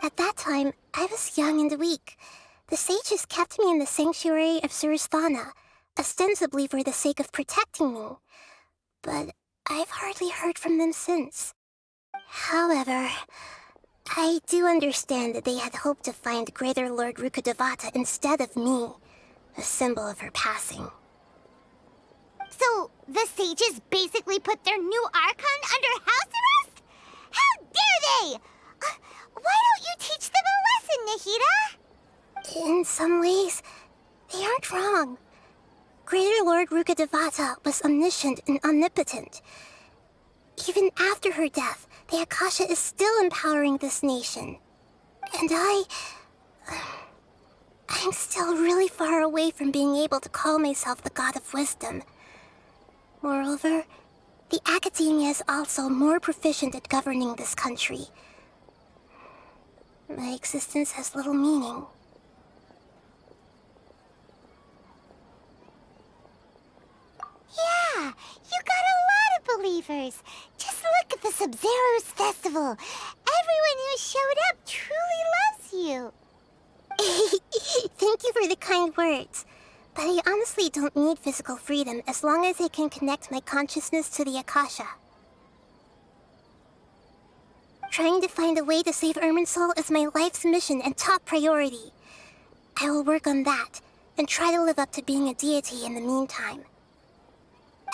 At that time, I was young and weak. The sages kept me in the sanctuary of Surasthana, ostensibly for the sake of protecting me. But I've hardly heard from them since. However, I do understand that they had hoped to find Greater Lord Rukkhadevata instead of me, a symbol of her passing. So, the sages basically put their new Archon under house arrest? How dare they! Why don't you teach them a lesson, Nahida? In some ways, they aren't wrong. Greater Lord Rukkhadevata was omniscient and omnipotent. Even after her death, the Akasha is still empowering this nation. And I'm still really far away from being able to call myself the God of Wisdom. Moreover, the Academia is also more proficient at governing this country. My existence has little meaning. Yeah, you got a lot of believers. Just look at the Sabzeruz Festival. Everyone who showed up truly loves you. Thank you for the kind words. But I honestly don't need physical freedom as long as I can connect my consciousness to the Akasha. Trying to find a way to save Irminsul is my life's mission and top priority. I will work on that, and try to live up to being a deity in the meantime.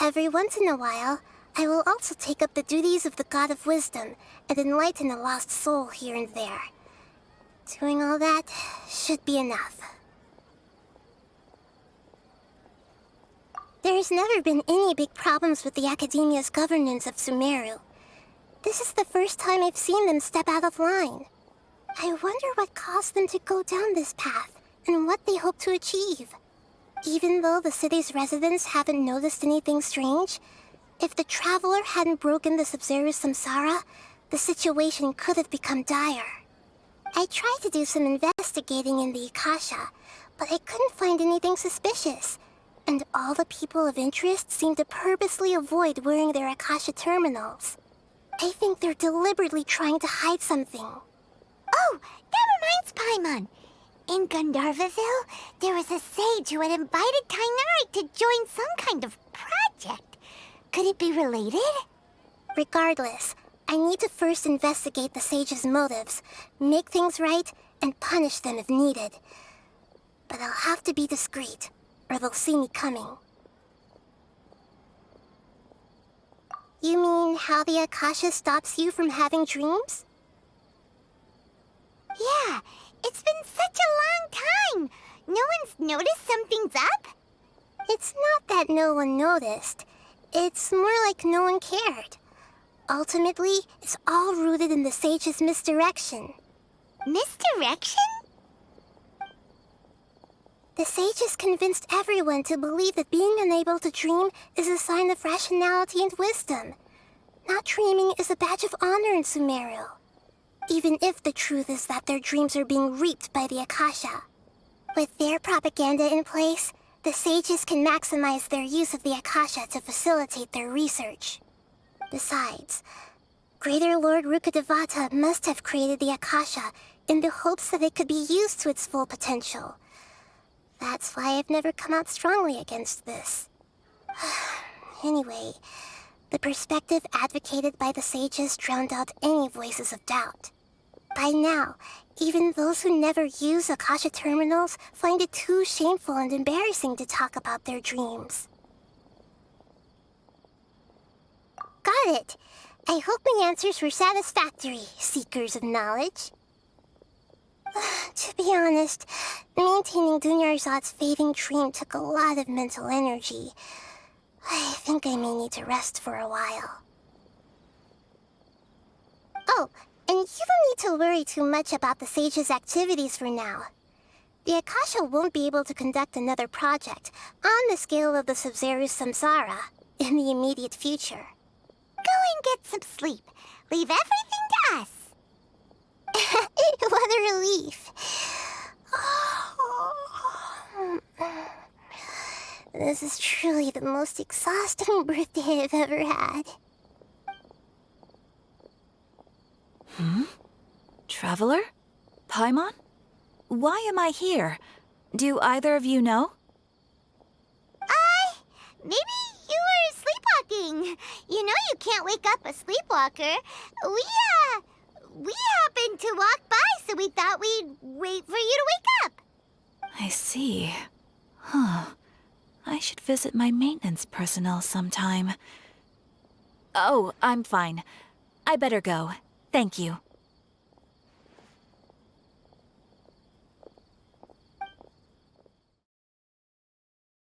Every once in a while, I will also take up the duties of the God of Wisdom and enlighten a lost soul here and there. Doing all that should be enough. There's never been any big problems with the Academia's governance of Sumeru. This is the first time I've seen them step out of line. I wonder what caused them to go down this path, and what they hope to achieve. Even though the city's residents haven't noticed anything strange, If the Traveler hadn't broken the Sabzeruz Samsara, the situation could have become dire. I tried to do some investigating in the Akasha, but I couldn't find anything suspicious. And all the people of interest seem to purposely avoid wearing their Akasha terminals. I think they're deliberately trying to hide something. Oh, that reminds Paimon. In Gandharvaville, there was a sage who had invited Kainari to join some kind of project. Could it be related? Regardless, I need to first investigate the sage's motives, make things right, and punish them if needed. But I'll have to be discreet, or they'll see me coming. You mean how the Akasha stops you from having dreams? Yeah, it's been such a long time. No one's noticed something's up? It's not that no one noticed. It's more like no one cared. Ultimately, it's all rooted in the sage's misdirection. Misdirection? The sage has convinced everyone to believe that being unable to dream is a sign of rationality and wisdom. Not dreaming is a badge of honor in Sumeru. Even if the truth is that their dreams are being reaped by the Akasha. With their propaganda in place, the sages can maximize their use of the Akasha to facilitate their research. Besides, Greater Lord Rukkhadevata must have created the Akasha in the hopes that it could be used to its full potential. That's why I've never come out strongly against this. Anyway, the perspective advocated by the sages drowned out any voices of doubt. By now, even those who never use Akasha terminals find it too shameful and embarrassing to talk about their dreams. Got it. I hope my answers were satisfactory, seekers of knowledge. To be honest, maintaining Dunyarzad's fading dream took a lot of mental energy. I think I may need to rest for a while. Oh, and you don't need to worry too much about the sage's activities for now. The Akasha won't be able to conduct another project on the scale of the Sabzeruz Samsara in the immediate future. Go and get some sleep. Leave everything to us. What a relief. This is truly the most exhausting birthday I've ever had. Traveler? Paimon? Why am I here? Do either of you know? Maybe you were sleepwalking. You know you can't wake up a sleepwalker. We happened to walk by, so we thought we'd wait for you to wake up. I see. Huh. I should visit my maintenance personnel sometime. Oh, I'm fine. I better go. Thank you.